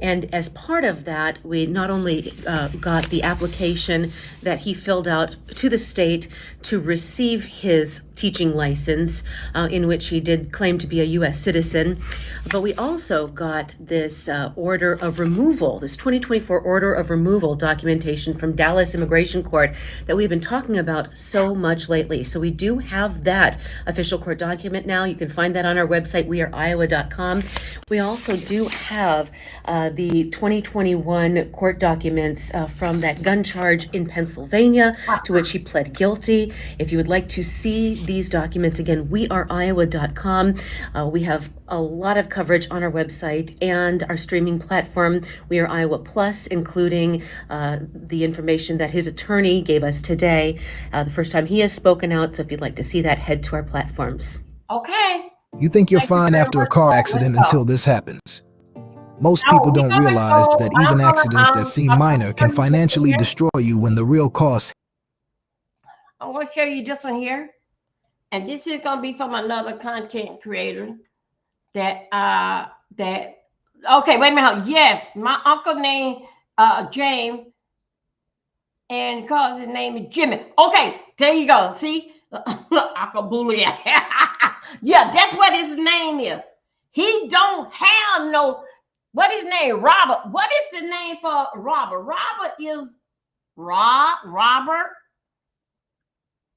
And as part of that, we not only got the application that he filled out to the state to receive his teaching license, in which he did claim to be a U.S. citizen, but we also got this order of removal, this 2024 order of removal documentation from Dallas Immigration Court that we've been talking about so much lately. So we do have that official court document now. You can find that on our website, weareiowa.com. We also do have the 2021 court documents from that gun charge in Pennsylvania, to which he pled guilty. If you would like to see these documents, again, weareiowa.com. We have a lot of coverage on our website and our streaming platform, We Are Iowa Plus, including the information that his attorney gave us today, the first time he has spoken out. So if you'd like to see that, head to our platforms. Okay. You think you're fine after a car accident until this happens. Most people don't realize that even accidents that seem minor can financially destroy you when the real cost. I'm going to show you this one here. And this is going to be from another content creator okay, wait a minute. Yes, my uncle named James, and cause his name is Jimmy. Okay, there you go. See? Uncle Bully. Yeah, that's what his name is. He don't have no, what is his name? Robert. What is the name for Robert? Robert is Robert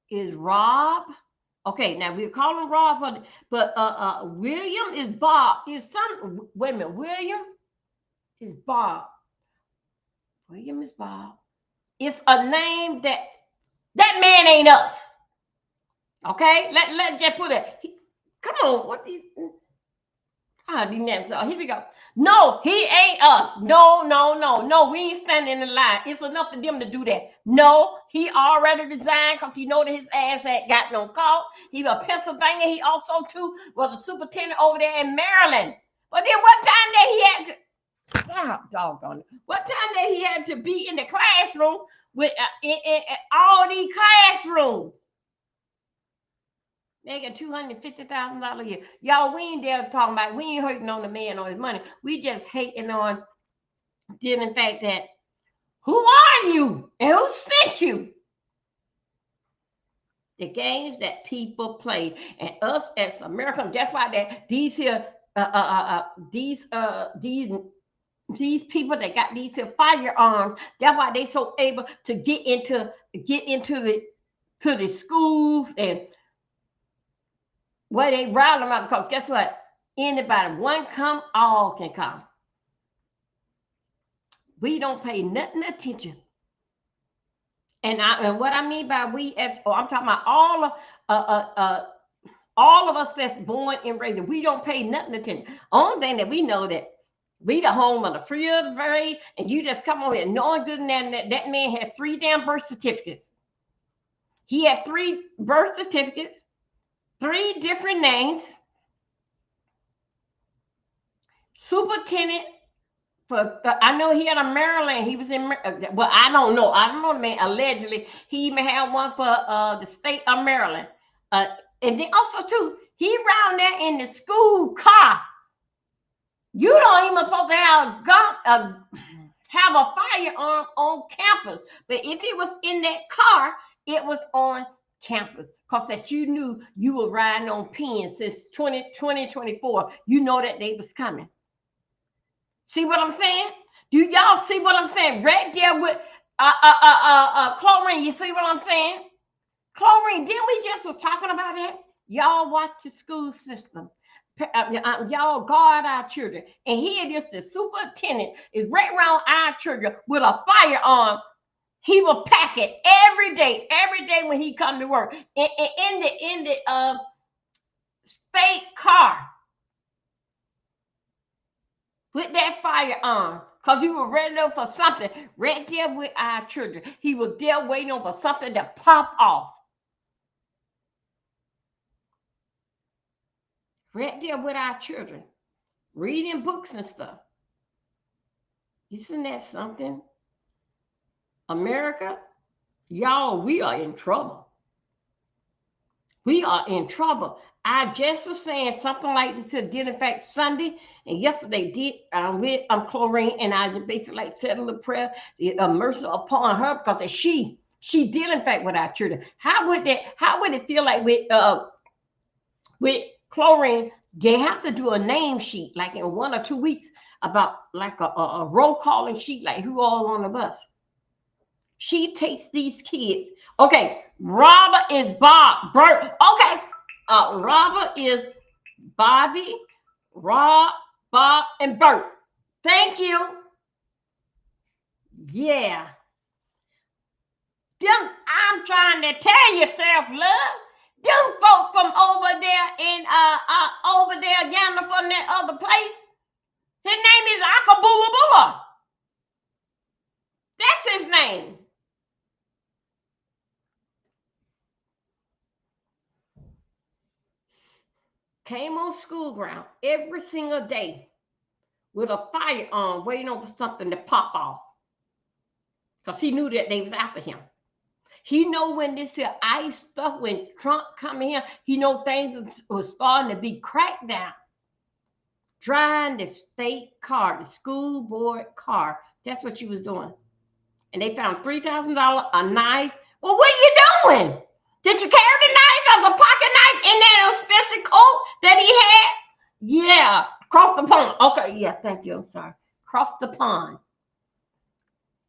is Rob. Okay, now we're calling Rob, but William is Bob. Is some, wait a minute, William is Bob. William is Bob. It's a name that man ain't us. Okay, let's just put it. Come on, what these? These names. Here we go. No, he ain't us. No. We ain't standing in the line. It's enough for them to do that. No, he already resigned because he know that his ass had got no call. He was Pennsylvania. He also too was a superintendent over there in Maryland. But then what time that he had to? Doggone it. What time that he had to be in the classroom with in all these classrooms? Making $250,000 a year. Y'all, we ain't there talking about, we ain't hurting on the man or his money. We just hating on the fact that, who are you and who sent you? The games that people play, and us as Americans, that's why these here, these people that got these here firearms, that's why they so able to get into the schools and where they rile them out, because guess what? Anybody, one come, all can come. We don't pay nothing attention. And what I mean by we, I'm talking about all of us that's born and raised. We don't pay nothing attention. Only thing that we know that we the home of the free of the brave, and you just come on here knowing good and that man had 3 damn birth certificates. He had 3 birth certificates. 3 different names. Superintendent for, I know he had a Maryland. He was in, well, I don't know the man. Allegedly, he even had one for the state of Maryland. And then also too, he around there in the school car. You don't even supposed to have a firearm on campus. But if it was in that car, it was on campus, because that you knew you were riding on pins since 2024. You know that they was coming. See what I'm saying? Do y'all see what I'm saying? Right there with chlorine. You see what I'm saying? Chlorine. Didn't we just was talking about that? Y'all watch the school system. Y'all guard our children. And here it is, the superintendent is right around our children with a firearm, He will pack it every day when he come to work in the state car with that firearm, because he was ready for something right there with our children. He was there waiting for something to pop off. Right there with our children, reading books and stuff. Isn't that something? America, y'all, we are in trouble. We are in trouble. I just was saying something like this did in fact Sunday and yesterday did with Chlorine, and I just basically like said a little prayer, mercy upon her, because she did in fact with our children. How would it feel like with Chlorine? They have to do a name sheet like in 1 or 2 weeks about like a roll calling sheet, like who all on the bus. She takes these kids. Okay, Robert is Bob. Bert. Okay, Robert is Bobby, Rob, Bob, and Bert. Thank you. Yeah. I'm trying to tell you, self-love. Them folks from over there in over there yonder from that other place. His name is Akabula. That's his name. Came on school ground every single day with a firearm waiting on for something to pop off. Because he knew that they was after him. He know when this here ICE stuff, when Trump come here, he know things was starting to be cracked down. Driving the state car, the school board car. That's what she was doing. And they found $3,000, a knife. Well, what are you doing? Did you carry the knife as a pocket knife in that expensive coat that he had? Yeah, across the pond. Okay, yeah, thank you. I'm sorry. Across the pond.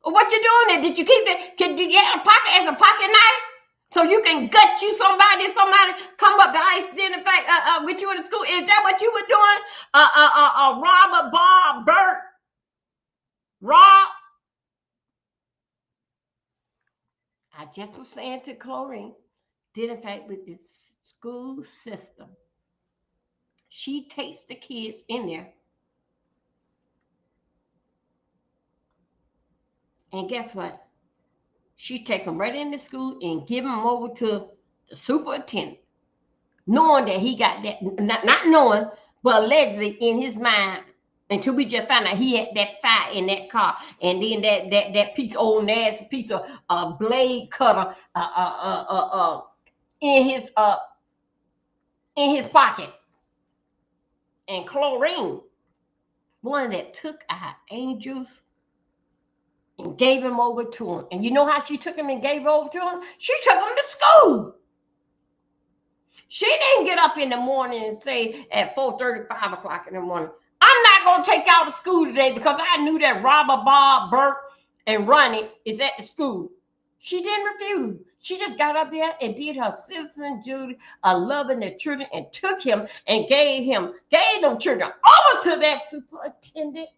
Well, what you doing there? Did you keep it? Did you have a pocket as a pocket knife? So you can gut you somebody come up to ICE in fact with you in the school. Is that what you were doing? Robert, Bob, Bert, Rob. I just was saying to Chlorine, did in fact with the school system. She takes the kids in there. And guess what? She take them right into school and give them over to the superintendent, knowing that he got that, not knowing, but allegedly in his mind, until we just found out he had that fire in that car, and then that piece, old nasty piece of blade cutter in his pocket. And Chlorine, one that took our angels and gave him over to him. And you know how she took him and gave over to him? She took him to school. She didn't get up in the morning and say at 4:30, 5 o'clock in the morning, I'm not going to take y'all to school today because I knew that Robert, Bob, Bert, and Ronnie is at the school. She didn't refuse. She just got up there and did her citizen duty of loving the children and took him and gave them children over to that superintendent.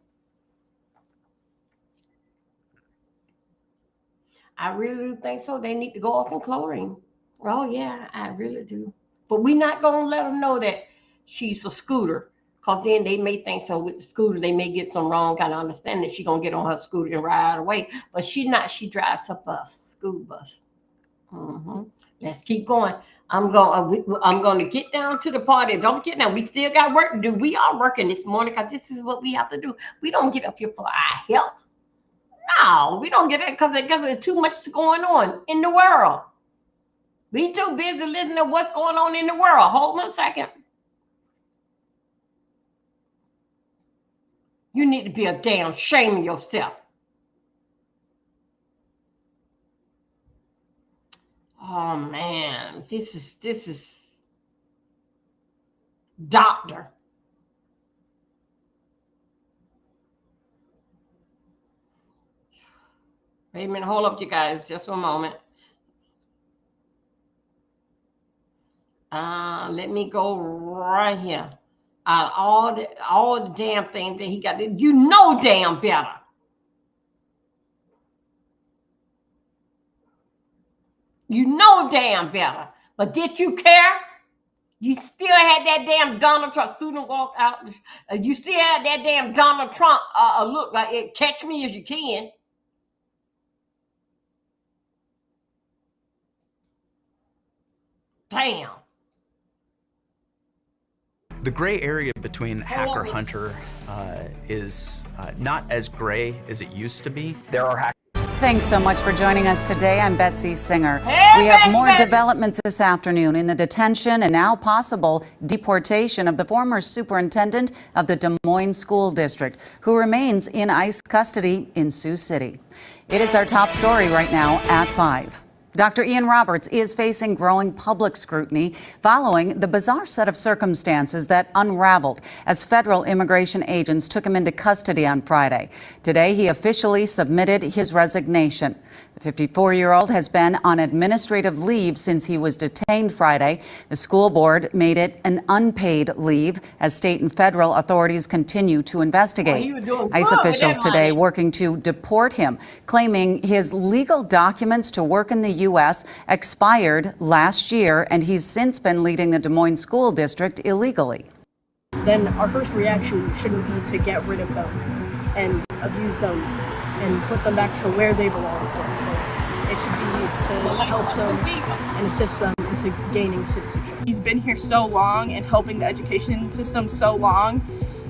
I really do think so. They need to go off in Chlorine. Oh, yeah, I really do. But we're not going to let them know that she's a scooter, because then they may think so with the scooter. They may get some wrong kind of understanding. She's going to get on her scooter and ride away. But she's not. She drives a bus, school bus. Let's keep going. I'm going to get down to the party. Don't get down. We still got work to do. We are working this morning because this is what we have to do. We don't get up here for our health. No, we don't get it because there's too much going on in the world. We too busy listening to what's going on in the world. Hold on a second. You need to be a damn shame of yourself. Oh man, this is doctor. Wait a minute, hold up, you guys, just one moment. Let me go right here. All the damn things that he got. You know damn better. You know damn better. But did you care? You still had that damn Donald Trump student walk out. You still had that damn Donald Trump look like it. Catch me as you can. Damn. The gray area between Hacker Hunter is not as gray as it used to be. There are hackers. Thanks so much for joining us today. I'm Betsy Singer. Hey, we have more developments this afternoon in the detention and now possible deportation of the former superintendent of the Des Moines School District, who remains in ICE custody in Sioux City. It is our top story right now at 5. Dr. Ian Roberts is facing growing public scrutiny following the bizarre set of circumstances that unraveled as federal immigration agents took him into custody on Friday. Today, he officially submitted his resignation. The 54-year-old has been on administrative leave since he was detained Friday. The school board made it an unpaid leave as state and federal authorities continue to investigate. ICE officials today working to deport him, claiming his legal documents to work in the U.S. expired last year, and he's since been leading the Des Moines School District illegally. Then our first reaction shouldn't be to get rid of them and abuse them and put them back to where they belong. It should be to help them and assist them into gaining citizenship. He's been here so long and helping the education system so long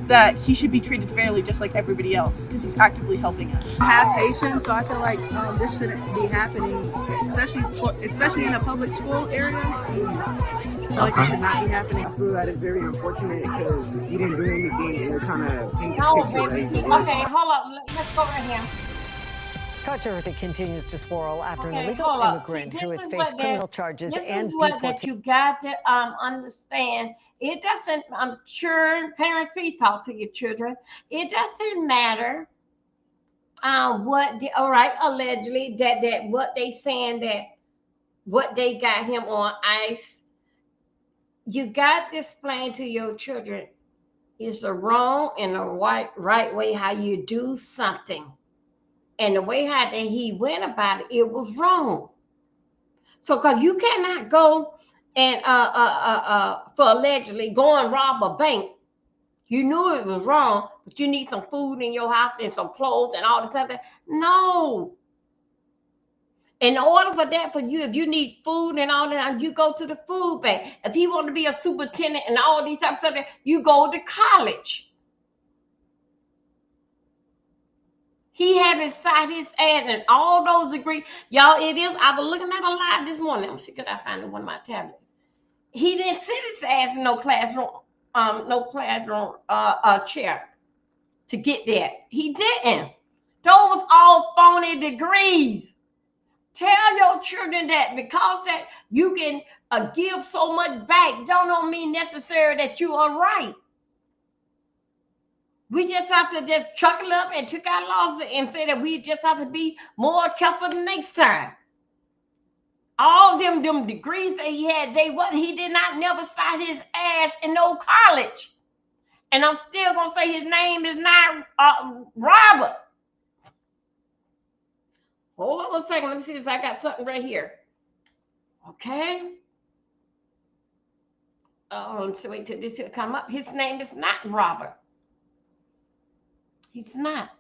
that he should be treated fairly just like everybody else because he's actively helping us. I have patience, so I feel like this shouldn't be happening, especially in a public school area. I feel like it should not be happening. I feel that it's very unfortunate because you didn't do anything and you're trying to paint this No, picture. baby. Okay, hold up. Let's go right here. Controversy continues to swirl after an Okay, illegal hold up. immigrant See, who this has is faced what criminal charges This and is what that deportation. you got to understand. It doesn't. I'm sure parents, please talk to your children. It doesn't matter what. All right, allegedly that what they saying that what they got him on ICE. You got to explain to your children is the wrong and the right way how you do something. And the way how that he went about it, it was wrong. So, because you cannot go and for allegedly go and rob a bank, you knew it was wrong, but you need some food in your house and some clothes and all this other. No. In order for that, for you, if you need food and all that, you go to the food bank. If he want to be a superintendent and all these types of stuff, you go to college. He haven't sat his ass and all those degrees. Y'all, it is. I was looking at a live this morning. Let me see, could I find it on one of my tablets? He didn't sit his ass in no classroom chair to get there. He didn't. Those was all phony degrees. Tell your children that because that you can give so much back, don't mean necessarily that you are right. We just have to just chuckle up and took our losses and say that we just have to be more careful the next time. All them degrees that he had, he did not never start his ass in no college. And I'm still gonna say his name is not Robert. Hold on a second. Let me see this. I got something right here. Okay. So wait till this will come up. His name is not Robert. He's not.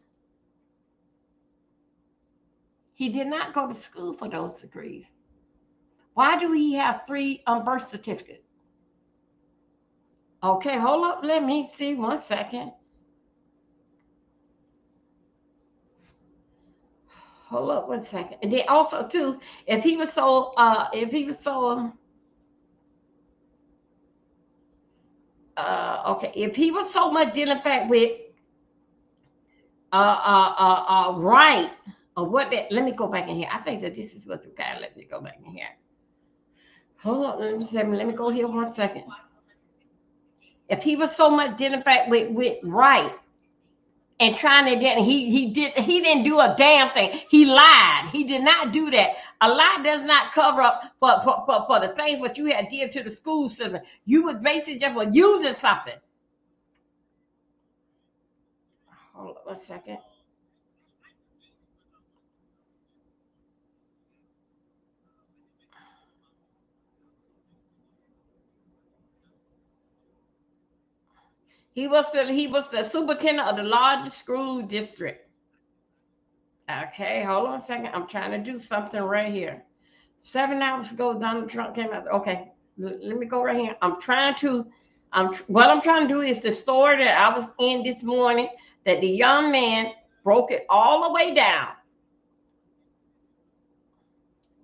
He did not go to school for those degrees. Why do he have 3 birth certificates? Okay, hold up. Let me see 1 second. Hold up 1 second. And then also too, if he was so much dealing fact with right or what that, let me go back in here. I think that this is what the guy, let me go back in here. Hold on, let me go here 1 second. If he was so much dealing fact with right and trying to get, he didn't do a damn thing. He lied. He did not do that. A lie does not cover up for the things what you had did to the school system. You was basically just for using something. Hold on 1 second. He was the superintendent of the largest school district. Okay, hold on a second. I'm trying to do something right here. 7 hours ago, Donald Trump came out. Okay, let me go right here. What I'm trying to do is the story that I was in this morning, that the young man broke it all the way down.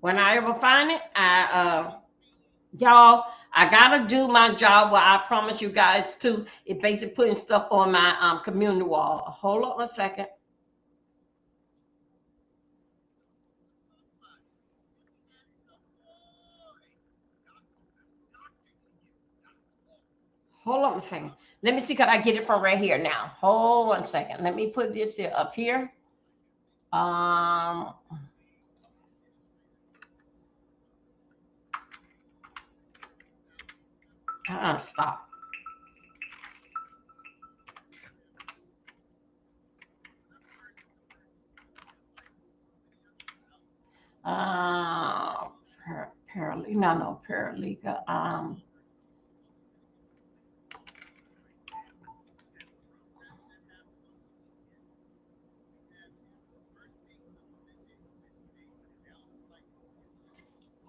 When I ever find it, y'all, I gotta do my job where I promise you guys to. It's basically putting stuff on my community wall. Hold on a second. Hold on a second. Let me see, could I get it from right here now? Hold on a second. Let me put this here up here. Stop. Paralegal.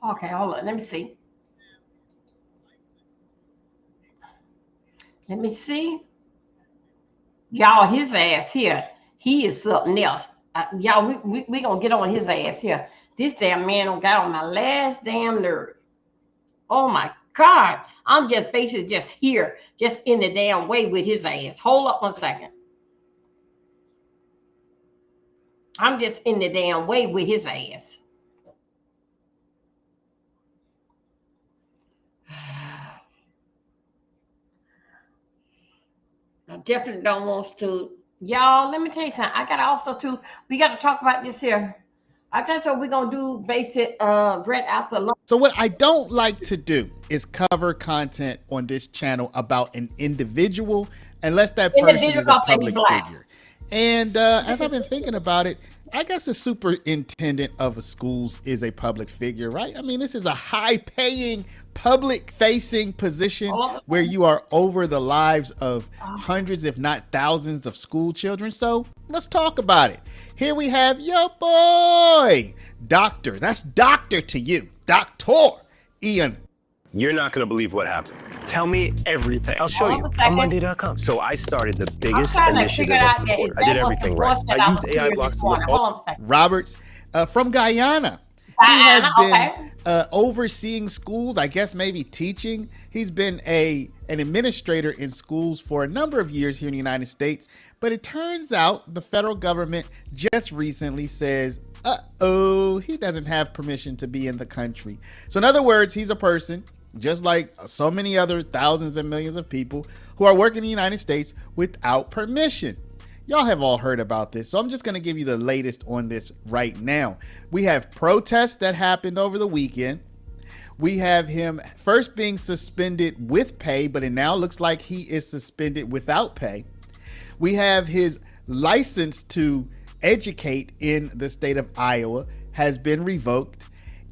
Okay, hold on. Let me see. Let me see. Y'all, his ass here, he is something else. Y'all, we gonna get on his ass here. This damn man don't got on my last damn nerve. Oh my God. I'm just basically just here, just in the damn way with his ass. Hold up one second. I'm just in the damn way with his ass. I definitely don't want to. Y'all, let me tell you something. I got to also too, we got to talk about this here. I guess what we're going to do basic right after lunch. So what I don't like to do is cover content on this channel about an individual unless that person is a public figure. And as I've been thinking about it, I guess the superintendent of schools is a public figure, right? I mean, this is a high-paying, public-facing position where you are over the lives of hundreds, if not thousands, of school children. So let's talk about it. Here we have your boy, Doctor. That's Doctor to you, Dr. Ian. You're not going to believe what happened. Tell me everything. I'll show you on Monday.com. So I started the biggest initiative of the board. I did everything right. I used AI blocks to list all. Roberts from Guyana. He has been overseeing schools, I guess maybe teaching. He's been an administrator in schools for a number of years here in the United States. But it turns out the federal government just recently says, he doesn't have permission to be in the country. So in other words, he's a person, just like so many other thousands and millions of people who are working in the United States without permission. Y'all have all heard about this, so I'm just going to give you the latest on this right now. We have protests that happened over the weekend. We have him first being suspended with pay, but it now looks like he is suspended without pay. We have his license to educate in the state of Iowa has been revoked.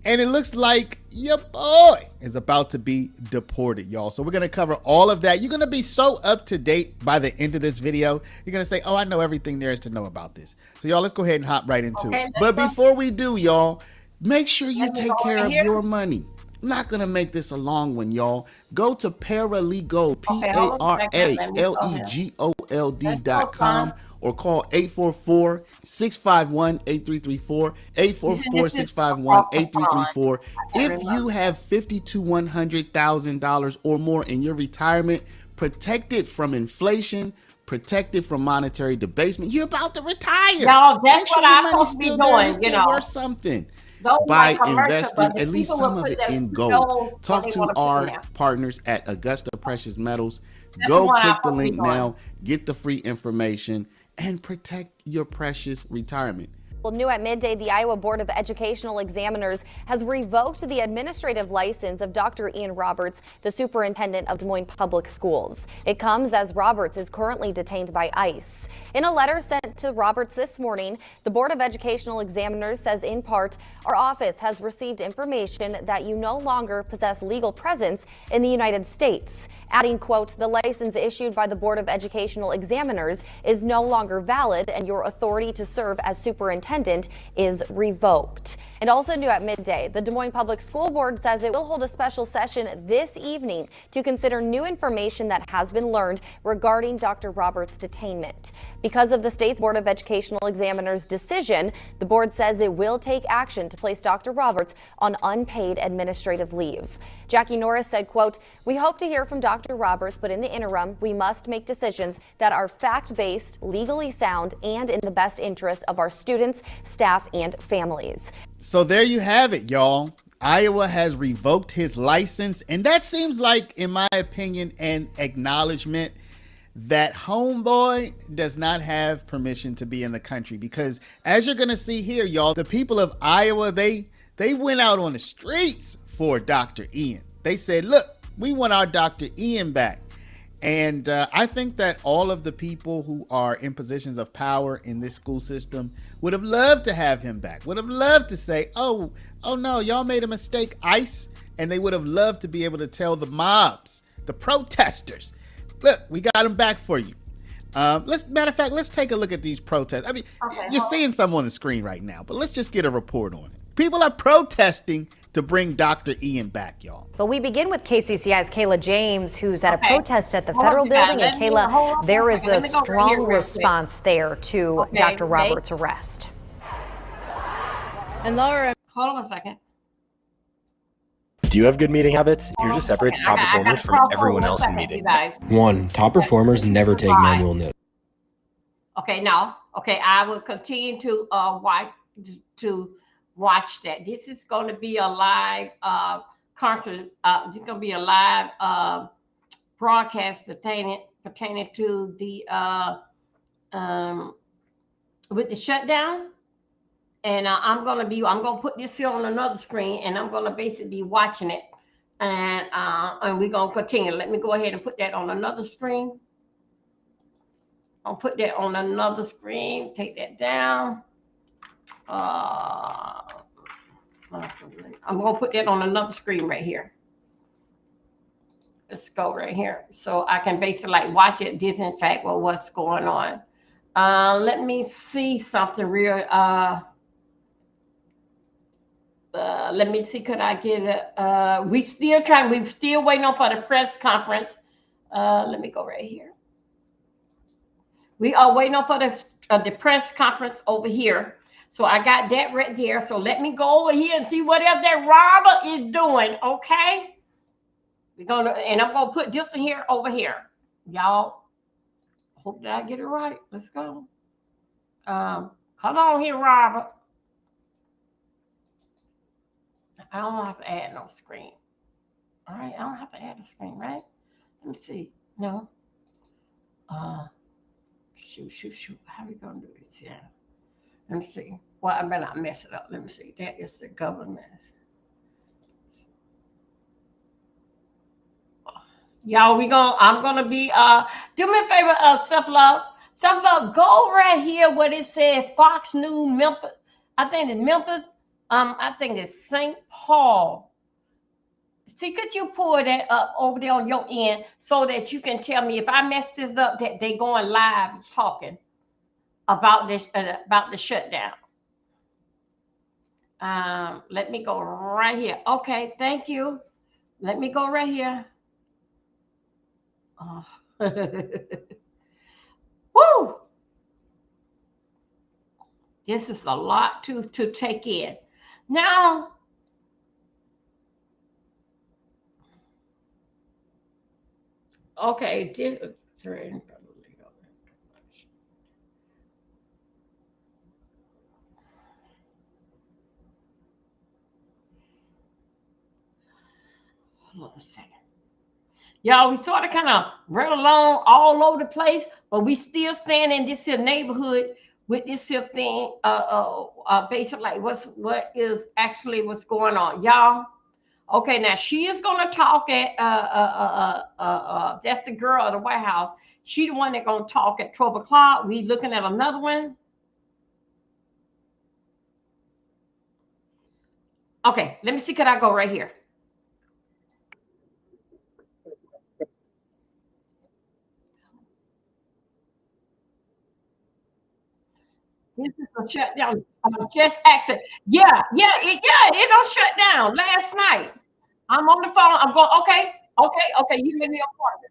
And it looks like your boy is about to be deported, y'all. So we're going to cover all of that. You're going to be so up to date by the end of this video. You're going to say, oh, I know everything there is to know about this. So y'all, let's go ahead and hop right into it. But before we do, y'all, make sure you take care of your money. I'm not going to make this a long one, y'all. Go to Paralegal, PARALEGOLD.com. or call 844-651-8334, 844-651-8334. If you have $50,000 to $100,000 or more in your retirement, protected from inflation, protected from monetary debasement, you're about to retire. Y'all, that's what I'm supposed to be doing, you know. Worth something. By investing at least some of it in gold. Talk to our partners at Augusta Precious Metals. Go click the link now, get the free information, and protect your precious retirement. Well, new at midday, the Iowa Board of Educational Examiners has revoked the administrative license of Dr. Ian Roberts, the superintendent of Des Moines Public Schools. It comes as Roberts is currently detained by ICE. In a letter sent to Roberts this morning, the Board of Educational Examiners says in part, our office has received information that you no longer possess legal presence in the United States. Adding, quote, the license issued by the Board of Educational Examiners is no longer valid and your authority to serve as superintendent is revoked. And also new at midday, the Des Moines Public School Board says it will hold a special session this evening to consider new information that has been learned regarding Dr. Roberts' detainment. Because of the state's Board of Educational Examiners' decision, the board says it will take action to place Dr. Roberts on unpaid administrative leave. Jackie Norris said, quote, we hope to hear from Dr. Roberts, but in the interim, we must make decisions that are fact-based, legally sound, and in the best interest of our students, staff, and families. So there you have it, y'all. Iowa has revoked his license, and that seems like, in my opinion, an acknowledgement that homeboy does not have permission to be in the country. Because as you're gonna see here, y'all, the people of Iowa, they went out on the streets for Dr. Ian. They said, look, we want our Dr. Ian back. And I think that all of the people who are in positions of power in this school system would have loved to have him back, would have loved to say, oh no, y'all made a mistake, ICE. And they would have loved to be able to tell the mobs, the protesters, look, we got him back for you. Matter of fact, let's take a look at these protests. I mean, you're seeing some on the screen right now, but let's just get a report on it. People are protesting to bring Dr. Ian back, y'all. But we begin with KCCI's Kayla James, who's at a protest at the federal building. And Kayla, there is a strong response there to Dr. Roberts' arrest. And Laura, hold on a second. Do you have good meeting habits? Here's what separates top performers from everyone else in meetings. 1, top performers never take manual notes. Okay, now, okay, I will continue to watch that. This is going to be a live conference. It's going to be a live broadcast pertaining to the with the shutdown. And I'm gonna put this here on another screen, and I'm gonna basically be watching it, and we're gonna continue. Let me go ahead and put that on another screen. I'll put that on another screen. Take that down. I'm gonna put that on another screen right here. Let's go right here, so I can basically like watch it. This, in fact, well, what's going on? Let me see something real. Let me see, could I get it? We're still waiting on for the press conference. Let me go right here. We are waiting on for the press conference over here. So I got that right there. So let me go over here and see what else that Robert is doing, okay? And I'm gonna put this in here over here. Y'all, hope that I get it right. Let's go. Come on here, Robert. I don't have to add no screen. All right, I don't have to add a screen, right? Let me see. No. Shoot. How are we gonna do this? Yeah. Let me see. Well, I better not mess it up. Let me see. That is the government. Y'all, I'm gonna be do me a favor, Self-Love, go right here where it said Fox News Memphis. I think it's Memphis. I think it's St. Paul. See, could you pull that up over there on your end so that you can tell me if I mess this up that they going live talking about this about the shutdown. Let me go right here. Okay, thank you. Let me go right here. Oh. Woo! This is a lot to take in. Now, okay, hold on a second. Y'all, we sort of kind of run along all over the place, but we still staying in this here neighborhood with this thing, basically like what's going on, y'all. Okay, now she is gonna talk at that's the girl at the White House. She the one that gonna talk at 12 o'clock. We looking at another one. Okay, let me see. Could I go right here? This is a shutdown. Just exit. Yeah, it don't shut down. Last night, I'm on the phone. I'm going. Okay. You give me a partner.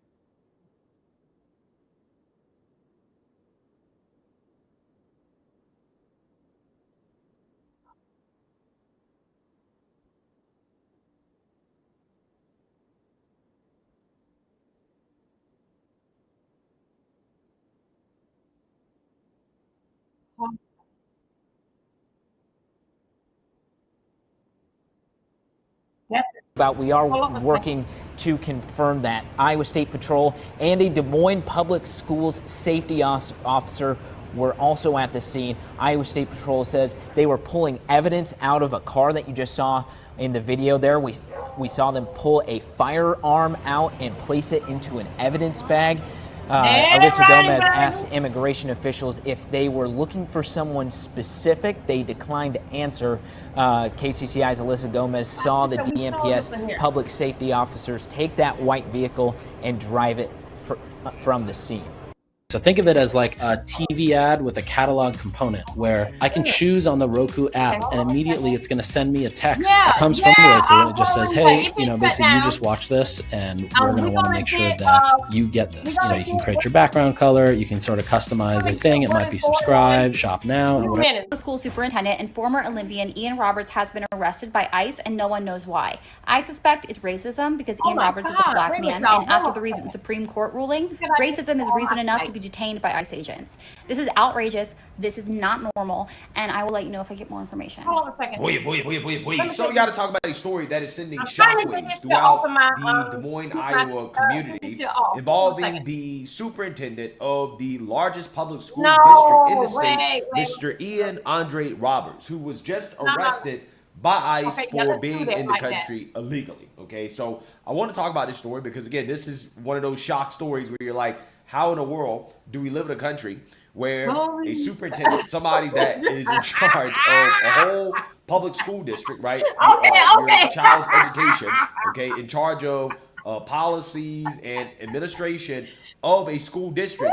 We are working to confirm that. Iowa State Patrol and a Des Moines Public Schools safety officer were also at the scene. Iowa State Patrol says they were pulling evidence out of a car that you just saw in the video there. We saw them pull a firearm out and place it into an evidence bag. Alyssa Gomez asked immigration officials if they were looking for someone specific. They declined to answer. KCCI's Alyssa Gomez saw the DMPS public safety officers take that white vehicle and drive it from the scene. So think of it as like a TV ad with a catalog component where I can choose on the Roku app and immediately it's going to send me a text that comes from Roku and it just says, hey, basically you just watch this and we're going to want to make sure that you get this. So you can create your background color, you can sort of customize a thing. It might be subscribe, shop now, or whatever. The school superintendent and former Olympian Ian Roberts has been arrested by ICE and no one knows why. I suspect it's racism because Ian Roberts is a black man, and after the recent Supreme Court ruling, racism is reason enough to be detained by ICE agents. This is outrageous. This is not normal, and I will let you know if I get more information. Hold on a second. Boy. So we got to talk about a story that is sending shockwaves throughout the Des Moines, Iowa community involving the superintendent of the largest public school district in the state, Mr. Ian Andre Roberts, who was just arrested by ICE for being in the country illegally. Okay, so I want to talk about this story because, again, this is one of those shock stories where you're like, how in the world do we live in a country where a superintendent, somebody that is in charge of a whole public school district, right? Your child's education, okay, in charge of policies and administration of a school district.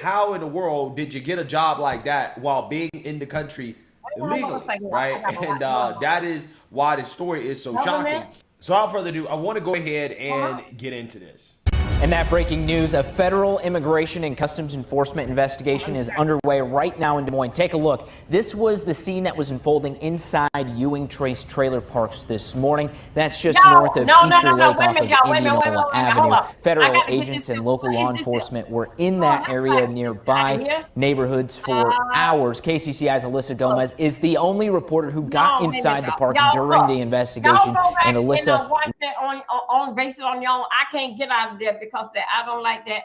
How in the world did you get a job like that while being in the country illegally, right? And that is why this story is so shocking. So without further ado, I want to go ahead and get into this. And that breaking news, a federal immigration and customs enforcement investigation is underway right now in Des Moines. Take a look. This was the scene that was unfolding inside Ewing Trace Trailer Parks this morning. That's just north of Easter Lake off of Indianola Avenue. Federal agents and local law enforcement were in that area nearby neighborhoods for hours. KCCI's Alyssa Gomez is the only reporter who got inside the park during the investigation. And Alyssa, watch that on base it on your own. I can't get out of there because I don't like that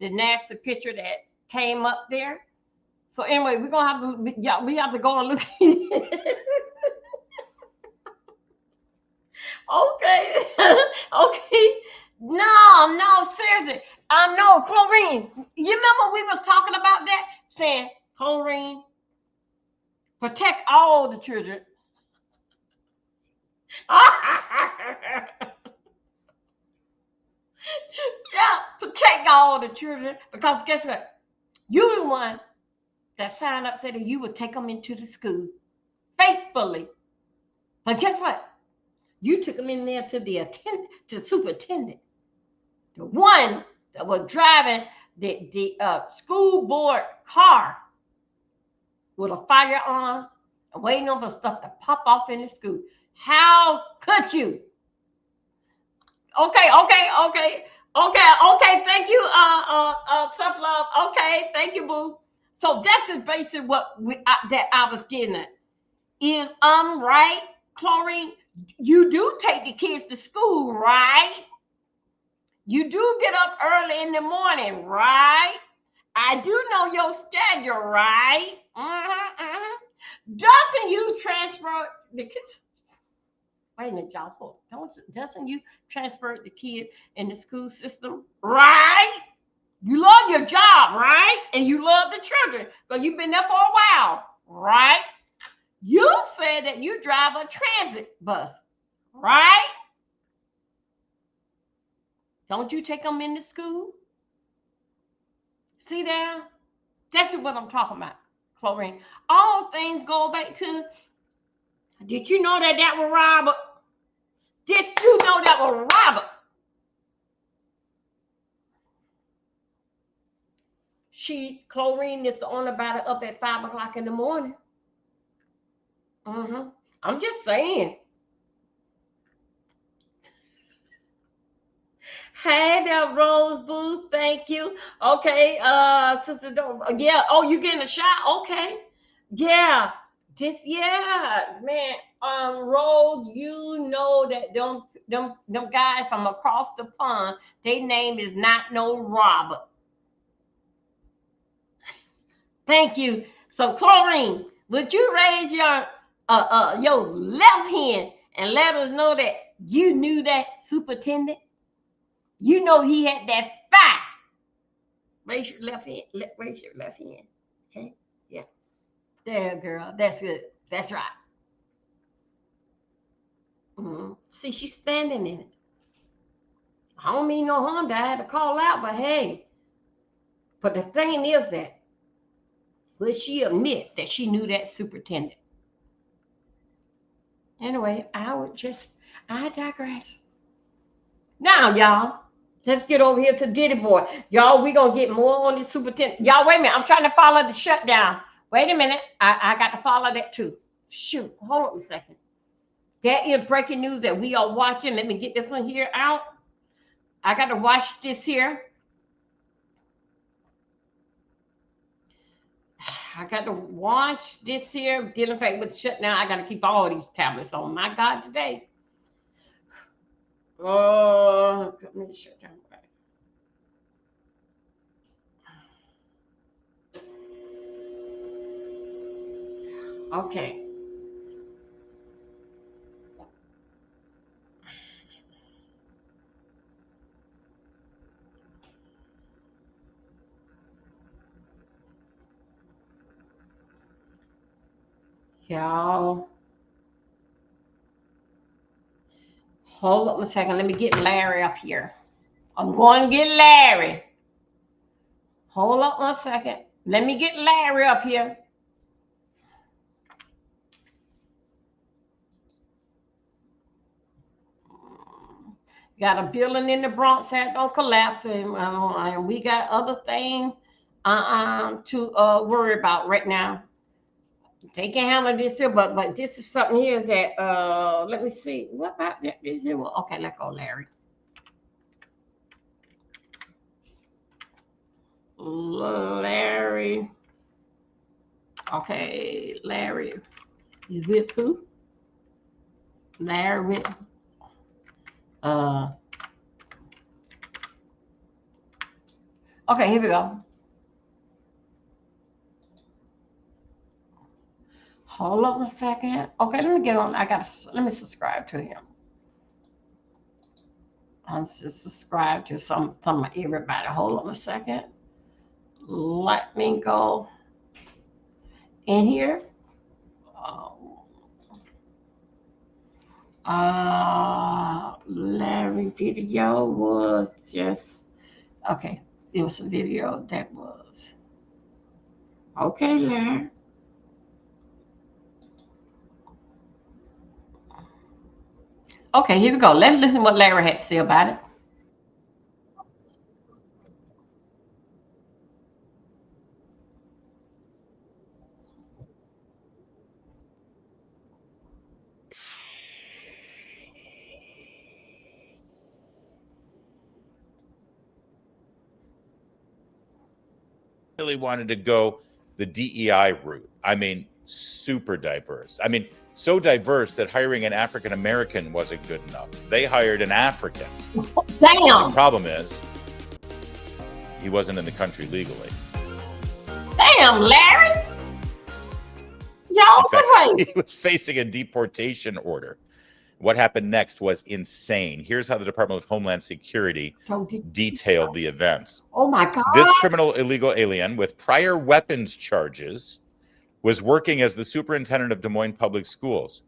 the nasty picture that came up there. So anyway, we're gonna have to we have to go and look. Okay. No, seriously. No, chlorine. You remember we was talking about that? Saying chlorine protect all the children. Yeah, protect all the children, because guess what? You the one that signed up said that you would take them into the school faithfully. But guess what? You took them in there to the superintendent, the one that was driving the school board car with a firearm and waiting on for stuff to pop off in the school. How could you? Okay. Thank you, Self Love. Okay, thank you, boo. So that's just basically what that I was getting at. Is right, Chlorine? You do take the kids to school, right? You do get up early in the morning, right? I I do know your schedule, right? Doesn't you transfer the kids? Wait a minute, y'all. Doesn't you transfer the kid in the school system, right? You love your job, right? And you love the children. So you've been there for a while, right? You said that you drive a transit bus, right? Don't you take them into school? See there? That's what I'm talking about, Chlorine. All things go back to, did you know that was Robert? Did you know that was Robert? Chlorine is the only body up at 5 o'clock in the morning. I'm just saying. Hey there, Rose Booth. Thank you. Okay, sister. Yeah. Oh, you getting a shot? Okay. Yeah. Man. Rose. You know that them guys from across the pond. Their name is not no Robert. Thank you. So, Chlorine, would you raise your left hand and let us know that you knew that superintendent? You know he had that fire. Raise your left hand. Raise your left hand. Okay? Yeah. There, girl. That's good. That's right. See, she's standing in it. I don't mean no harm. I had to call out, but hey. But the thing is that, would she admit that she knew that superintendent? Anyway, I digress. Now, y'all, let's get over here to Diddy Boy. Y'all, we going to get more on this superintendent. Y'all, wait a minute. I'm trying to follow the shutdown. Wait a minute. I got to follow that too. Shoot. Hold on a second. That is breaking news that we are watching. Let me get this one here out. I got to watch this here. I got to watch this here. Dealing with the shutdown. I got to keep all these tablets on. My God, today. Oh, let me shut down. Okay. Y'all. Hold up a second. Let me get Larry up here. I'm going to get Larry. Hold up 1 second. Let me get Larry up here. Got a building in the Bronx that don't collapse, and we got other things to worry about right now. They can handle this here, but this is something here that let me see. What about this here? Well, okay, let's go, Larry. Larry. Okay, Larry. You with who? Larry with okay, here we go. Hold up a second. Okay, let me get on. Let me subscribe to him. I'm just subscribe to some of everybody. Hold on a second. Let me go in here. Larry video was just okay. It was a video that was okay, Larry. Okay, here we go. Let's listen to what Larry had to say about it. Really wanted to go the DEI route. I mean, super diverse. I mean, so diverse that hiring an African American wasn't good enough. They hired an African. Damn. The problem is, he wasn't in the country legally. Damn, Larry. Y'all, He was facing a deportation order. What happened next was insane. Here's how the Department of Homeland Security detailed the events. Oh my God. This criminal illegal alien with prior weapons charges was working as the superintendent of Des Moines Public Schools.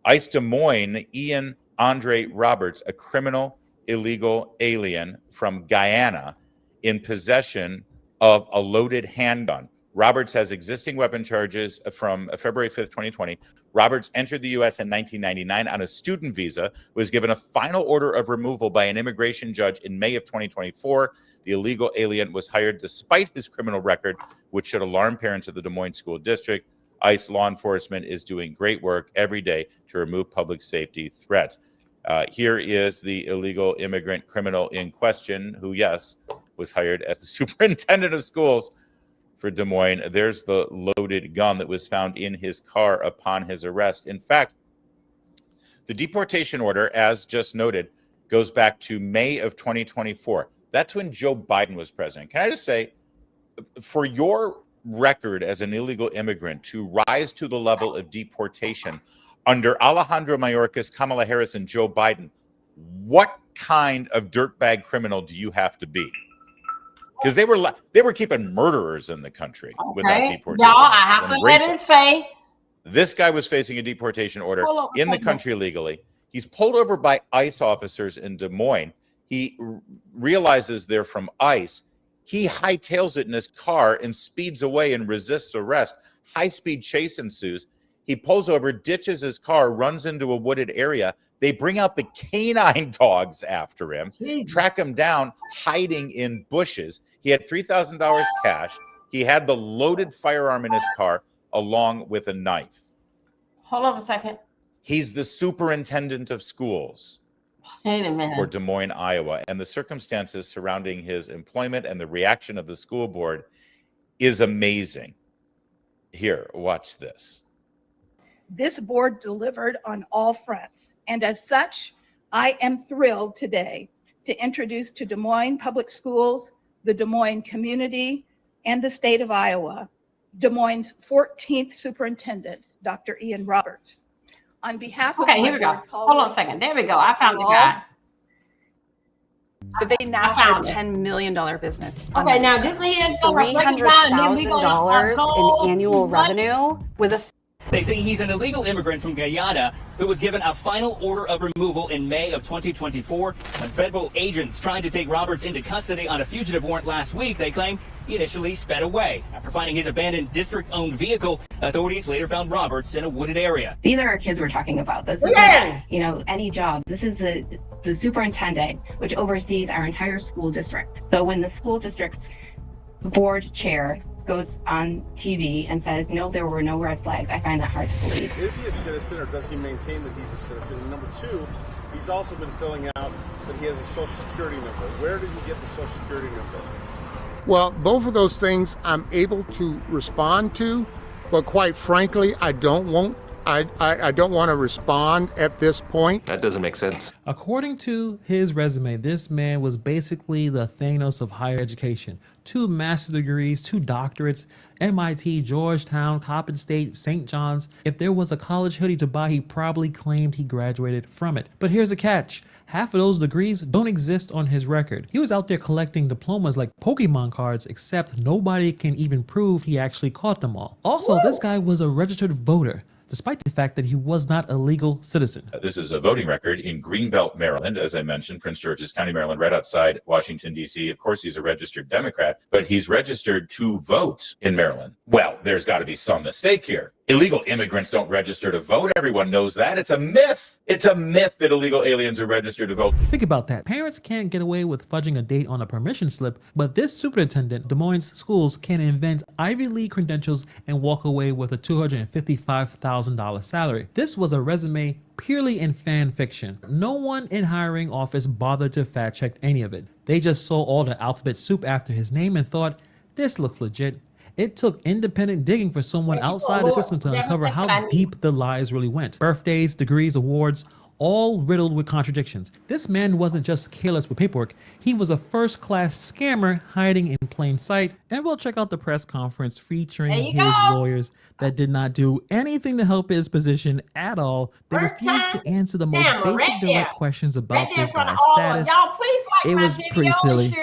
ICE Des Moines, Ian Andre Roberts, a criminal illegal alien from Guyana in possession of a loaded handgun. Roberts has existing weapon charges from February 5th, 2020. Roberts entered the U.S. in 1999 on a student visa, was given a final order of removal by an immigration judge in May of 2024. The illegal alien was hired despite his criminal record, which should alarm parents of the Des Moines School District. ICE law enforcement is doing great work every day to remove public safety threats. Here is the illegal immigrant criminal in question, who, yes, was hired as the superintendent of schools for Des Moines. There's the loaded gun that was found in his car upon his arrest. In fact, the deportation order, as just noted, goes back to May of 2024. That's when Joe Biden was president. Can I just say, for your record as an illegal immigrant to rise to the level of deportation under Alejandro Mayorkas, Kamala Harris, and Joe Biden, what kind of dirtbag criminal do you have to be? Because they were keeping murderers in the country without deportation. Y'all, I have to let him say. This guy was facing a deportation order in the country illegally. He's pulled over by ICE officers in Des Moines. He realizes they're from ICE. He hightails it in his car and speeds away and resists arrest. High-speed chase ensues. He pulls over, ditches his car, runs into a wooded area. They bring out the canine dogs after him, track him down, hiding in bushes. He had $3,000 cash. He had the loaded firearm in his car, along with a knife. Hold on a second. He's the superintendent of schools for Des Moines, Iowa. And the circumstances surrounding his employment and the reaction of the school board is amazing. Here, watch this. This board delivered on all fronts. And as such, I am thrilled today to introduce to Des Moines Public Schools, the Des Moines community, and the state of Iowa, Des Moines' 14th superintendent, Dr. Ian Roberts. On behalf of here we go. Hold on a second. There we go. I found the guy. So they now have a $10 million business. Okay, now this here $300,000 in annual revenue with a They say he's an illegal immigrant from Guyana who was given a final order of removal in May of 2024. When federal agents tried to take Roberts into custody on a fugitive warrant last week, they claim he initially sped away. After finding his abandoned district-owned vehicle, authorities later found Roberts in a wooded area. These are our kids we're talking about. This is any job. This is the superintendent, which oversees our entire school district. So when the school district's board chair goes on TV and says, no, there were no red flags, I find that hard to believe. Is he a citizen, or does he maintain that he's a citizen? And number two, he's also been filling out that he has a social security number. Where did he get the social security number? Well, both of those things I'm able to respond to, but quite frankly, I don't want to respond at this point. That doesn't make sense. According to his resume, this man was basically the Thanos of higher education. 2 master's degrees, 2 doctorates, MIT, Georgetown, Coppin State, St. John's. If there was a college hoodie to buy, he probably claimed he graduated from it. But here's a catch. Half of those degrees don't exist on his record. He was out there collecting diplomas like Pokemon cards, except nobody can even prove he actually caught them all. Also, this guy was a registered voter, despite the fact that he was not a legal citizen. This is a voting record in Greenbelt, Maryland. As I mentioned, Prince George's County, Maryland, right outside Washington, D.C. Of course, he's a registered Democrat, but he's registered to vote in Maryland. Well, there's got to be some mistake here. Illegal immigrants don't register to vote. Everyone knows that. It's a myth. It's a myth that illegal aliens are registered to vote. Think about that. Parents can't get away with fudging a date on a permission slip, but this superintendent, Des Moines schools, can invent Ivy League credentials and walk away with a $255,000 salary. This was a resume purely in fan fiction. No one in hiring office bothered to fact check any of it. They just saw all the alphabet soup after his name and thought, this looks legit. It took independent digging for someone outside the system to uncover how deep the lies really went. Birthdays, degrees, awards, all riddled with contradictions. This man wasn't just careless with paperwork, he was a first-class scammer hiding in plain sight. And we'll check out the press conference featuring his lawyers that did not do anything to help his position at all. They refused to answer the most basic direct questions about this guy's status. It was pretty silly.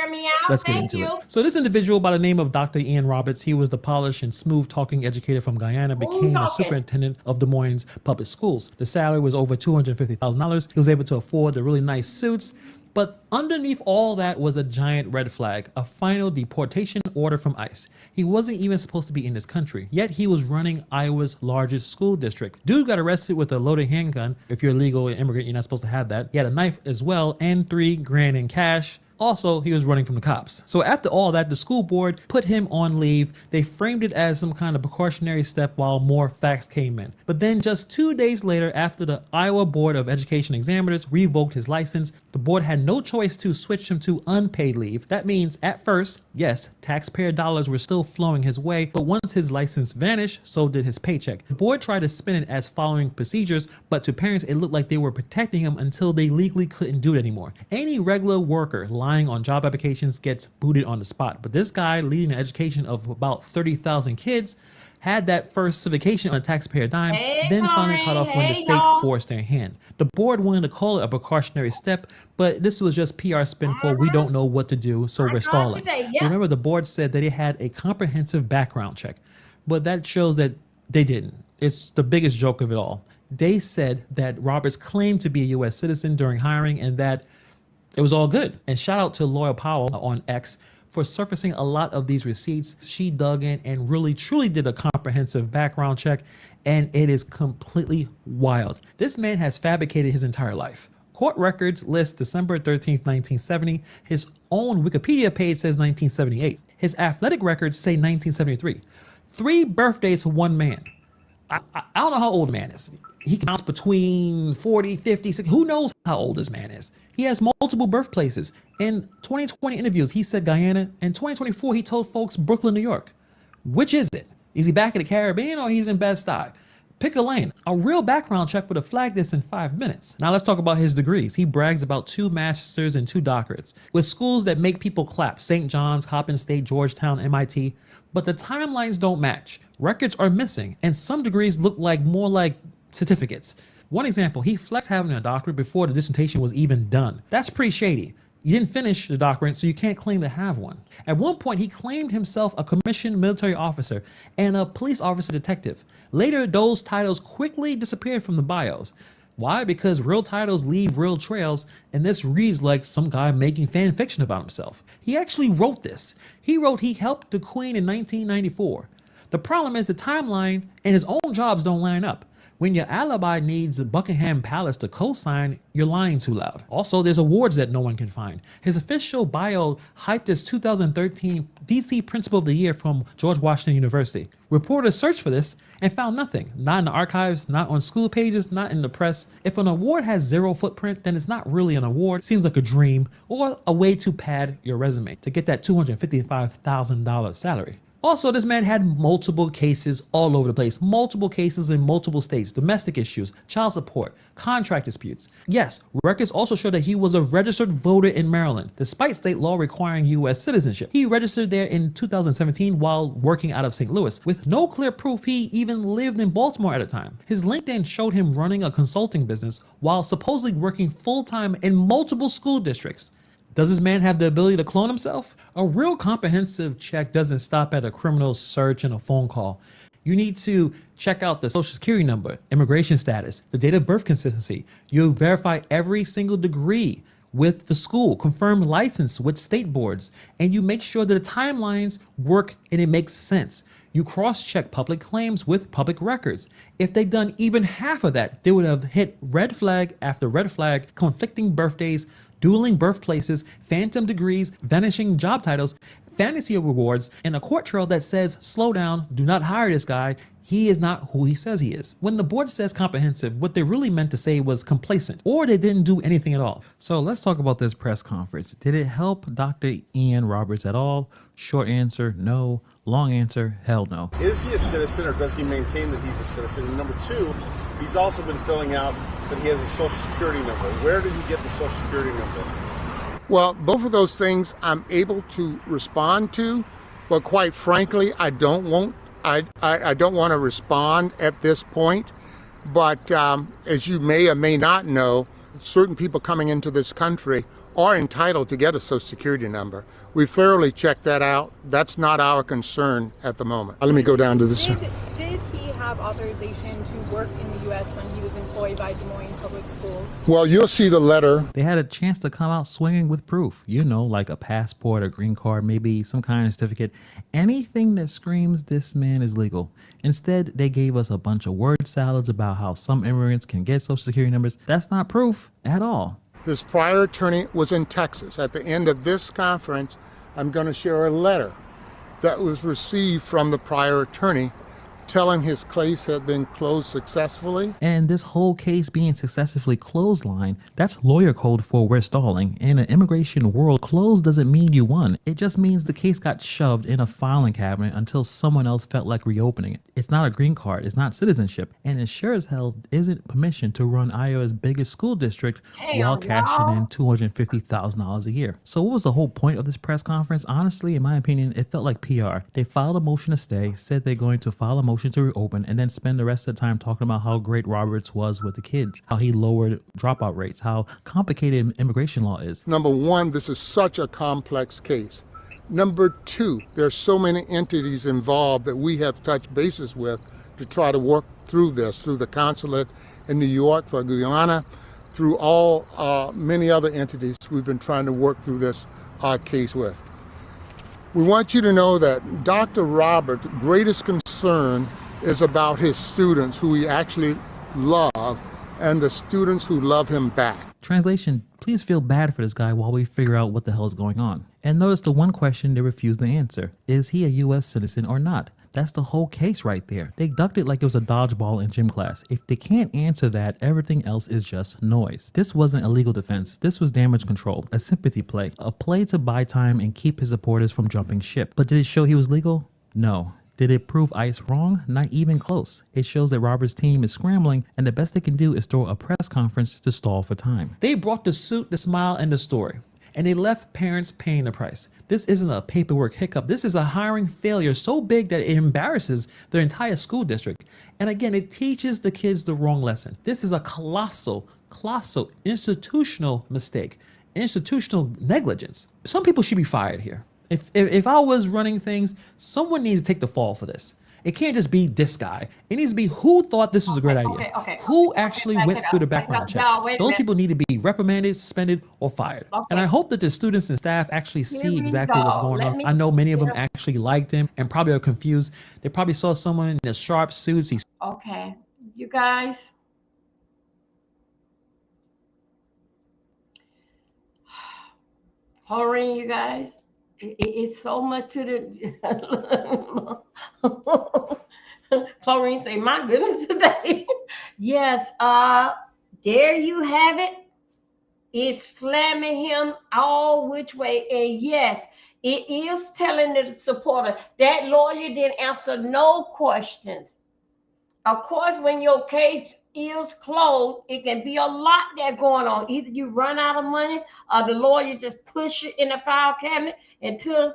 Let's get into it. So this individual by the name of Dr. Ian Roberts, he was the polished and smooth-talking educator from Guyana, became a superintendent of Des Moines Public Schools. The salary was over $250,000. He was able to afford the really nice suits. But underneath all that was a giant red flag, a final deportation order from ICE. He wasn't even supposed to be in this country, yet he was running Iowa's largest school district. Dude got arrested with a loaded handgun. If you're a legal immigrant, you're not supposed to have that. He had a knife as well and $3 grand in cash. Also, he was running from the cops. So after all that, the school board put him on leave. They framed it as some kind of precautionary step while more facts came in. But then just 2 days later, after the Iowa Board of Education examiners revoked his license, the board had no choice to switch him to unpaid leave. That means at first, yes, taxpayer dollars were still flowing his way, but once his license vanished, so did his paycheck. The board tried to spin it as following procedures, but to parents, it looked like they were protecting him until they legally couldn't do it anymore. Any regular worker lying on job applications gets booted on the spot. But this guy, leading an education of about 30,000 kids, had that first civication on a taxpayer dime, then finally cut off when the state forced their hand. The board wanted to call it a precautionary step, but this was just PR spin for we don't know what to do, so we're stalling. Remember, the board said that it had a comprehensive background check, but that shows that they didn't. It's the biggest joke of it all. They said that Roberts claimed to be a U.S. citizen during hiring and that it was all good. And shout out to Laura Powell on X for surfacing a lot of these receipts. She dug in and really truly did a comprehensive background check, and it is completely wild. This man has fabricated his entire life. Court records list December 13th, 1970. His own Wikipedia page says 1978. His athletic records say 1973. 3 birthdays for one man. I don't know how old the man is. He counts between 40, 50, 60. Who knows how old this man is? He has multiple birthplaces. In 2020 interviews, he said Guyana. In 2024, he told folks Brooklyn, New York. Which is it? Is he back in the Caribbean or he's in Bed-Stuy? Pick a lane. A real background check would have flagged this in 5 minutes. Now let's talk about his degrees. He brags about 2 masters and 2 doctorates with schools that make people clap: St. John's, Coppin State, Georgetown, MIT. But the timelines don't match. Records are missing, and some degrees look more like certificates. One example, he flexed having a doctorate before the dissertation was even done. That's pretty shady. You didn't finish the doctorate, so you can't claim to have one. At one point, he claimed himself a commissioned military officer and a police officer detective. Later, those titles quickly disappeared from the bios. Why? Because real titles leave real trails, and this reads like some guy making fan fiction about himself. He actually wrote this. He wrote he helped the Queen in 1994. The problem is the timeline and his own jobs don't line up. When your alibi needs Buckingham Palace to co-sign, you're lying too loud. Also, there's awards that no one can find. His official bio hyped as 2013 DC Principal of the Year from George Washington University. Reporters searched for this and found nothing. Not in the archives, not on school pages, not in the press. If an award has 0 footprint, then it's not really an award. Seems like a dream or a way to pad your resume to get that $255,000 salary. Also, this man had multiple cases all over the place, multiple cases in multiple states, domestic issues, child support, contract disputes. Yes, records also show that he was a registered voter in Maryland, despite state law requiring U.S. citizenship. He registered there in 2017 while working out of St. Louis, with no clear proof he even lived in Baltimore at the time. His LinkedIn showed him running a consulting business while supposedly working full-time in multiple school districts. Does this man have the ability to clone himself? A real comprehensive check doesn't stop at a criminal search and a phone call. You need to check out the social security number, immigration status, the date of birth consistency. You verify every single degree with the school, confirm license with state boards, and you make sure that the timelines work and it makes sense. You cross-check public claims with public records. If they'd done even half of that, they would have hit red flag after red flag, conflicting birthdays, dueling birthplaces, phantom degrees, vanishing job titles, fantasy rewards, and a court trail that says, slow down, do not hire this guy. He is not who he says he is. When the board says comprehensive, what they really meant to say was complacent, or they didn't do anything at all. So let's talk about this press conference. Did it help Dr. Ian Roberts at all? Short answer, no. Long answer, hell no. Is he a citizen, or does he maintain that he's a citizen? And number two, he's also been filling out that he has a social security number. Where did he get the social security number? Well, both of those things I'm able to respond to, but quite frankly, I don't want to respond at this point. But as you may or may not know, certain people coming into this country are entitled to get a social security number. We've thoroughly checked that out. That's not our concern at the moment. Let me go down to this. Did he have authorization to work in the U.S. when he was employed by Des Moines Public Schools? Well, you'll see the letter. They had a chance to come out swinging with proof, like a passport, a green card, maybe some kind of certificate, anything that screams this man is legal. Instead, they gave us a bunch of word salads about how some immigrants can get social security numbers. That's not proof at all. His prior attorney was in Texas. At the end of this conference, I'm going to share a letter that was received from the prior attorney telling his case had been closed successfully. And this whole case being successfully closed line, that's lawyer code for we're stalling. In an immigration world, closed doesn't mean you won. It just means the case got shoved in a filing cabinet until someone else felt like reopening it. It's not a green card, it's not citizenship, and it sure as hell isn't permission to run Iowa's biggest school district while cashing in $250,000 a year. So what was the whole point of this press conference? Honestly, in my opinion, it felt like PR. They filed a motion to stay, said they're going to file a motion to reopen, and then spend the rest of the time talking about how great Roberts was with the kids, how he lowered dropout rates, how complicated immigration law is. Number one, this is such a complex case. Number two, there's so many entities involved that we have touched bases with to try to work through this, through the consulate in New York for Guyana, through all many other entities we've been trying to work through this case with. We want you to know that Dr. Roberts' greatest concern is about his students who he actually loves and the students who love him back. Translation, please feel bad for this guy while we figure out what the hell is going on. And notice the one question they refused to answer. Is he a U.S. citizen or not? That's the whole case right there. They ducked it like it was a dodgeball in gym class. If they can't answer that, everything else is just noise. This wasn't a legal defense. This was damage control, a sympathy play, a play to buy time and keep his supporters from jumping ship. But did it show he was legal? No. Did it prove ICE wrong? Not even close. It shows that Roberts' team is scrambling, and the best they can do is throw a press conference to stall for time. They brought the suit, the smile, and the story, and they left parents paying the price. This isn't a paperwork hiccup. This is a hiring failure so big that it embarrasses their entire school district. And again, it teaches the kids the wrong lesson. This is a colossal institutional mistake, institutional negligence. Some people should be fired here. If I was running things, someone needs to take the fall for this. It can't just be this guy. It needs to be who thought this was a great idea. Who actually went through the background check. Those people need to be reprimanded, suspended, or fired. And I hope that the students and staff actually see exactly what's going on. I know many of them actually liked him and probably are confused. They probably saw someone in a sharp suits. Okay, you guys. Hurry, you guys. It's so much to the Chlorine say, my goodness today. Yes, there you have it. It's slamming him all which way. And yes, it is telling the supporter that lawyer didn't answer no questions. Of course, when your case is closed, it can be a lot that going on. Either you run out of money or the lawyer just push it in the file cabinet until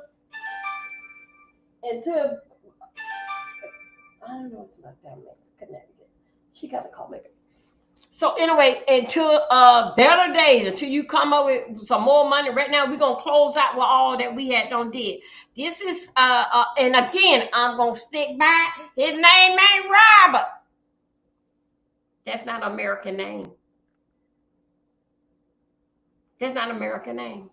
I don't know, it's not that Connecticut. She got to call me. So anyway, until better days, until you come up with some more money. Right now, we're gonna close out with all that we had done did. This is and again, I'm gonna stick by his name ain't Robert. That's not an American name. That's not an American name.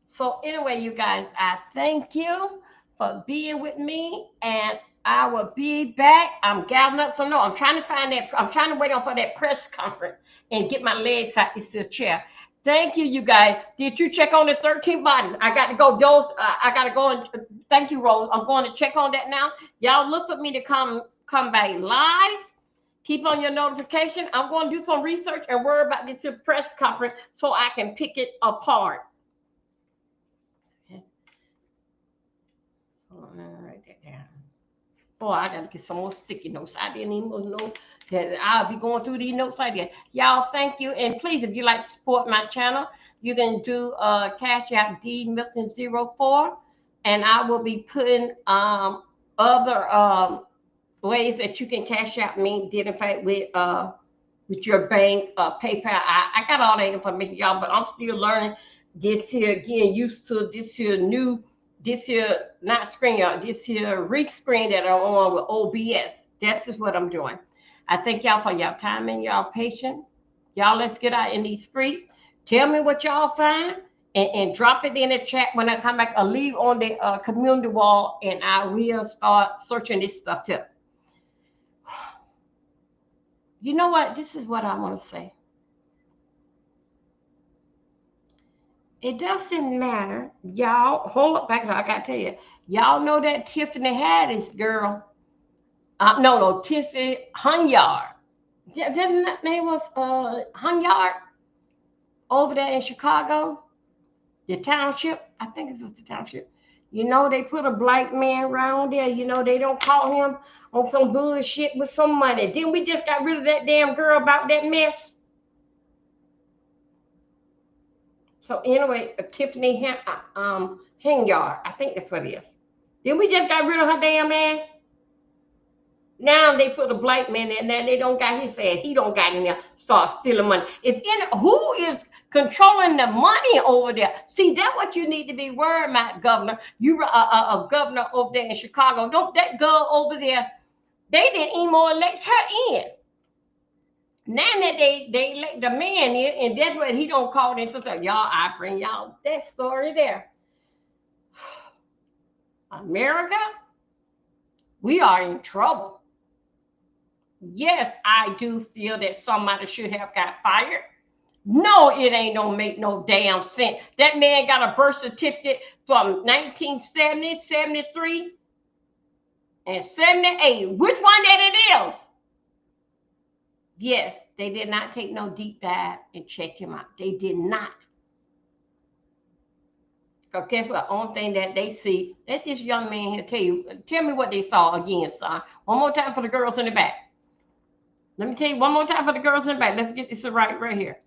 So anyway, you guys, I thank you for being with me, and I will be back. I'm gathering up some notes. I'm trying to find that. I'm trying to wait on for that press conference and get my legs out this chair. Thank you, you guys. Did you check on the 13 bodies? I got to go. I got to go and thank you, Rose. I'm going to check on that now. Y'all look for me to come back live. Keep on your notification. I'm going to do some research and worry about this press conference so I can pick it apart. Boy, I gotta get some more sticky notes. I didn't even know that I'll be going through these notes like that. Y'all, thank you. And please, if you like to support my channel, you can do Cash App D Milton 04. And I will be putting other ways that you can cash out me, did in fact with your bank, PayPal. I got all that information, y'all, but I'm still learning this here, getting used to this here not screen, y'all, this here rescreen that I'm on with OBS. That's just what I'm doing. I thank y'all for y'all time and y'all patience. Y'all, let's get out in these streets. Tell me what y'all find and drop it in the chat when I come back. I'll leave on the community wall and I will start searching this stuff up. You know what? This is what I want to say. It doesn't matter. Y'all, hold up back. I got to tell you. Y'all know that Tiffany Haddish girl. No, Tiffany Hunyard. Didn't that name was Hunyard over there in Chicago? The township. I think it was the township. You know, they put a black man around there. You know, they don't call him on some bullshit with some money. Then we just got rid of that damn girl about that mess. So anyway, Tiffany Henyard, I think that's what it is. Then we just got rid of her damn ass. Now they put a black man in there. They don't got his ass. He don't got in there. Start stealing money. Who is controlling the money over there? See, that's what you need to be worried about, Governor. You a governor over there in Chicago. Don't that girl over there? They didn't even elect her in. Now that they elect the man in, and that's what he don't call this stuff. Y'all, I bring y'all that story there. America, we are in trouble. Yes, I do feel that somebody should have got fired. No, it ain't don't make no damn sense. That man got a birth certificate from 1970, 73, and 78. Which one that it is? Yes, they did not take no deep dive and check him out. They did not. Because guess what? Only thing that they see, let this young man here tell me what they saw again, son. One more time for the girls in the back. Let me tell you one more time for the girls in the back. Let's get this right here.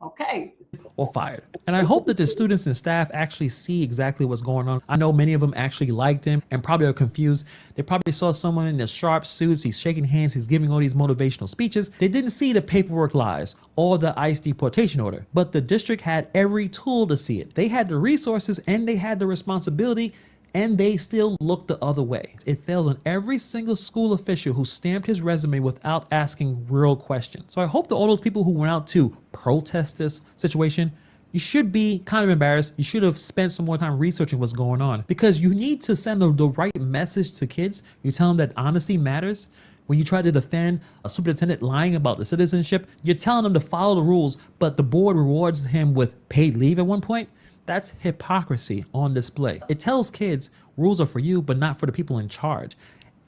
Okay. Or fired. And I hope that the students and staff actually see exactly what's going on. I know many of them actually liked him and probably are confused. They probably saw someone in the sharp suits. He's shaking hands. He's giving all these motivational speeches. They didn't see the paperwork lies or the ICE deportation order, but the district had every tool to see it. They had the resources and they had the responsibility, and they still look the other way. It fails on every single school official who stamped his resume without asking real questions. So I hope that all those people who went out to protest this situation, you should be kind of embarrassed. You should have spent some more time researching what's going on, because you need to send the right message to kids. You tell them that honesty matters. When you try to defend a superintendent lying about the citizenship, you're telling them to follow the rules, but the board rewards him with paid leave at one point. That's hypocrisy on display. It tells kids rules are for you, but not for the people in charge.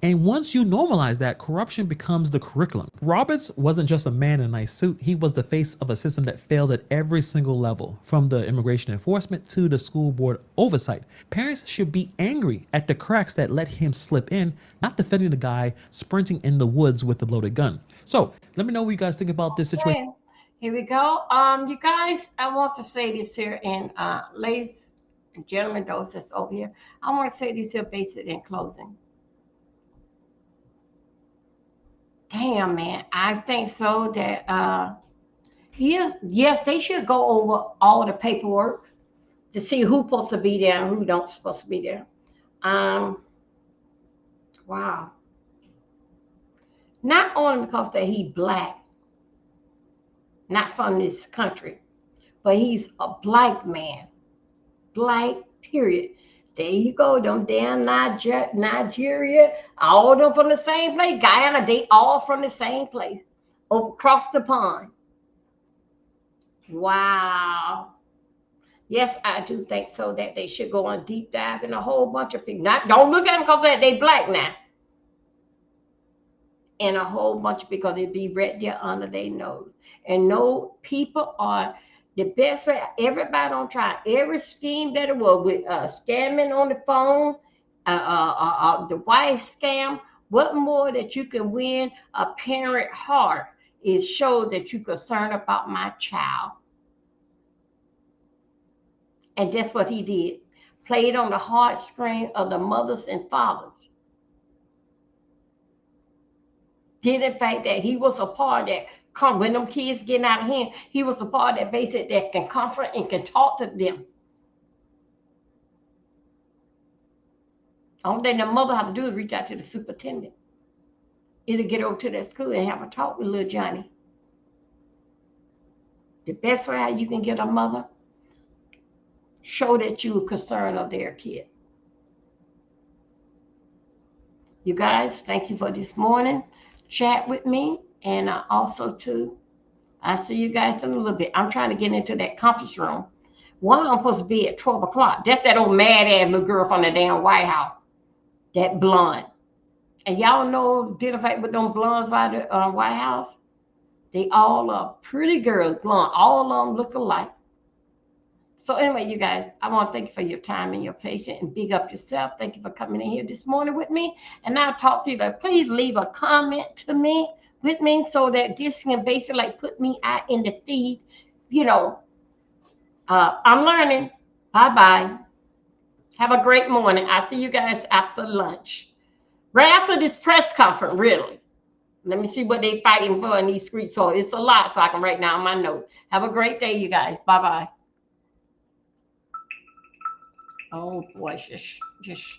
And once you normalize that, corruption becomes the curriculum. Roberts wasn't just a man in a nice suit. He was the face of a system that failed at every single level, from the immigration enforcement to the school board oversight. Parents should be angry at the cracks that let him slip in, not defending the guy sprinting in the woods with the loaded gun. So let me know what you guys think about this situation. Here we go. You guys, I want to say this here, and ladies and gentlemen, those that's over here, I want to say this here basic in closing. Damn, man, I think so that yes, they should go over all the paperwork to see who's supposed to be there and who don't supposed to be there. Wow. Not only because that he black, not from this country, but he's a black man. Black, period. There you go. Them damn Nigeria, all of them from the same place. Guyana, they all from the same place. Across the pond. Wow. Yes, I do think so that they should go on deep dive in a whole bunch of people. Don't look at them because they black now. And a whole bunch because it be right there under their nose. And no, people are the best way. Everybody don't try every scheme that it was with scamming on the phone, the wife scam. What more that you can win a parent heart is show that you're concerned about my child. And that's what he did. Played on the heart screen of the mothers and fathers. Did in fact that he was a part that when them kids getting out of hand, he was a part that basically that can comfort and can talk to them. Only thing the mother have to do is reach out to the superintendent. It'll get over to that school and have a talk with little Johnny. The best way how you can get a mother, show that you are concerned of their kid. You guys, thank you for this morning. Chat with me. And also too, I see you guys in a little bit. I'm trying to get into that conference room. One of them supposed to be at 12 o'clock. That's that old mad ass little girl from the damn White House. That blonde. And y'all know, did in fact with them blondes by the White House? They all are pretty girls, blonde. All of them look alike. So anyway, you guys, I want to thank you for your time and your patience and big up yourself. Thank you for coming in here this morning with me. And I'll talk to you. Please leave a comment to me with me so that this can basically like put me out in the feed. You know, I'm learning. Bye-bye. Have a great morning. I'll see you guys after lunch. Right after this press conference, really. Let me see what they fighting for in these streets. So it's a lot, so I can write down my note. Have a great day, you guys. Bye-bye. Oh, boy, just